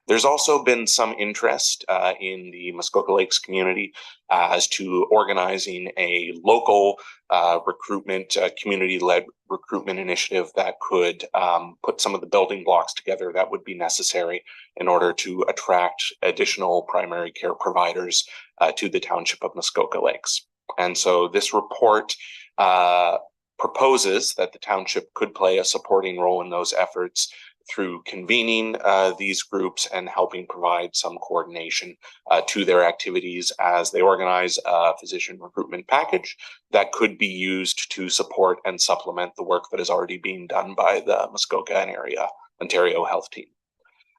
There's also been some interest in the Muskoka Lakes community as to organizing a local recruitment, community-led recruitment initiative that could put some of the building blocks together that would be necessary in order to attract additional primary care providers to the township of Muskoka Lakes. And so this report proposes that the township could play a supporting role in those efforts through convening these groups and helping provide some coordination to their activities as they organize a physician recruitment package that could be used to support and supplement the work that is already being done by the Muskoka and area Ontario Health Team.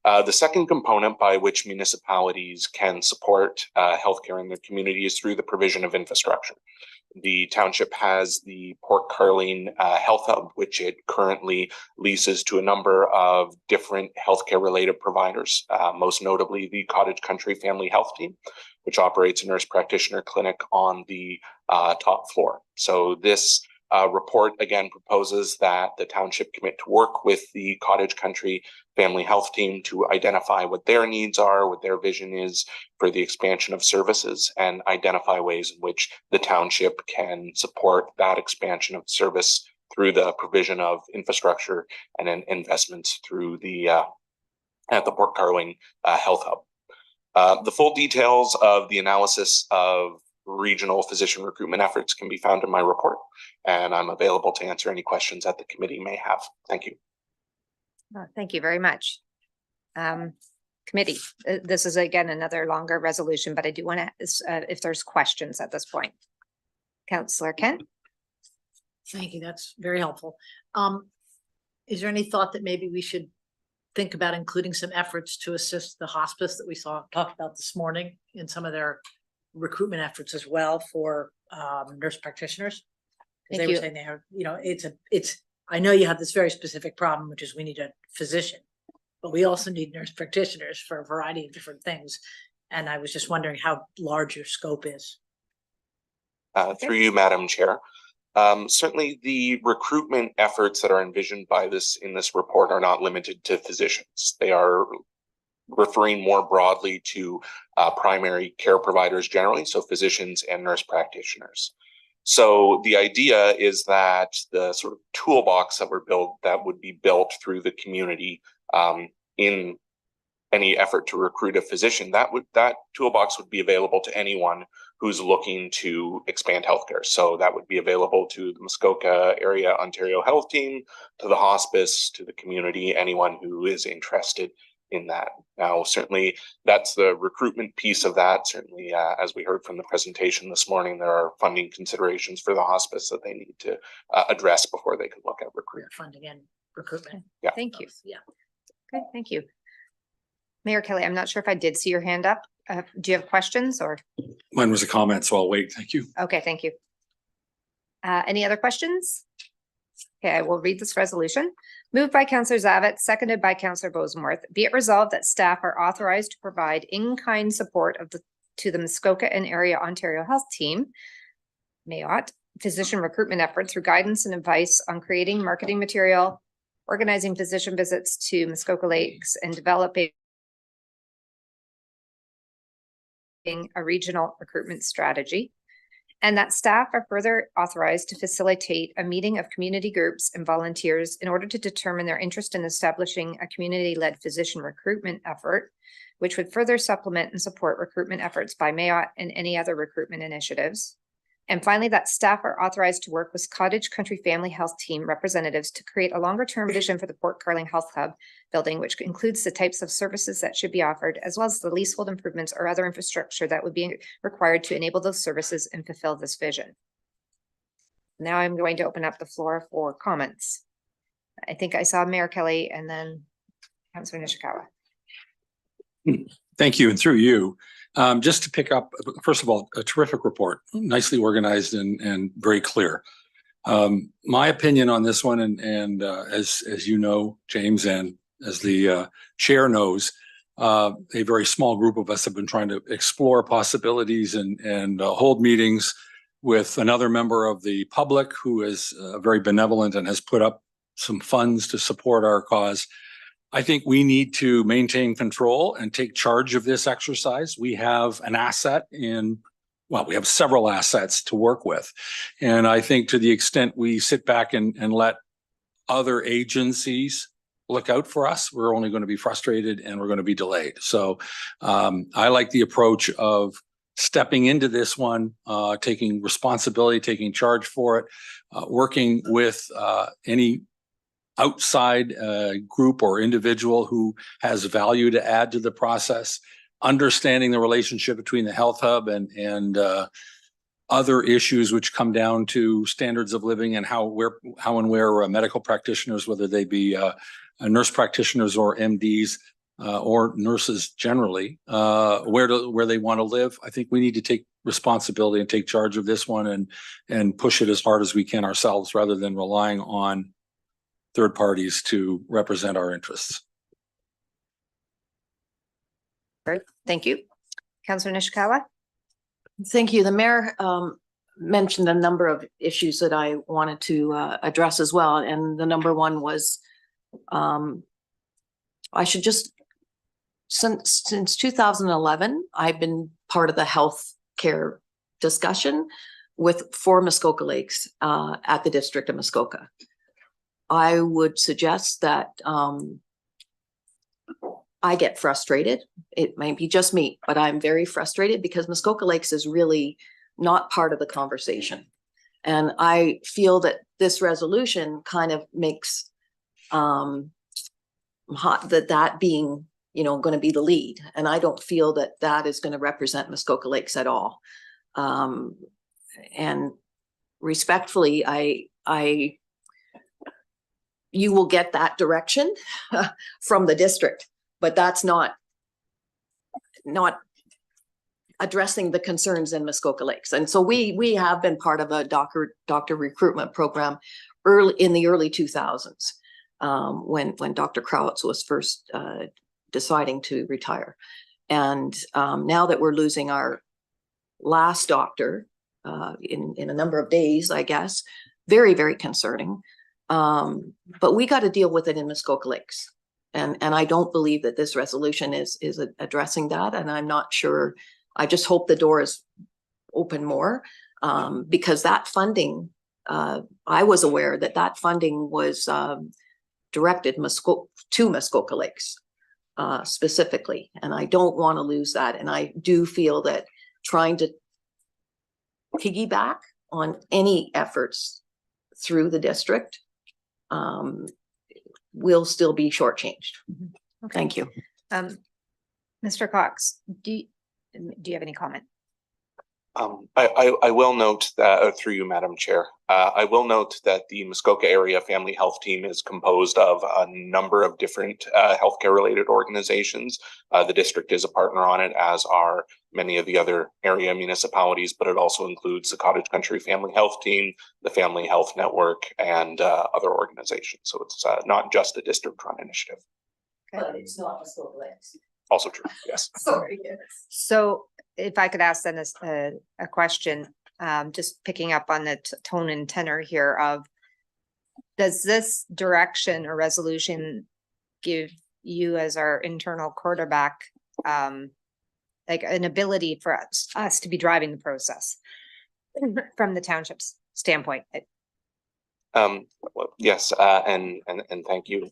The second component by which municipalities can support healthcare in their community is through the provision of infrastructure. The township has the Port Carling Health Hub, which it currently leases to a number of different healthcare related providers, most notably the Cottage Country Family Health Team, which operates a nurse practitioner clinic on the top floor. So this report again proposes that the township commit to work with the Cottage Country Family Health Team to identify what their needs are, what their vision is for the expansion of services, and identify ways in which the township can support that expansion of service through the provision of infrastructure and investments through the at the Port Carling Health Hub. The full details of the analysis of regional physician recruitment efforts can be found in my report, and I'm available to answer any questions that the committee may have. Thank you. Thank you very much. Committee, this is again another longer resolution, but I do want to, if there's questions at this point. Councillor Kent. Thank you. That's very helpful. Is there any thought that maybe we should think about including some efforts to assist the hospice that we talked about this morning in some of their recruitment efforts as well for nurse practitioners? Because they were saying they have, you know, I know you have this very specific problem, which is we need a physician, but we also need nurse practitioners for a variety of different things. And I was just wondering how large your scope is. Through you, Madam Chair. Certainly the recruitment efforts that are envisioned by in this report are not limited to physicians. They are referring more broadly to primary care providers generally, so physicians and nurse practitioners. So the idea is that the sort of toolbox that would be built through the community in any effort to recruit a physician, that toolbox would be available to anyone who's looking to expand healthcare. So that would be available to the Muskoka Area Ontario Health Team, to the hospice, to the community, anyone who is interested in that. Now, certainly that's the recruitment piece of that. Certainly, as we heard from the presentation this morning, there are funding considerations for the hospice that they need to address before they can look at recruitment. Funding and recruitment. Yeah. Thank you. Yeah. Okay, thank you. Mayor Kelley, I'm not sure if I did see your hand up. Do you have questions or? Mine was a comment, so I'll wait. Thank you. Okay, thank you. Any other questions? Okay, I will read this resolution. Moved by Councillor Zavitz, seconded by Councillor Bosenworth. Be it resolved that staff are authorized to provide in-kind support to the Muskoka and Area Ontario Health Team, MAOT, physician recruitment effort through guidance and advice on creating marketing material, organizing physician visits to Muskoka Lakes, and developing a regional recruitment strategy. And that staff are further authorized to facilitate a meeting of community groups and volunteers in order to determine their interest in establishing a community-led physician recruitment effort, which would further supplement and support recruitment efforts by MAOT and any other recruitment initiatives. And finally, that staff are authorized to work with Cottage Country Family Health Team representatives to create a longer-term vision for the Port Carling Health Hub building, which includes the types of services that should be offered, as well as the leasehold improvements or other infrastructure that would be required to enable those services and fulfill this vision. Now I'm going to open up the floor for comments. I think I saw Mayor Kelley and then Councilor Nishikawa. Thank you, and through you. Just to pick up, first of all, a terrific report, nicely organized and very clear. My opinion on this one, and as you know, James, and as the chair knows, a very small group of us have been trying to explore possibilities and hold meetings with another member of the public who is very benevolent and has put up some funds to support our cause. I think we need to maintain control and take charge of this exercise. We have an asset we have several assets to work with. And I think to the extent we sit back and let other agencies look out for us, we're only going to be frustrated and we're going to be delayed. So I like the approach of stepping into this one, taking responsibility, taking charge for it, working with any outside group or individual who has value to add to the process, understanding the relationship between the health hub and other issues which come down to standards of living and how and where medical practitioners, whether they be nurse practitioners or MDs or nurses generally, where they want to live. I think we need to take responsibility and take charge of this one and push it as hard as we can ourselves, rather than relying on third parties to represent our interests. Great, thank you. Councilor Nishikawa? Thank you. The mayor mentioned a number of issues that I wanted to address as well. And the number one was, I should just, since 2011, I've been part of the health care discussion for Muskoka Lakes at the District of Muskoka. I would suggest that I get frustrated. It might be just me, but I'm very frustrated because Muskoka Lakes is really not part of the conversation. And I feel that this resolution kind of makes that being, going to be the lead. And I don't feel that that is going to represent Muskoka Lakes at all. And respectfully, you will get that direction from the district, but that's not addressing the concerns in Muskoka Lakes. And so we have been part of a doctor recruitment program in the early 2000s when Dr. Krautz was first deciding to retire. And now that we're losing our last doctor in a number of days, I guess, very, very concerning. But we got to deal with it in Muskoka Lakes. And I don't believe that this resolution is addressing that. And I'm not sure. I just hope the door is open more because that funding, I was aware that funding was directed to Muskoka Lakes specifically. And I don't want to lose that. And I do feel that trying to piggyback on any efforts through the district will still be shortchanged. Okay. Thank you. Mr. Cox, do you have any comment? I will note that through you, Madam Chair, I will note that the Muskoka Area Family Health Team is composed of a number of different healthcare related organizations. The district is a partner on it, as are many of the other area municipalities, but it also includes the Cottage Country Family Health Team, the Family Health Network, and other organizations. So it's not just a district-run initiative. Okay. But it's not Muskoka Lakes. Also true, yes. Sorry. So if I could ask then a question, just picking up on the tone and tenor here of, does this direction or resolution give you as our internal quarterback, like an ability for us to be driving the process from the township's standpoint? Yes, and thank you.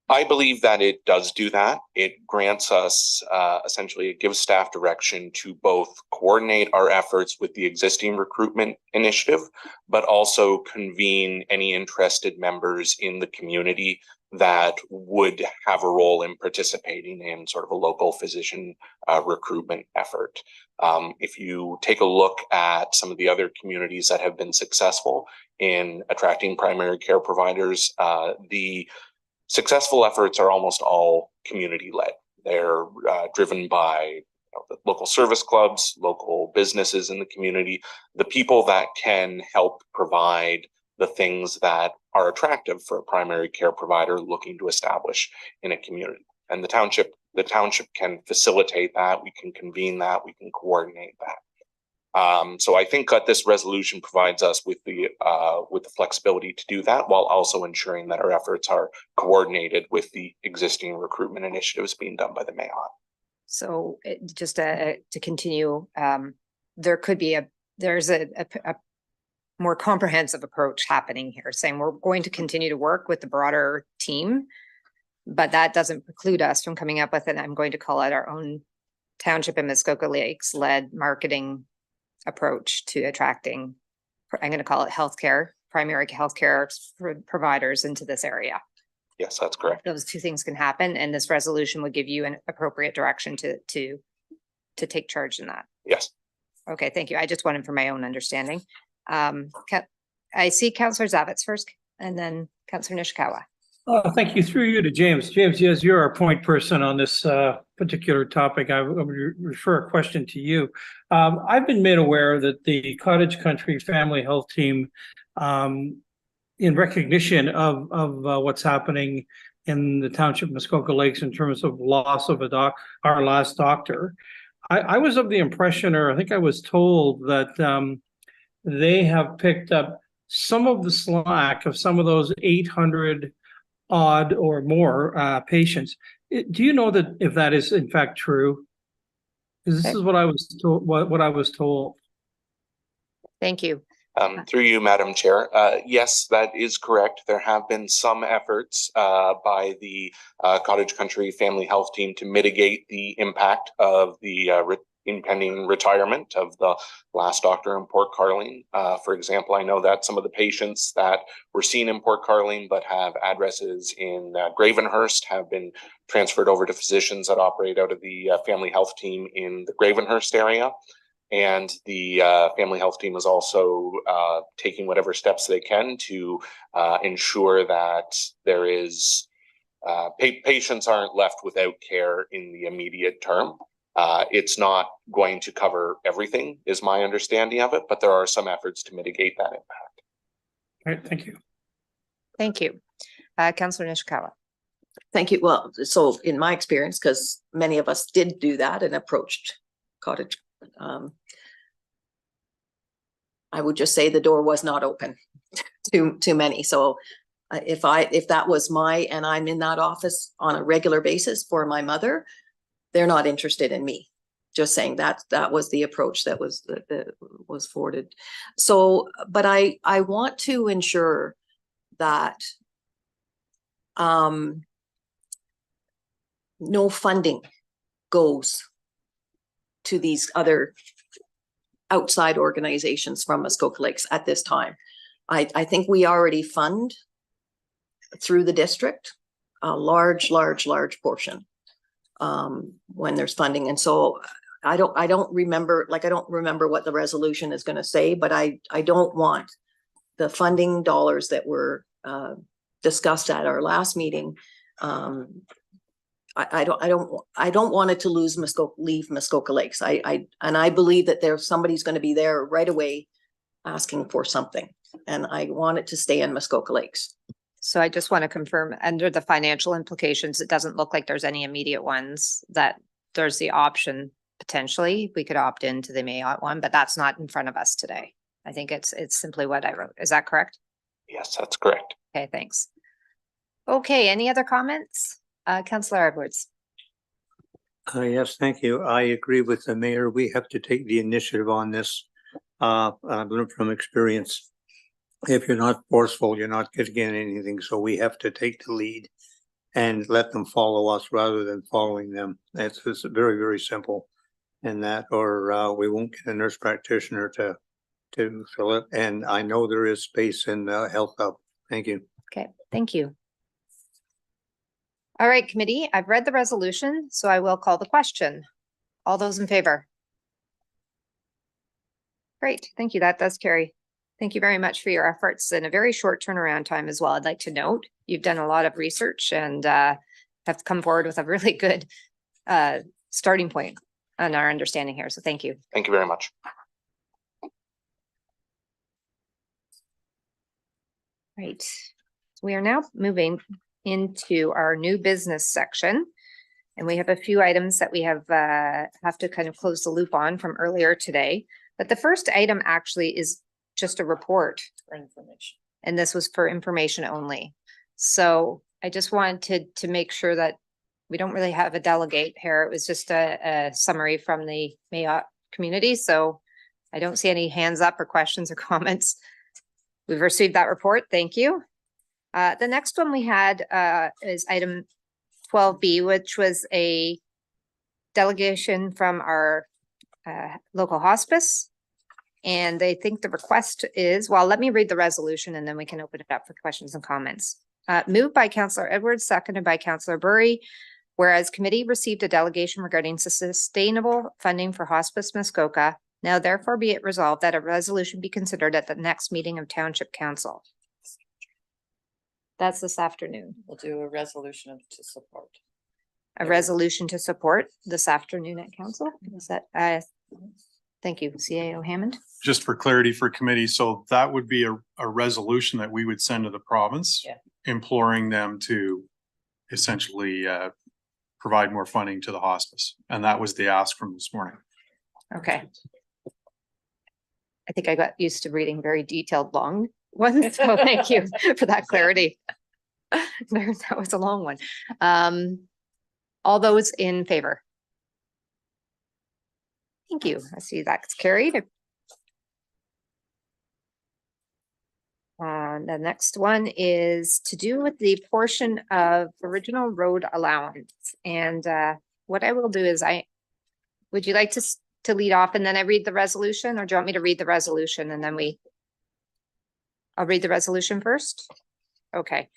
I believe that it does do that. It grants us, essentially, it gives staff direction to both coordinate our efforts with the existing recruitment initiative, but also convene any interested members in the community that would have a role in participating in sort of a local physician recruitment effort. If you take a look at some of the other communities that have been successful in attracting primary care providers, the successful efforts are almost all community-led. They're driven by the local service clubs, local businesses in the community, the people that can help provide the things that are attractive for a primary care provider looking to establish in a community. And the township can facilitate that. We can convene that. We can coordinate that. So I think that this resolution provides us with the flexibility to do that, while also ensuring that our efforts are coordinated with the existing recruitment initiatives being done by the Mazan. So just to continue, there's a more comprehensive approach happening here, saying we're going to continue to work with the broader team, but that doesn't preclude us from coming up with, and I'm going to call it our own Township and Muskoka Lakes led marketing approach to attracting, I'm going to call it healthcare, primary healthcare providers into this area. Yes, that's correct. Those two things can happen, and this resolution would give you an appropriate direction to take charge in that. Yes. Okay, thank you. I just wanted for my own understanding. I see Councillor Zavitz first, and then Councillor Nishikawa. Thank you. Through you to James. James, yes, you're our point person on this particular topic. I would refer a question to you. I've been made aware that the Cottage Country Family Health Team, in recognition of what's happening in the Township of Muskoka Lakes in terms of loss of our last doctor, I was of the impression, or I think I was told that they have picked up some of the slack of some of those 800 odd or more patients. Do you know that if that is in fact true? Because this is what I was told. What I was told. Thank you. Through you, Madam Chair. Yes, that is correct. There have been some efforts by the Cottage Country Family Health Team to mitigate the impact of the impending retirement of the last doctor in Port Carling. For example, I know that some of the patients that were seen in Port Carling but have addresses in Gravenhurst have been transferred over to physicians that operate out of the family health team in the Gravenhurst area. And the family health team is also taking whatever steps they can to ensure that there is patients aren't left without care in the immediate term. It's not going to cover everything, is my understanding of it, but there are some efforts to mitigate that impact. All right, thank you. Thank you. Councillor Nishikawa. Thank you. Well, so in my experience, because many of us did do that and approached Cottage, I would just say the door was not open to many. So if that was and I'm in that office on a regular basis for my mother, they're not interested in me. Just saying that was the approach that was forwarded. So, but I want to ensure that no funding goes to these other outside organizations from Muskoka Lakes at this time. I think we already fund through the district a large portion when there's funding. And so I don't remember what the resolution is going to say, but I don't want the funding dollars that were discussed at our last meeting. I don't want it to leave Muskoka Lakes. I believe that somebody's going to be there right away asking for something, and I want it to stay in Muskoka Lakes. So I just want to confirm, under the financial implications, it doesn't look like there's any immediate ones, that there's the option, potentially, we could opt into the Mayotte one, but that's not in front of us today. I think it's simply what I wrote. Is that correct? Yes, that's correct. Okay, thanks. Okay, any other comments? Councillor Edwards. Yes, thank you. I agree with the mayor. We have to take the initiative on this. I've learned from experience. If you're not forceful, you're not getting anything. So we have to take the lead and let them follow us rather than following them. It's very, very simple in that, or we won't get a nurse practitioner to fill it. And I know there is space in the health hub. Thank you. Okay, thank you. All right, committee, I've read the resolution, so I will call the question. All those in favor? Great, thank you. That does carry. Thank you very much for your efforts in a very short turnaround time as well. I'd like to note you've done a lot of research and have come forward with a really good starting point on our understanding here. So thank you. Thank you very much. Right. So we are now moving into our new business section. And we have a few items that we have to kind of close the loop on from earlier today. But the first item actually is just a report. For information. And this was for information only. So I just wanted to make sure that we don't really have a delegate here. It was just a summary from the Mayotte community. So I don't see any hands up or questions or comments. We've received that report. Thank you. The next one we had is item 12B, which was a delegation from our local hospice. And I think the request is, well, let me read the resolution and then we can open it up for questions and comments. Moved by Councillor Edwards, seconded by Councillor Burry. Whereas committee received a delegation regarding sustainable funding for Hospice Muskoka. Now therefore be it resolved that a resolution be considered at the next meeting of Township Council. That's this afternoon. We'll do a resolution to support. A resolution to support this afternoon at council. Is that, thank you, CAO Hammond. Just for clarity for committee, so that would be a resolution that we would send to the province, imploring them to essentially provide more funding to the hospice. And that was the ask from this morning. Okay. I think I got used to reading very detailed long ones, so thank you for that clarity. That was a long one. All those in favor? Thank you. I see that's carried. The next one is to do with the portion of original road allowance. And what I will do is would you like to lead off and then I read the resolution, or do you want me to read the resolution and then I'll read the resolution first? Okay.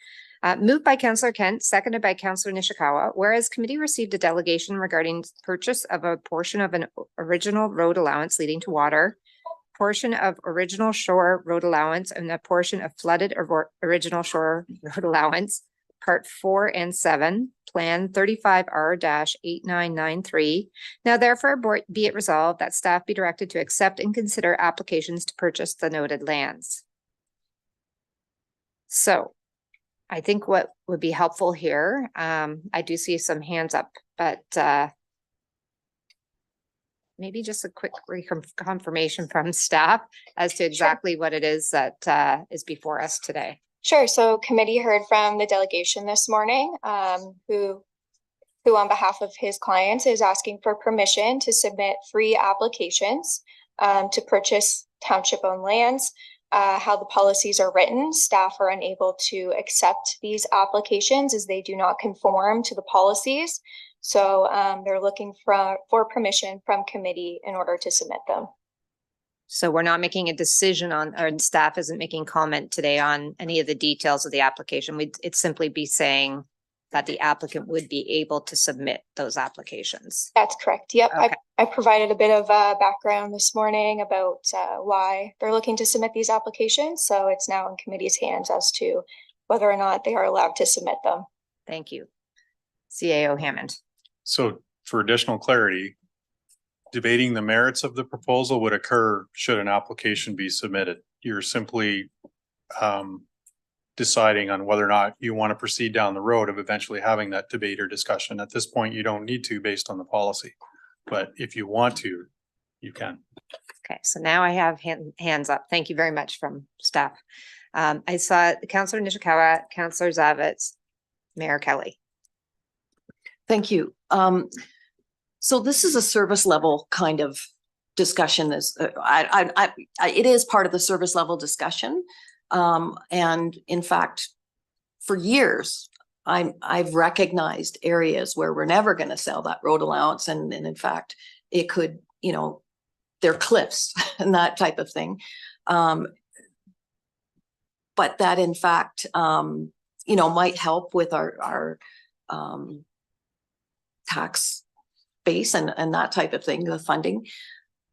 Moved by Councillor Kent, seconded by Councillor Nishikawa, whereas committee received a delegation regarding purchase of a portion of an original road allowance leading to water, portion of original shore road allowance, and a portion of flooded original shore road allowance, part 4 and 7, plan 35R-8993. Now therefore be it resolved that staff be directed to accept and consider applications to purchase the noted lands. So I think what would be helpful here, I do see some hands up, but maybe just a quick confirmation from staff as to exactly what it is that is before us today. Sure. So committee heard from the delegation this morning, who on behalf of his clients is asking for permission to submit 3 applications to purchase township-owned lands. How the policies are written, staff are unable to accept these applications as they do not conform to the policies. So they're looking for permission from committee in order to submit them. So we're not making a decision on, or staff isn't making comment today on any of the details of the application. It'd simply be saying that the applicant would be able to submit those applications. That's correct. Yep. Okay. I provided a bit of background this morning about why they're looking to submit these applications. So it's now in committee's hands as to whether or not they are allowed to submit them. Thank you. CAO Hammond. So for additional clarity, debating the merits of the proposal would occur should an application be submitted. You're simply deciding on whether or not you want to proceed down the road of eventually having that debate or discussion. At this point, you don't need to based on the policy, but if you want to, you can. Okay, so now I have hands up. Thank you very much from staff. I saw Councillor Nishikawa, Councillor Zavitz, Mayor Kelley. Thank you. So this is a service level kind of discussion. It is part of the service level discussion. And in fact, for years, I've recognized areas where we're never going to sell that road allowance. And in fact, it could, you know, they're cliffs and that type of thing. But that in fact, you know, might help with our tax base and that type of thing, the funding.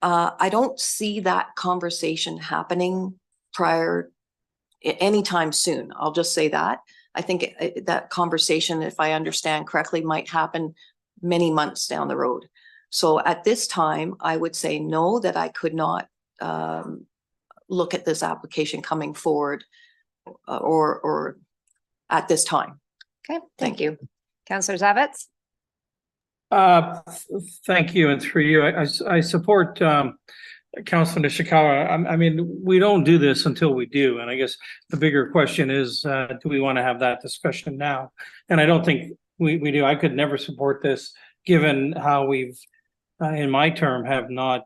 I don't see that conversation happening anytime soon. I'll just say that. I think that conversation, if I understand correctly, might happen many months down the road. So at this time, I would say no, that I could not look at this application coming forward or at this time. Okay, thank you. Councillor Zavitz? Thank you, and through you, I support Councilor Nishikawa. I mean, we don't do this until we do, and I guess the bigger question is, do we want to have that discussion now? And I don't think we do. I could never support this, given how we've, in my term, have not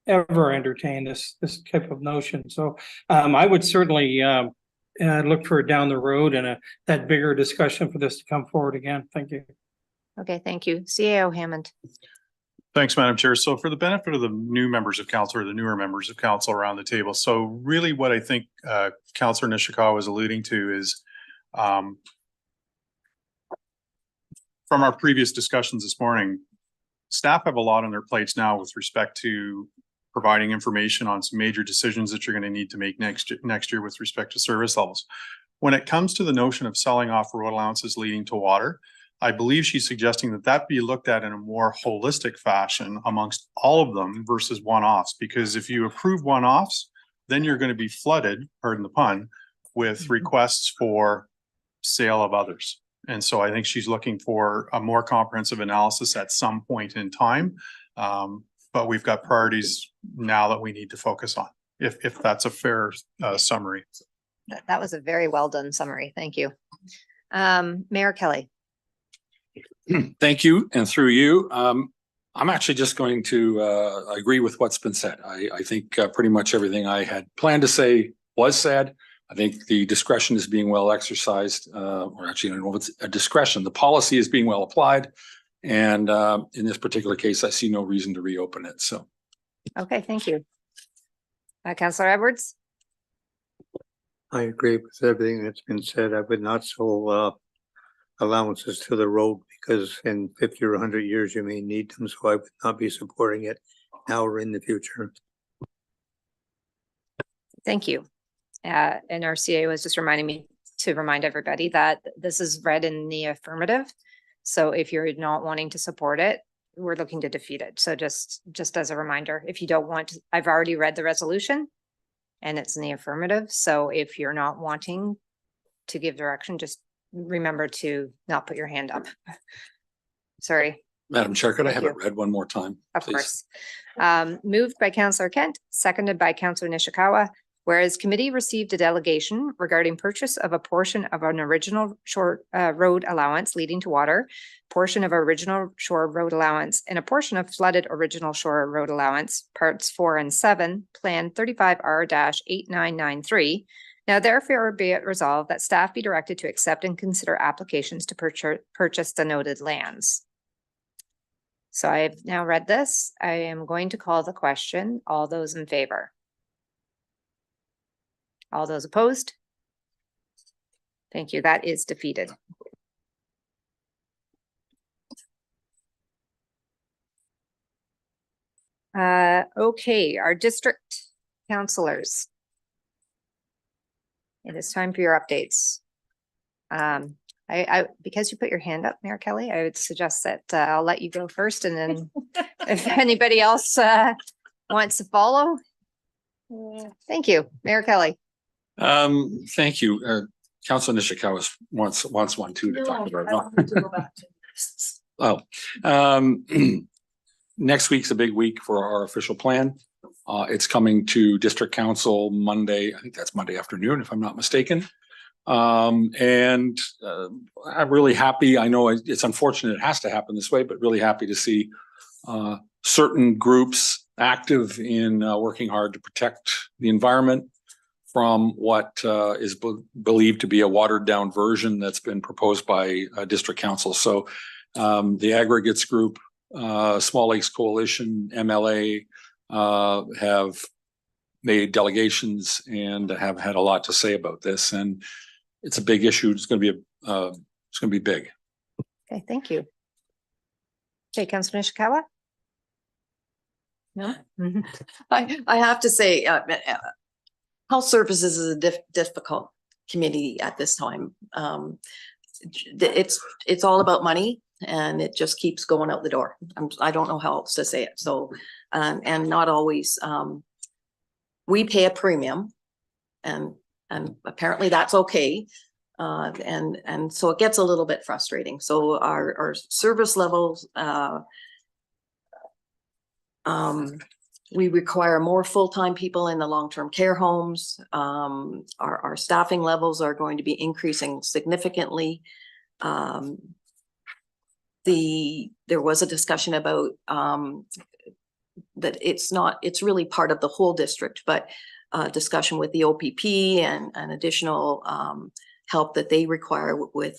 ever entertained this type of notion. So I would certainly look for it down the road and that bigger discussion for this to come forward again. Thank you. Okay, thank you. CAO Hammond. Thanks, Madam Chair. So for the benefit of the new members of council or the newer members of council around the table, so really what I think Councillor Nishikawa was alluding to is from our previous discussions this morning, staff have a lot on their plates now with respect to providing information on some major decisions that you're going to need to make next year with respect to service levels. When it comes to the notion of selling off road allowances leading to water, I believe she's suggesting that that be looked at in a more holistic fashion amongst all of them versus one-offs, because if you approve one-offs, then you're going to be flooded, pardon the pun, with requests for sale of others. And so I think she's looking for a more comprehensive analysis at some point in time. But we've got priorities now that we need to focus on, if that's a fair summary. That was a very well done summary. Thank you. Mayor Kelley. Thank you. And through you, I'm actually just going to agree with what's been said. I think pretty much everything I had planned to say was said. I think the discretion is being well exercised, or actually, I don't know if it's a discretion. The policy is being well applied. And in this particular case, I see no reason to reopen it. So. Okay, thank you. Councillor Edwards? I agree with everything that's been said. I would not sell allowances to the road because in 50 or 100 years you may need them. So I would not be supporting it now or in the future. Thank you. And our CA was just reminding me to remind everybody that this is read in the affirmative. So if you're not wanting to support it, we're looking to defeat it. So just as a reminder, if you don't want to, I've already read the resolution and it's in the affirmative. So if you're not wanting to give direction, just remember to not put your hand up. Sorry. Madam Chair, could I have Thank it read one more time? Of please? course. Moved by Councillor Kent, seconded by Councillor Nishikawa. Whereas committee received a delegation regarding purchase of a portion of an original Shore Road Allowance leading to water, portion of original Shore Road Allowance, and a portion of flooded original Shore Road Allowance, parts 4 and 7, Plan 35R-8993. Now therefore be it resolved that staff be directed to accept and consider applications to purchase the noted lands. So I have now read this. I am going to call the question. All those in favor? All those opposed? Thank you. That is defeated. Okay, our district councilors. It is time for your updates. Because you put your hand up, Mayor Kelley, I would suggest that I'll let you go first, and then if anybody else wants to follow. Thank you, Mayor Kelley. Thank you. Councilor Nishikawa wants one too to talk about. Next week's a big week for our official plan. It's coming to district council Monday. I think that's Monday afternoon, if I'm not mistaken. And I'm really happy. I know it's unfortunate it has to happen this way, but really happy to see certain groups active in working hard to protect the environment from what is believed to be a watered down version that's been proposed by district council. So the aggregates group, Small Lakes Coalition, MLA have made delegations and have had a lot to say about this. And it's a big issue. It's going to be big. Okay, thank you. Okay, Councilor Nishikawa? No? I have to say, health services is a difficult committee at this time. It's all about money, and it just keeps going out the door. I don't know how else to say it. So, and not always. We pay a premium, and apparently that's okay. And so it gets a little bit frustrating. So our service levels, we require more full-time people in the long-term care homes. Our staffing levels are going to be increasing significantly. There was a discussion about that it's really part of the whole district, but discussion with the OPP and additional help that they require with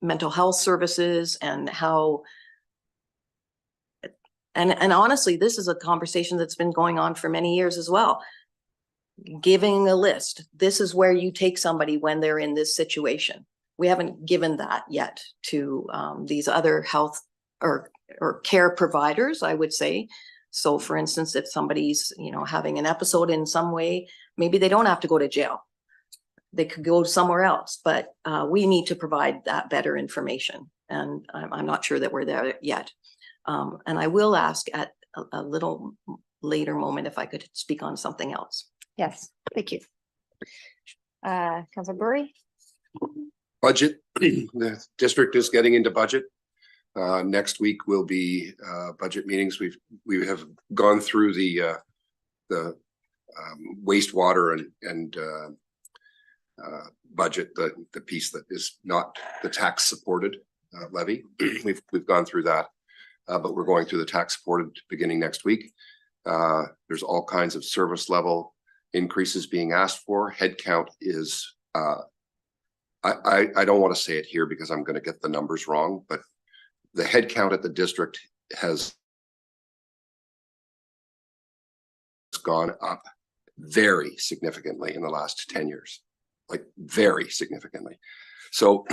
mental health services and how. And honestly, this is a conversation that's been going on for many years as well. Giving a list, this is where you take somebody when they're in this situation. We haven't given that yet to these other health or care providers, I would say. So for instance, if somebody's, having an episode in some way, maybe they don't have to go to jail. They could go somewhere else, but we need to provide that better information. And I'm not sure that we're there yet. And I will ask at a little later moment if I could speak on something else. Yes, thank you. Councilor Burry? Budget. The district is getting into budget. Next week will be budget meetings. We have gone through the wastewater and budget, the piece that is not the tax supported levy. We've gone through that. But we're going through the tax supported beginning next week. There's all kinds of service level increases being asked for. Headcount is, I don't want to say it here because I'm going to get the numbers wrong, but the headcount at the district has gone up very significantly in the last 10 years, like very significantly. So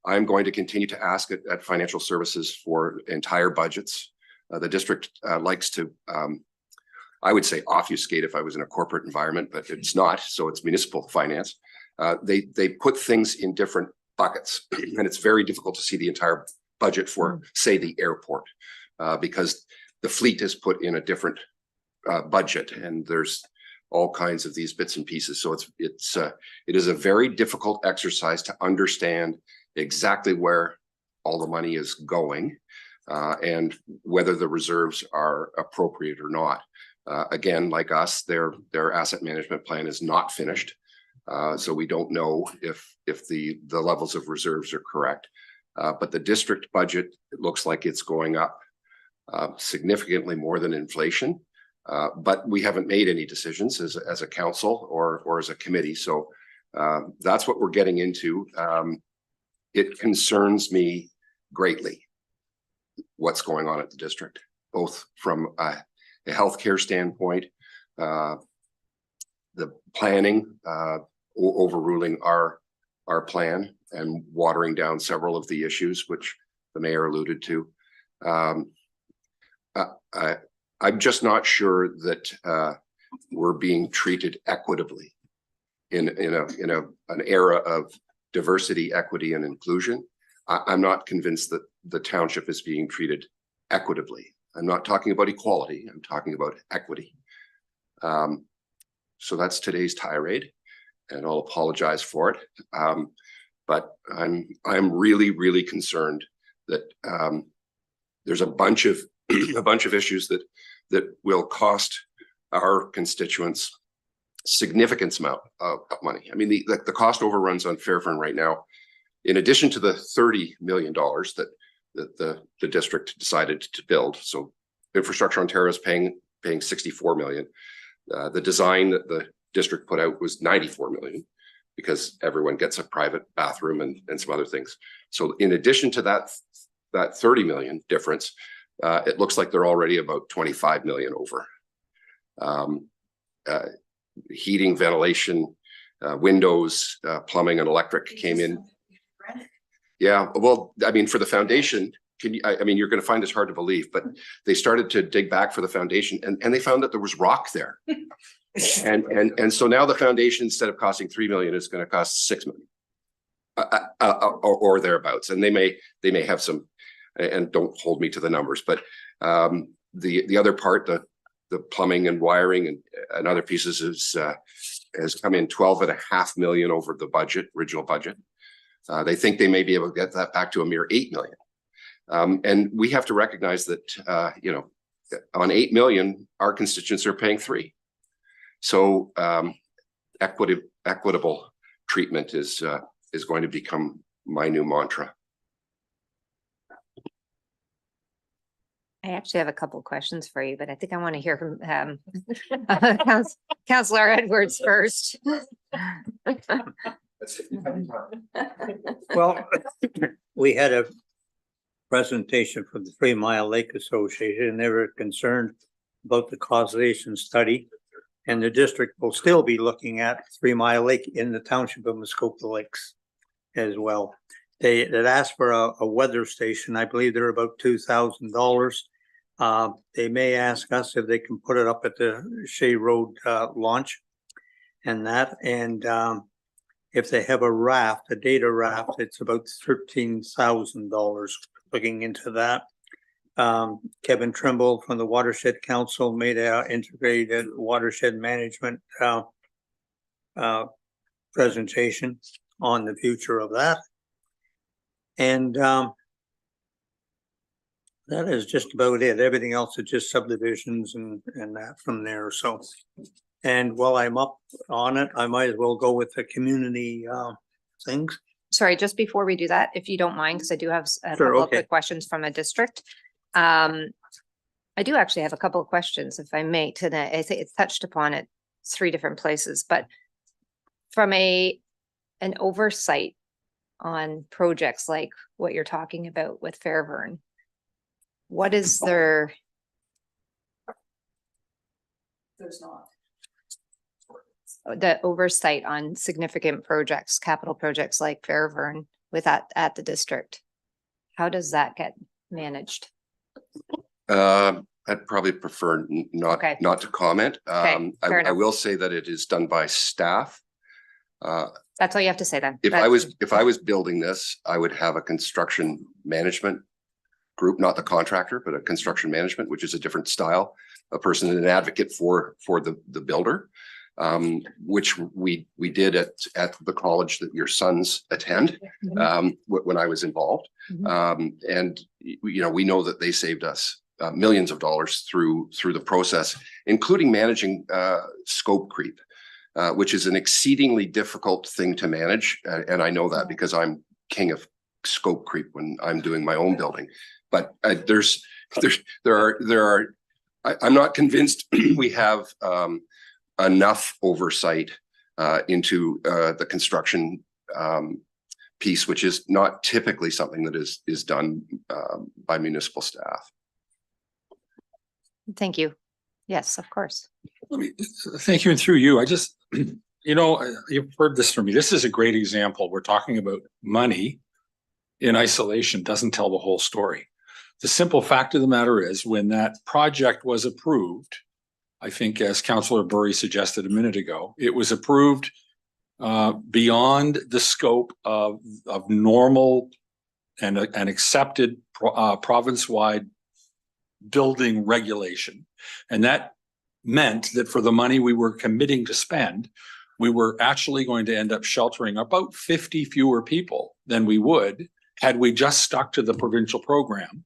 I'm going to continue to ask at financial services for entire budgets. The district likes to, I would say obfuscate if I was in a corporate environment, but it's not. So it's municipal finance. They put things in different buckets, and it's very difficult to see the entire budget for, say, the airport, because the fleet is put in a different budget, and there's all kinds of these bits and pieces. So it is a very difficult exercise to understand exactly where all the money is going and whether the reserves are appropriate or not. Again, like us, their asset management plan is not finished. So we don't know if the levels of reserves are correct. But the district budget, it looks like it's going up significantly more than inflation. But we haven't made any decisions as a council or as a committee. So that's what we're getting into. It concerns me greatly what's going on at the district, both from a healthcare standpoint, the planning, overruling our plan and watering down several of the issues which the mayor alluded to. I'm just not sure that we're being treated equitably in an era of diversity, equity, and inclusion. I'm not convinced that the township is being treated equitably. I'm not talking about equality. I'm talking about equity. So that's today's tirade, and I'll apologize for it. But I'm really, really concerned that there's a bunch of issues that will cost our constituents significant amount of money. I mean, the cost overruns on Fairburn right now, in addition to the $30 million that the district decided to build. So Infrastructure Ontario is paying $64 million. The design that district put out was 94 million because everyone gets a private bathroom and some other things. So in addition to that 30 million difference, it looks like they're already about 25 million over. Heating, ventilation, windows, plumbing and electric came in. Yeah, well, I mean, for the foundation, I mean, you're going to find this hard to believe, but they started to dig back for the foundation and they found that there was rock there. And so now the foundation, instead of costing 3 million, is going to cost 6 million or thereabouts. And they may have some, and don't hold me to the numbers, but the other part, the plumbing and wiring and other pieces has come in 12.5 million over the original budget. They think they may be able to get that back to a mere 8 million. And we have to recognize that, you know, on 8 million, our constituents are paying 3. So equitable treatment is going to become my new mantra. I actually have a couple of questions for you, but I think I want to hear from Councillor Edwards first. Well, we had a presentation from the 3 Mile Lake Association, and they were concerned about the causation study. And the district will still be looking at 3 Mile Lake in the township of Muskoka Lakes as well. They had asked for a weather station. I believe they're about $2,000. They may ask us if they can put it up at the Shore Road launch and that. And if they have a raft, a data raft, it's about $13,000 looking into that. Kevin Trimble from the Watershed Council made an integrated watershed management presentation on the future of that. And that is just about it. Everything else is just subdivisions and that from there. So, and while I'm up on it, I might as well go with the community things. Sorry, just before we do that, if you don't mind, because I do have a Sure, couple of okay. quick questions from a district. I do actually have a couple of questions, if I may, today. I think it's touched upon at 3 different places, but from an oversight on projects like what you're talking about with Fairburn, what is their? There's not. The oversight on significant projects, capital projects like Fairburn with at the district. How does that get managed? I'd probably prefer not to comment. Okay, fair I enough. will say that it is done by staff. That's all you have to say then. If I was building this, I would have a construction management group, not the contractor, but a construction management, which is a different style, a person and an advocate for the builder, which we did at the college that your sons attend when I was involved. And you know, we know that they saved us millions of dollars through the process, including managing scope creep, which is an exceedingly difficult thing to manage. And I know that because I'm king of scope creep when I'm doing my own building. But there are. I'm not convinced we have enough oversight into the construction piece, which is not typically something that is done by municipal staff. Thank you. Yes, of course. Thank you. And through you, I just, you know, you've heard this from me. This is a great example. We're talking about money in isolation doesn't tell the whole story. The simple fact of the matter is when that project was approved, I think as Councillor Burry suggested a minute ago, it was approved beyond the scope of normal and accepted province-wide building regulation. And that meant that for the money we were committing to spend, we were actually going to end up sheltering about 50 fewer people than we would had we just stuck to the provincial program.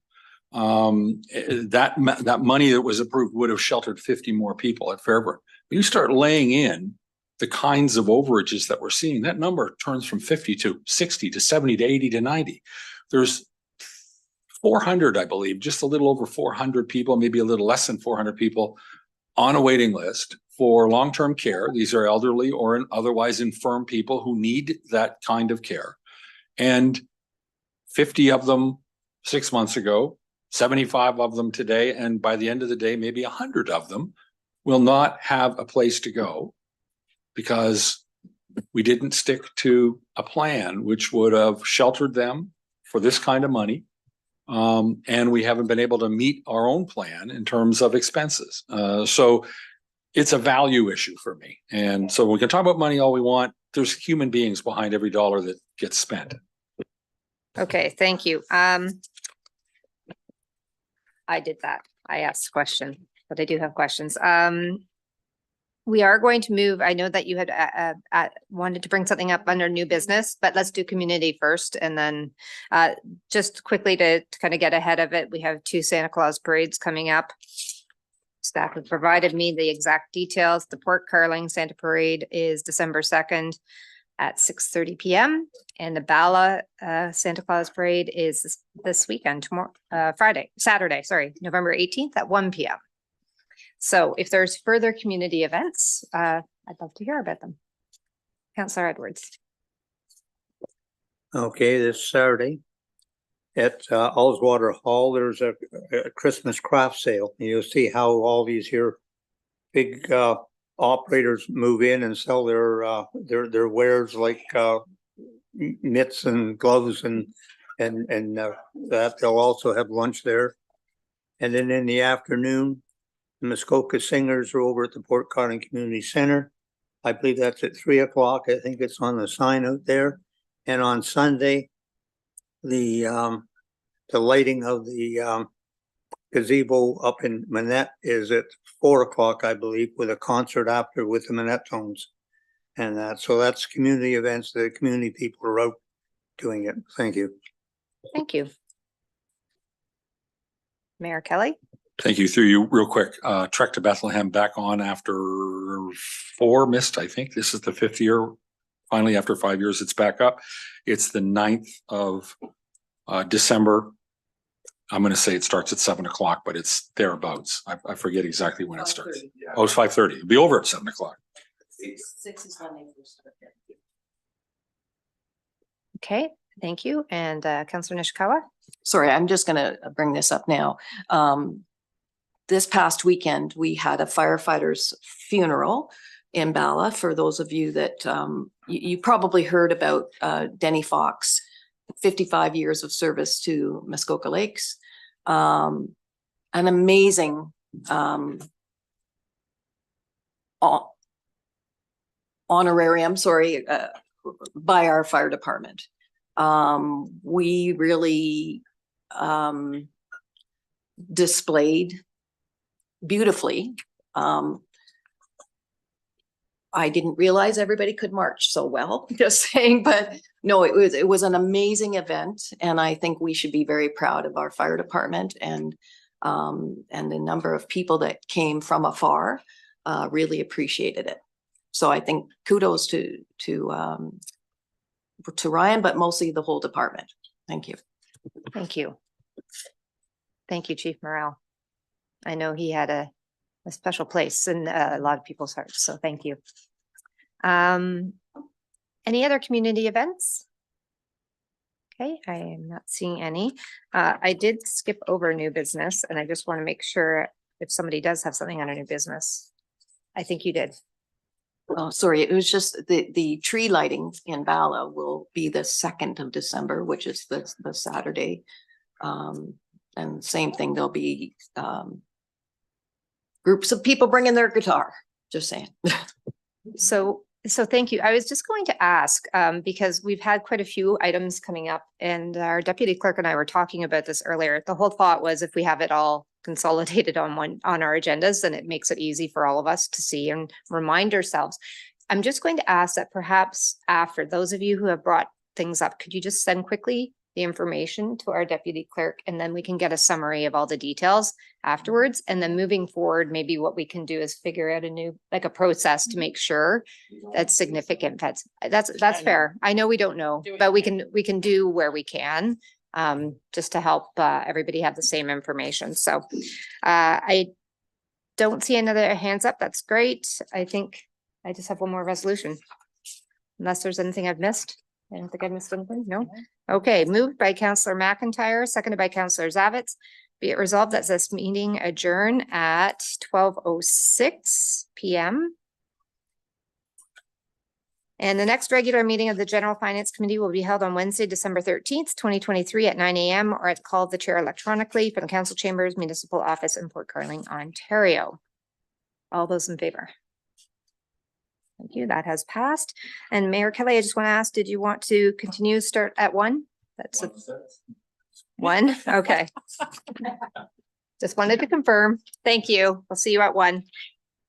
That money that was approved would have sheltered 50 more people at Fairburn. When you start laying in the kinds of overages that we're seeing, that number turns from 50 to 60 to 70 to 80 to 90. There's 400, I believe, just a little over 400 people, maybe a little less than 400 people on a waiting list for long-term care. These are elderly or otherwise infirm people who need that kind of care. And 50 of them 6 months ago, 75 of them today, and by the end of the day, maybe 100 of them will not have a place to go because we didn't stick to a plan which would have sheltered them for this kind of money. And we haven't been able to meet our own plan in terms of expenses. So it's a value issue for me. And so we can talk about money all we want. There's human beings behind every dollar that gets spent. Okay, thank you. I did that. I asked a question, but I do have questions. We are going to move. I know that you had wanted to bring something up under new business, but let's do community first. And then just quickly to kind of get ahead of it, we have 2 Santa Claus parades coming up. Staff have provided me the exact details. The Port Carling Santa Parade is December 2nd at 6:30 p.m. And the Bala Santa Claus Parade is this weekend, tomorrow, Saturday, November 18th at 1 p.m. So if there's further community events, I'd love to hear about them. Councillor Edwards. Okay, this Saturday at Allswater Hall, there's a Christmas craft sale. You'll see how all these here big operators move in and sell their wares like mitts and gloves and that. They'll also have lunch there. And then in the afternoon, the Muskoka Singers are over at the Port Carling Community Center. I believe that's at 3 o'clock. I think it's on the sign out there. And on Sunday, the lighting of the gazebo up in Manette is at 4 o'clock, I believe, with a concert after with the Manette Tones. And so that's community events. The community people are out doing it. Thank you. Thank you. Mayor Kelley. Thank you. Through you real quick. Trek to Bethlehem back on after 4 missed, I think. This is the 5th year. Finally, after 5 years, it's back up. It's the 9th of December. I'm going to say it starts at 7 o'clock, but it's thereabouts. I forget exactly when it starts. Oh, it's 5:30. It'll be over at 7 o'clock. 6 is when they first start. Okay, thank you. And Councillor Nishikawa. Sorry, I'm just gonna bring this up now. This past weekend, we had a firefighter's funeral in Bala. For those of you that you probably heard about Denny Fox, 55 years of service to Muskoka Lakes. An amazing honorarium, by our fire department. We really displayed beautifully. I didn't realize everybody could march so well, just saying, but no, it was an amazing event. And I think we should be very proud of our fire department and the number of people that came from afar really appreciated it. So I think kudos to Ryan, but mostly the whole department. Thank you. Thank you. Thank you, Chief Morrell. I know he had a special place in a lot of people's hearts, so thank you. Any other community events? Okay, I am not seeing any. I did skip over new business, and I just want to make sure if somebody does have something under new business. I think you did. Oh, sorry, it was just the tree lighting in Bala will be the 2nd of December, which is the Saturday. And same thing, there'll be groups of people bringing their guitar, just saying. So thank you. I was just going to ask, because we've had quite a few items coming up and our deputy clerk and I were talking about this earlier. The whole thought was if we have it all consolidated on our agendas, then it makes it easy for all of us to see and remind ourselves. I'm just going to ask that perhaps after those of you who have brought things up, could you just send quickly the information to our deputy clerk, and then we can get a summary of all the details afterwards. And then moving forward, maybe what we can do is figure out a process to make sure that's significant. That's fair. I know we don't know, but we can do where we can, just to help everybody have the same information. So I don't see another hands up. That's great. I think I just have one more resolution. Unless there's anything I've missed. I don't think I missed anything. No. Okay, moved by Councillor McIntyre, seconded by Councillor Zavitz. Be it resolved that this meeting adjourn at 12:06 p.m. And the next regular meeting of the General Finance Committee will be held on Wednesday, December 13th, 2023 at 9 a.m. or at call of the chair electronically from the Council Chambers Municipal Office in Port Carling, Ontario. All those in favor? Thank you. That has passed. And Mayor Kelley, I just want to ask, did you want to continue start at 1? That's one. Okay. Just wanted to confirm. Thank you. I'll see you at 1.